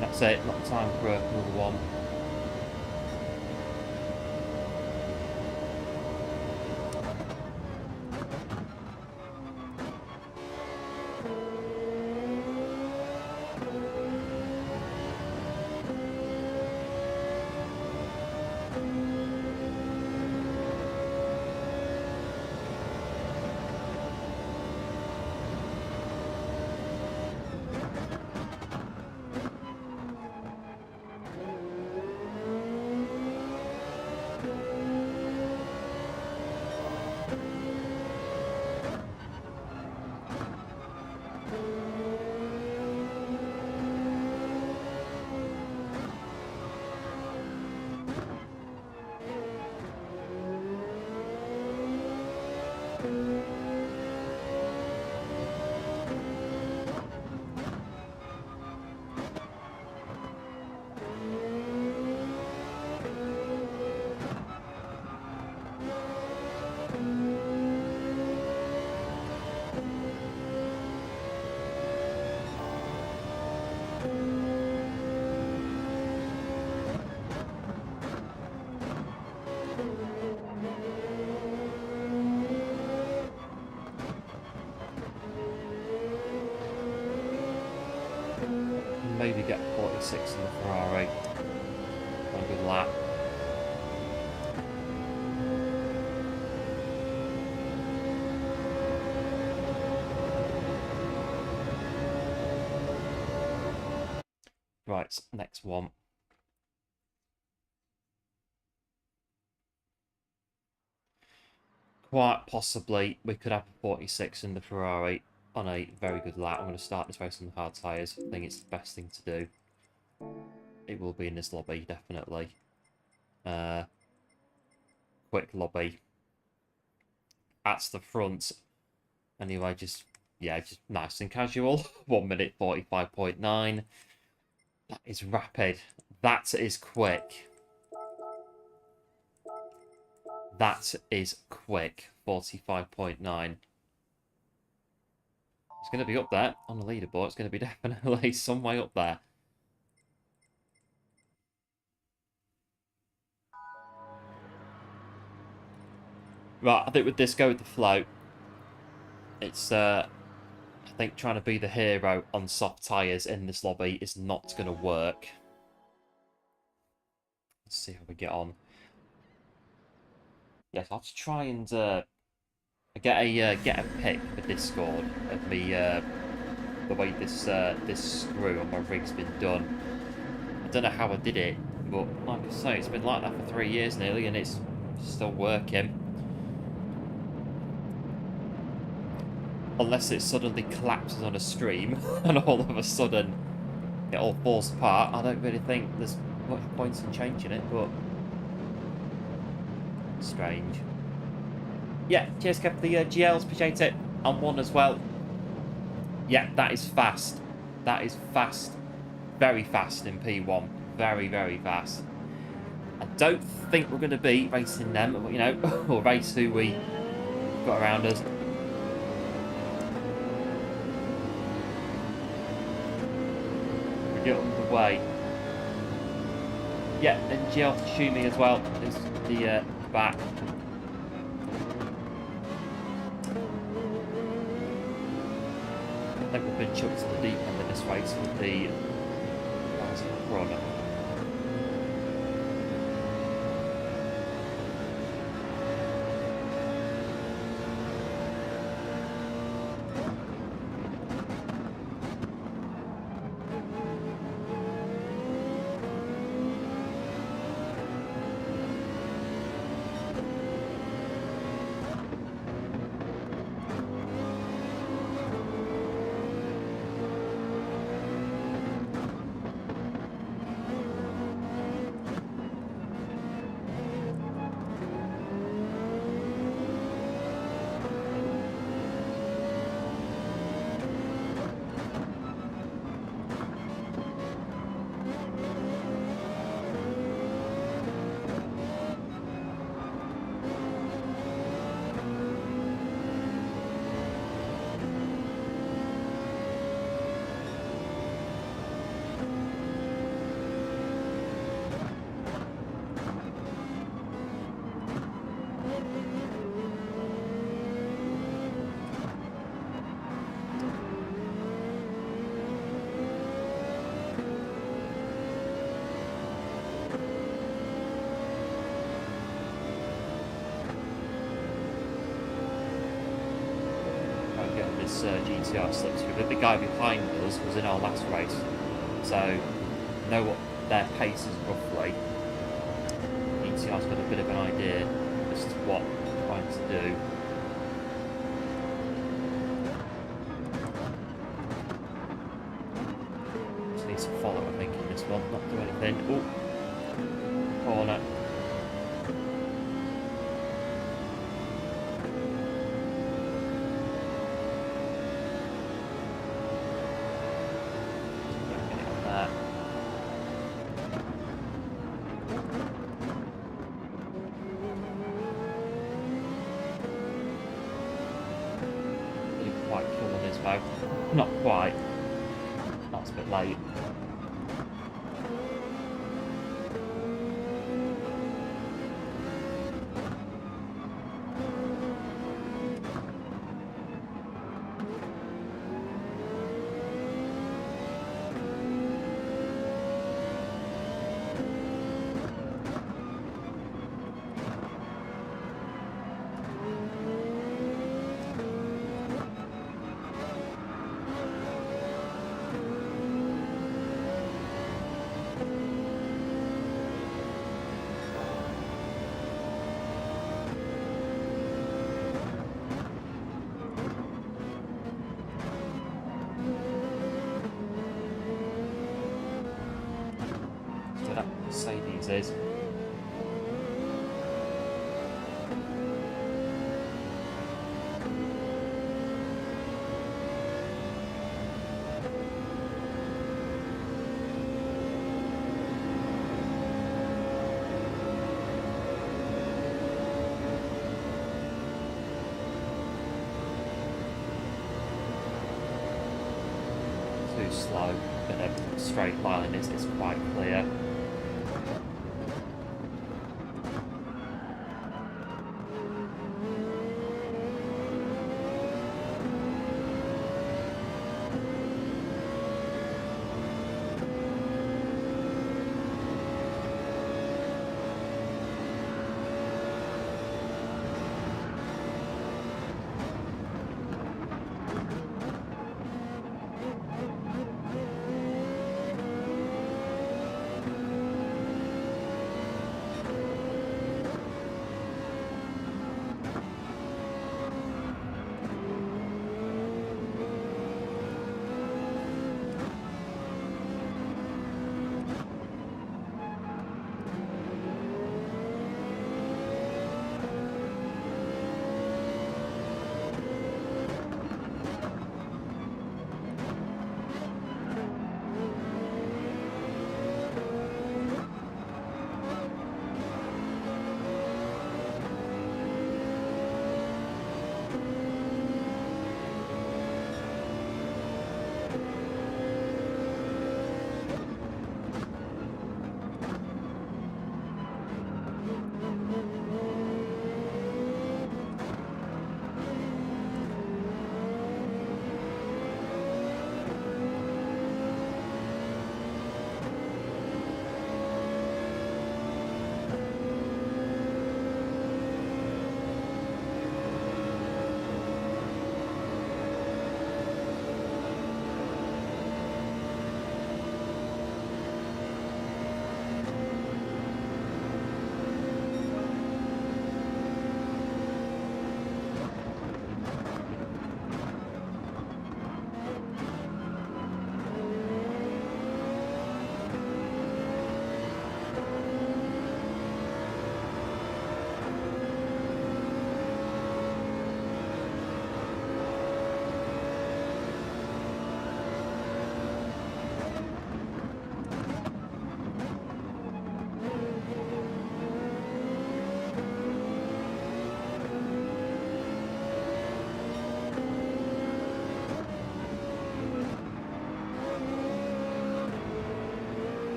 That's it, not time for another one. Maybe get 46 in the Ferrari. One good lap. Right, next one. Quite possibly we could have 46 in the Ferrari on a very good lap. I'm going to start this race on the hard tyres. I think it's the best thing to do. It will be in this lobby, definitely. Quick lobby. That's the front. Anyway, just nice and casual. 1 minute 45.9. That is rapid. That is quick. That is quick. 45.9. It's going to be up there on the leaderboard. It's going to be definitely some way up there. Right, I think with this, go with the flow. It's, I think trying to be the hero on soft tyres in this lobby is not going to work. Let's see how we get on. Yes, I'll have to try and get a pic for Discord of me the way this screw on my rig's been done. I don't know how I did it, but like I say, it's been like that for 3 years nearly, and it's still working. Unless it suddenly collapses on a stream, and all of a sudden it all falls apart. I don't really think there's much point in changing it, but strange. Yeah, cheers Kev for the GLs, appreciate it. And one as well. Yeah, that is fast. That is fast. Very fast in P1. Very, very fast. I don't think we're going to be racing them, you know, or race who we got around us. We get underway. Yeah, and GL Tashumi as well is the back. I think we've been chucked to the deep end of this race with the run. GTR slipstream, but the guy behind us was in our last race, so know what their pace is roughly. GTR's got a bit of an idea as to what we're trying to do. Just needs to follow, I think, in this one, not do anything. Oh, corner. Not quite. That's a bit late. Mercedes is. Too slow, but a straight line is quite clear.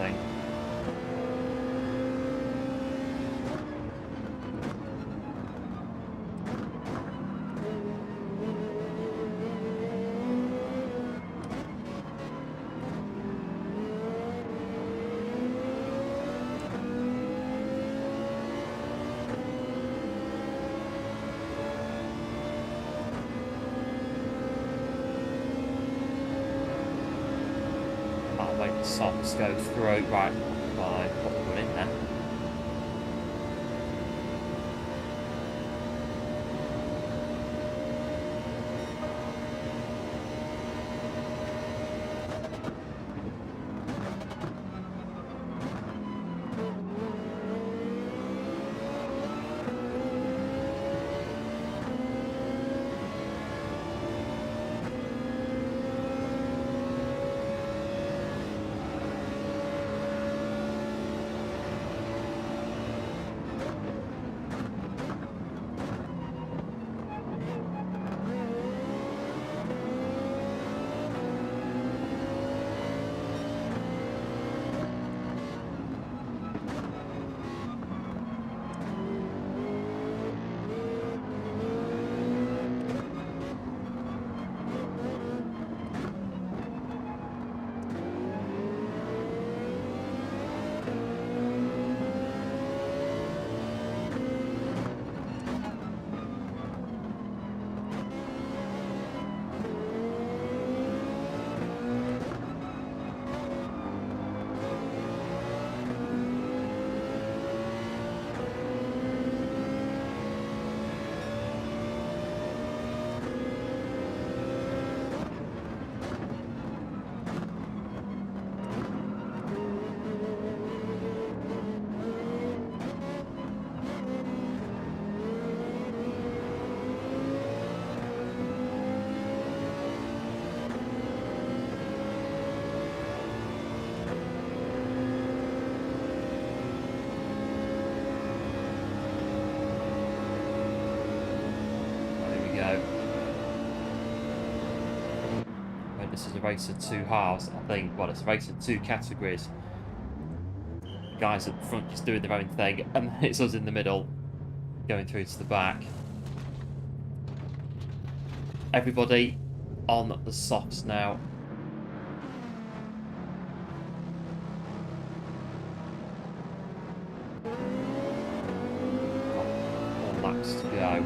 think. Make the socks go through. Right, well, I put one in there. This is a race of two halves, I think. Well, it's a race of two categories. The guys at the front just doing their own thing, and then it's us in the middle going through to the back. Everybody on the softs now. Got 4 laps to go.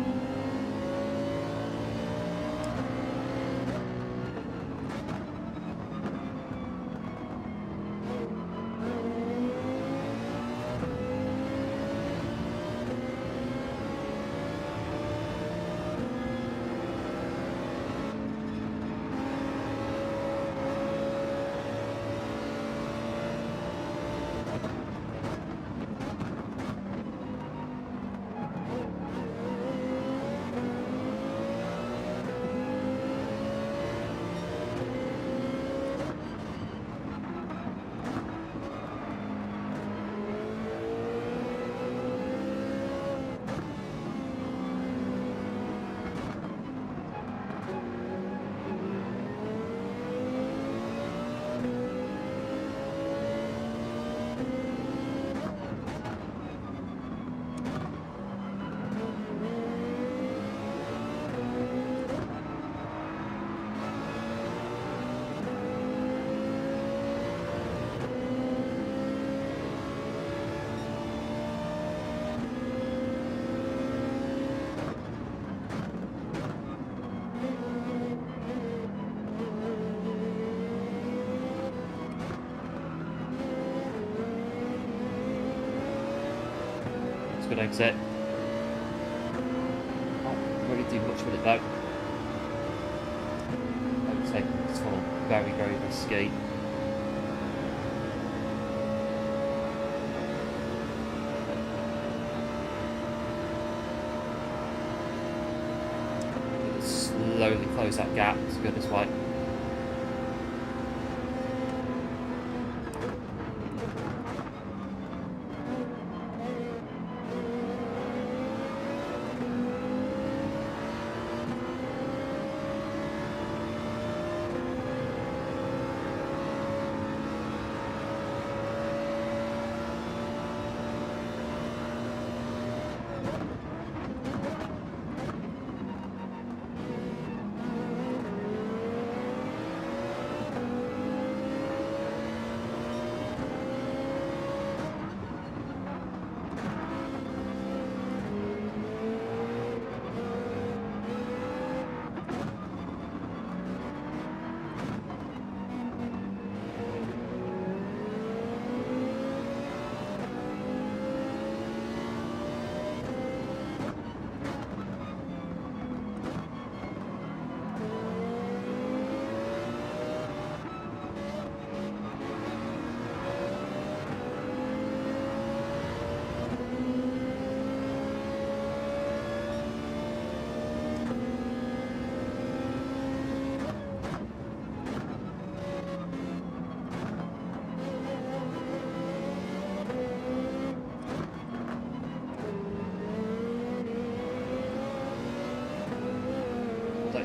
Good exit. Can't really do much with it though. I would say it's all very, very risky. Slowly close that gap. It's good this way.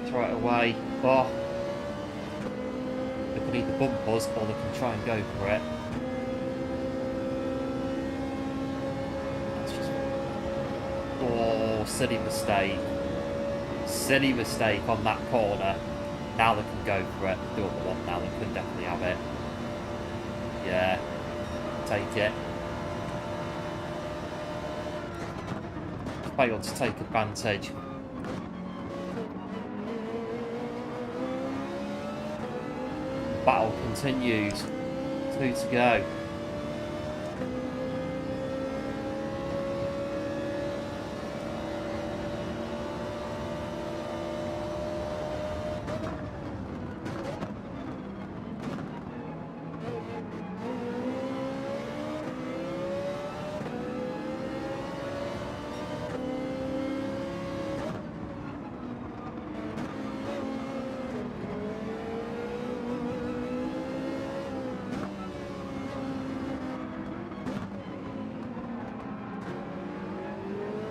throw it away. Oh, they can either bump us or they can try and go for it. That's just... Oh, silly mistake. Silly mistake on that corner. Now they can go for it. Do what they want now. They could definitely have it. Yeah. Take it. Failed to take advantage. Battle continues. 2 to go.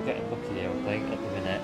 Getting lucky here, I think, at the minute.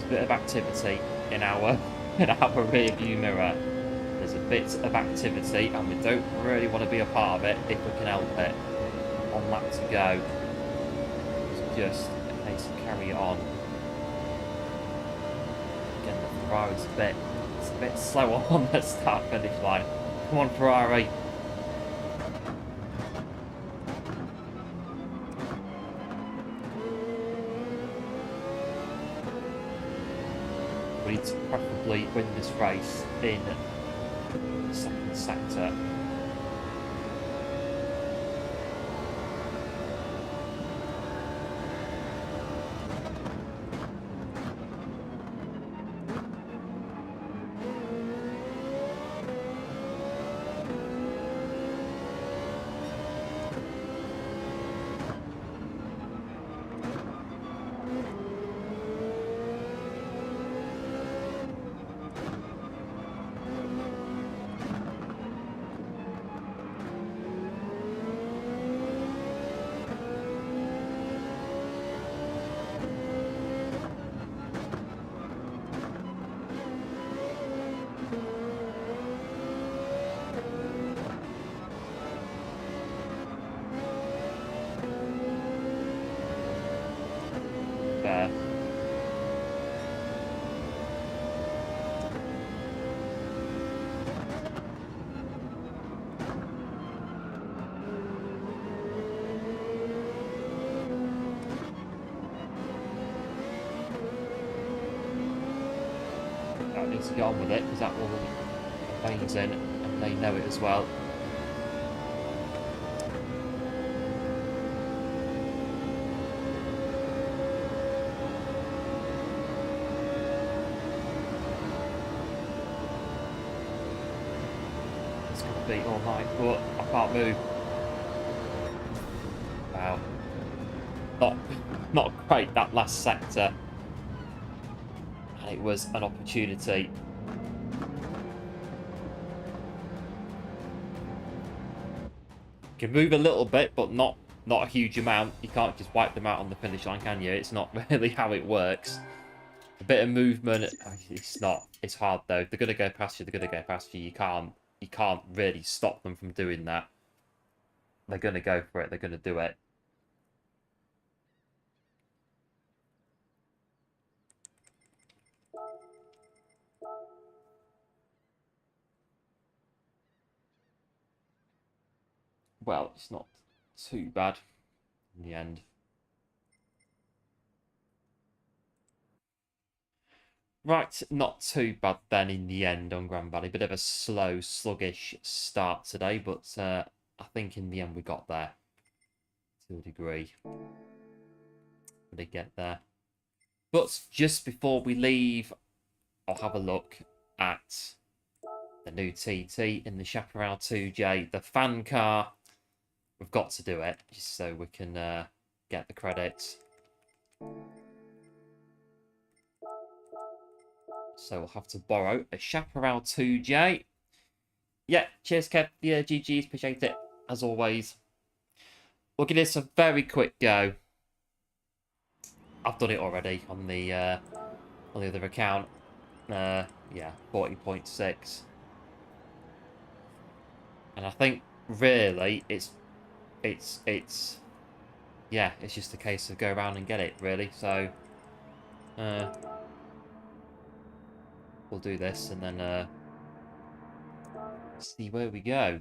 Bit of activity in our rear view mirror. There's a bit of activity and we don't really want to be a part of it if we can help it. On that to go. It's just a case of carry it on. Again, the Ferrari's a bit slower on the start finish line. Come on, Ferrari. We need to preferably win this race in the second sector. There. That needs to get on with it because that will amazing and they know it as well. Be all night, but I can't move. Wow. Not quite that last sector. And it was an opportunity. Can move a little bit, but not a huge amount. You can't just wipe them out on the finish line, can you? It's not really how it works. A bit of movement, it's hard though. They're gonna go past you, they're gonna go past you. You can't really stop them from doing that. They're going to go for it. They're going to do it. Well, it's not too bad in the end. Right, not too bad then in the end on Grand Valley. Bit of a slow, sluggish start today, but I think in the end we got there to a degree. We did get there. But just before we leave, I'll have a look at the new TT in the Chaparral 2J, the fan car. We've got to do it just so we can get the credits. So we'll have to borrow a Chaparral 2J. Yeah, cheers, Kev. Yeah, GG's, appreciate it, as always. We'll give this a very quick go. I've done it already on the other account. Yeah, 40.6. And I think really it's yeah, it's just a case of go around and get it, really. So we'll do this and then see where we go.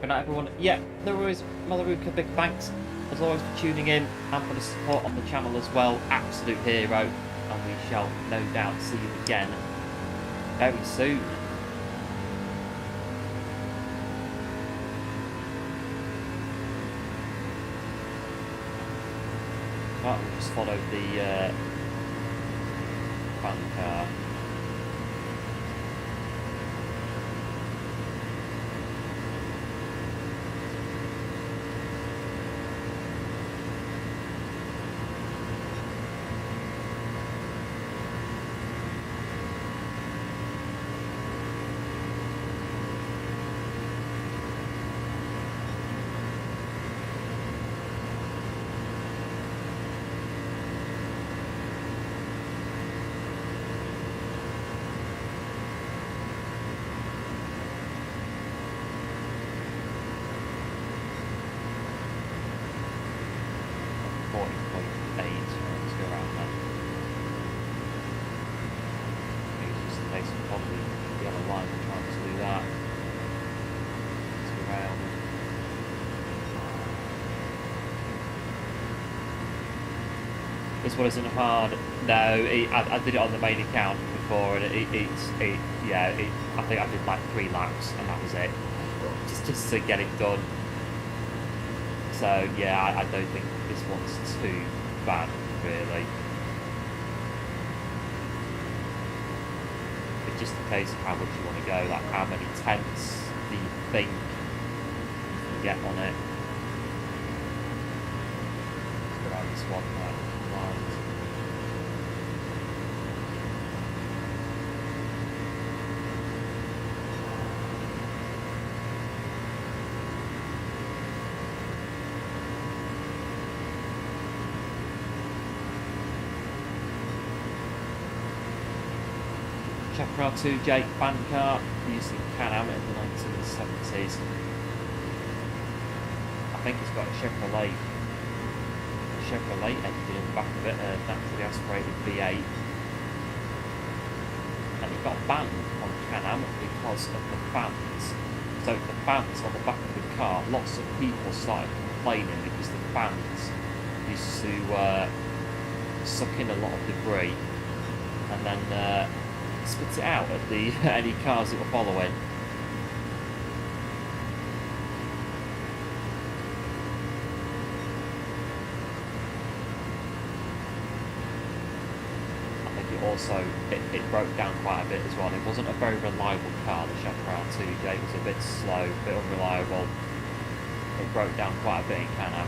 Good night, everyone. Yeah, no worries, Motherboard, big thanks as always for tuning in and for the support on the channel as well. Absolute hero, and we shall no doubt see you again very soon. Right, we'll just follow the fan car. This one isn't hard. No, I did it on the main account before, and yeah, I think I did like 3 laps, and that was it. Just to get it done. So yeah, I don't think this one's too bad, really. It's just a case of how much you want to go, like how many tenths do you think you can get on it. Let's go around this one there. Chaparral 2J fan car used in Can-Am in the 1970s. I think it's got a Chevrolet engine in the back of it, a naturally aspirated V8. And it got banned on Can-Am because of the fans. So the fans on the back of the car, lots of people started complaining because the fans used to suck in a lot of debris and then spit it out at the any cars that were following. Also, it broke down quite a bit as well. It wasn't a very reliable car, the Chaparral 2J. It was a bit slow, a bit unreliable. It broke down quite a bit in Can-Am.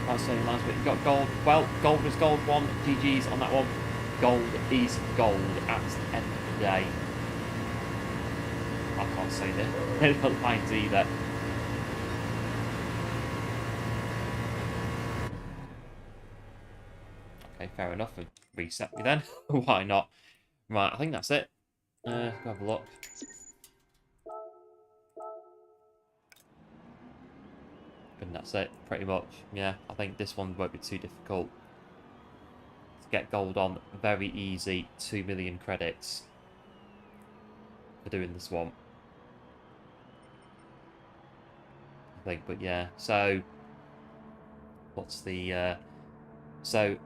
That's so nice, but you got gold. Well, gold was gold one. GG's on that one. Gold is gold at the end of the day. I can't say the lines either. Okay, fair enough. Reset me then. Why not? Right, I think that's it. Go have a look. And that's it, pretty much. Yeah, I think this one won't be too difficult to get gold on. Very easy. 2 million credits for doing this one, I think. But yeah, so what's the so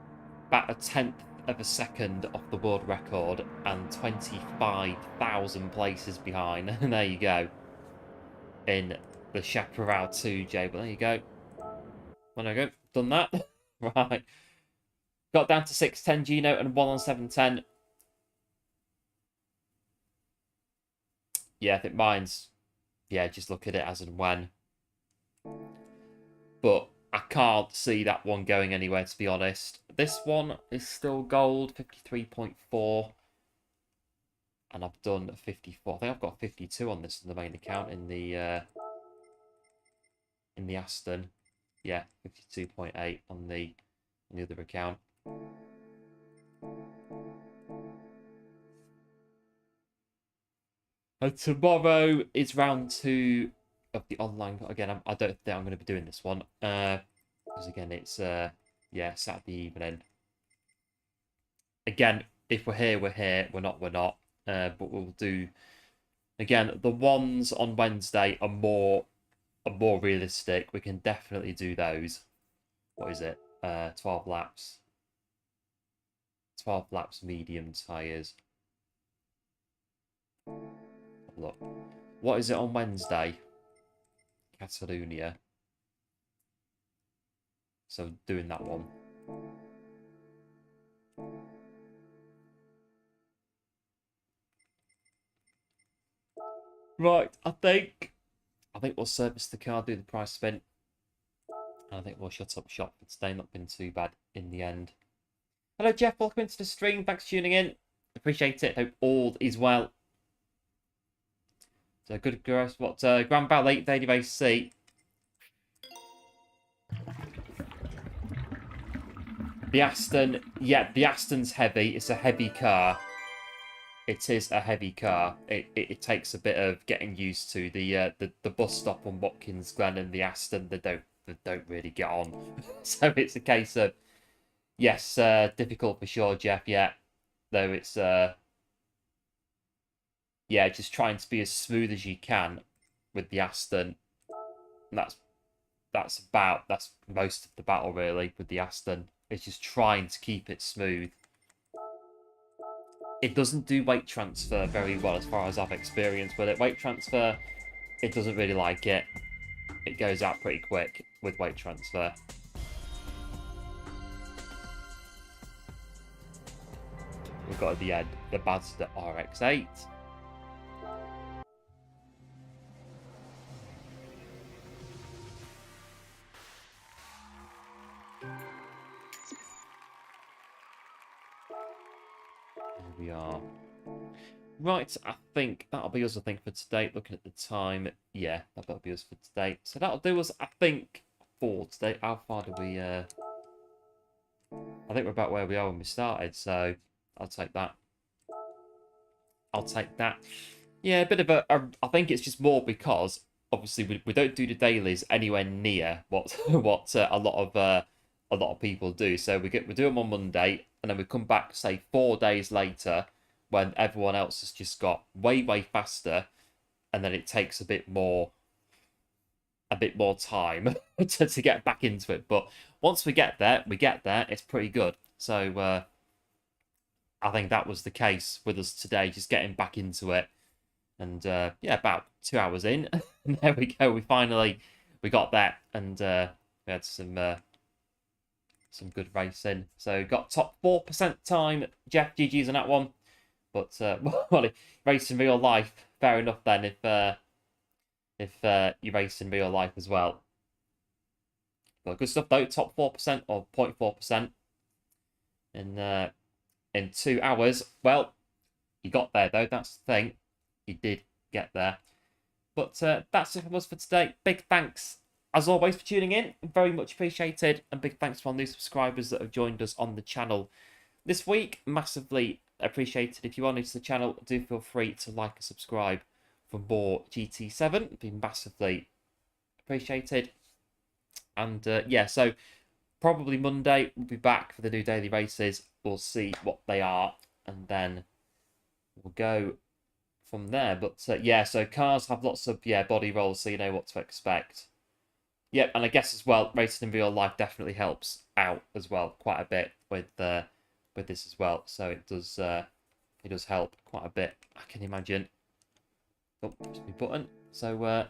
about a tenth of a second off the world record and 25,000 places behind. And there you go. In the Chaparral 2J. But there you go. When I go, done that. Right. Got down to 610 Gino and 1 on 710. Yeah, I think mine's... Yeah, just look at it as and when. But I can't see that one going anywhere, to be honest. This one is still gold, 53.4. And I've done 54. I think I've got 52 on this in the main account in the Aston. Yeah, 52.8 on the other account. And tomorrow is round 2 of the online. Again, I don't think I'm going to be doing this one. Because again, it's yeah, Saturday evening. Again, if we're here, we're here. We're not, we're not. But we'll do... Again, the ones on Wednesday are more realistic. We can definitely do those. What is it? 12 laps. 12 laps medium tyres. Look. What is it on Wednesday? Catalonia. So doing that one. Right, I think we'll service the car, do the price spin. And I think we'll shut up shop for today. Not been too bad in the end. Hello, Jeff. Welcome into the stream. Thanks for tuning in. Appreciate it. Hope all is well. So good gross. What? Grand Valley, Daily Race C. The Aston. Yeah, the Aston's heavy. It's a heavy car. It is a heavy car. It takes a bit of getting used to. The bus stop on Watkins Glen and the Aston, they don't really get on. So it's a case of, yes, difficult for sure, Jeff. Yeah, though it's yeah, just trying to be as smooth as you can with the Aston. And that's most of the battle really with the Aston. It's just trying to keep it smooth. It doesn't do weight transfer very well as far as I've experienced with it. Weight transfer, it doesn't really like it. It goes out pretty quick with weight transfer. We've got at the end the Mazda RX-8. We are right. I think that'll be us. I think for today. Looking at the time, yeah, that'll be us for today. So that'll do us. I think for today. How far do we? I think we're about where we are when we started. So I'll take that. I'll take that. Yeah, a bit of a I think it's just more because obviously we don't do the dailies anywhere near what a lot of people do. So we do them on Monday. And then we come back, say, 4 days later, when everyone else has just got way faster, and then it takes a bit more time to get back into it. But once we get there, it's pretty good. So I think that was the case with us today, just getting back into it. And yeah, about 2 hours in, and there we go. We got that, and we had some good racing. So got top 4% time. Jeff, GG's on that one. But well, race in real life, fair enough then. If you race in real life as well. But good stuff though. Top 4% or 0.4% in 2 hours. Well, you got there though. That's the thing. You did get there. But that's it from us for today. Big thanks as always for tuning in, very much appreciated, and big thanks to our new subscribers that have joined us on the channel this week. Massively appreciated. If you are new to the channel, do feel free to like and subscribe for more GT7. It'd be massively appreciated. And yeah, so probably Monday we'll be back for the new daily races. We'll see what they are, and then we'll go from there. But yeah, so cars have lots of body rolls, so you know what to expect. Yep, and I guess as well, racing in real life definitely helps out as well quite a bit with with this as well. So it does help quite a bit, I can imagine. Oh, press my button. So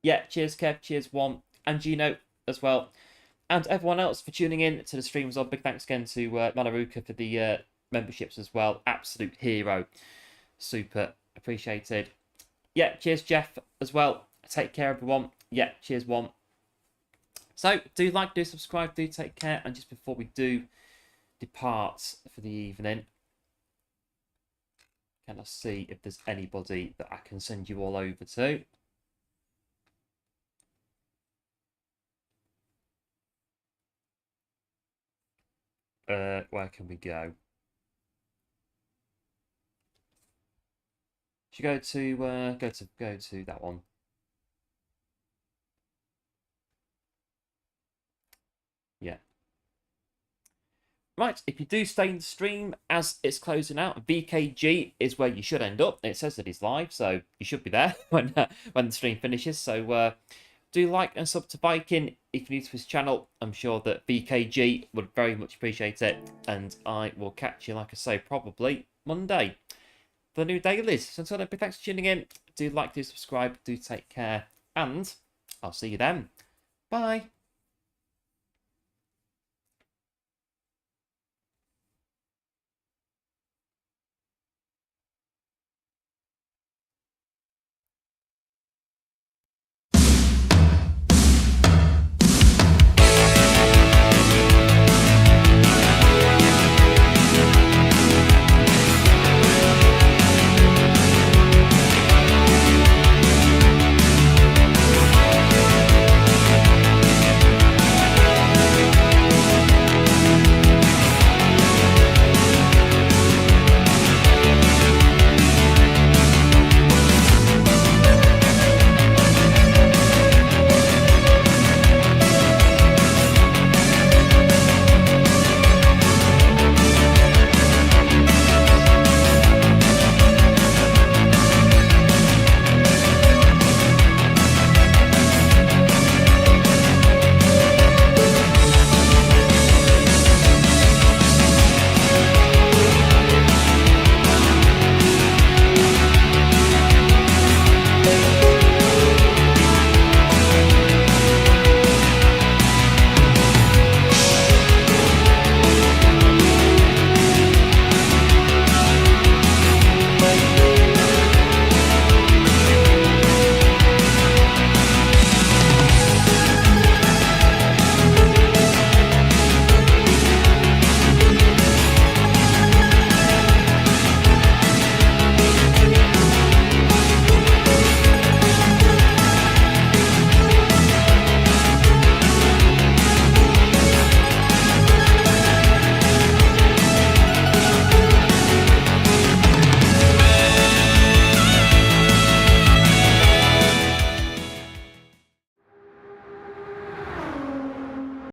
yeah, cheers Kev, cheers One, and Gino as well, and everyone else for tuning in to the stream as well. Big thanks again to Manaruka for the memberships as well. Absolute hero, super appreciated. Yeah, cheers Jeff as well. Take care everyone. Yeah, cheers One. So do like, do subscribe, do take care. And just before we do depart for the evening, can I see if there's anybody that I can send you all over to? Where can we go? Should go to that one. Yeah. Right, if you do stay in the stream as it's closing out, VKG is where you should end up. It says that he's live, so you should be there when the stream finishes. So do like and sub to Viking if you're new to his channel. I'm sure that VKG would very much appreciate it. And I will catch you, like I say, probably Monday for the new dailies. So until then, big thanks for tuning in. Do like, do subscribe, do take care, and I'll see you then. Bye.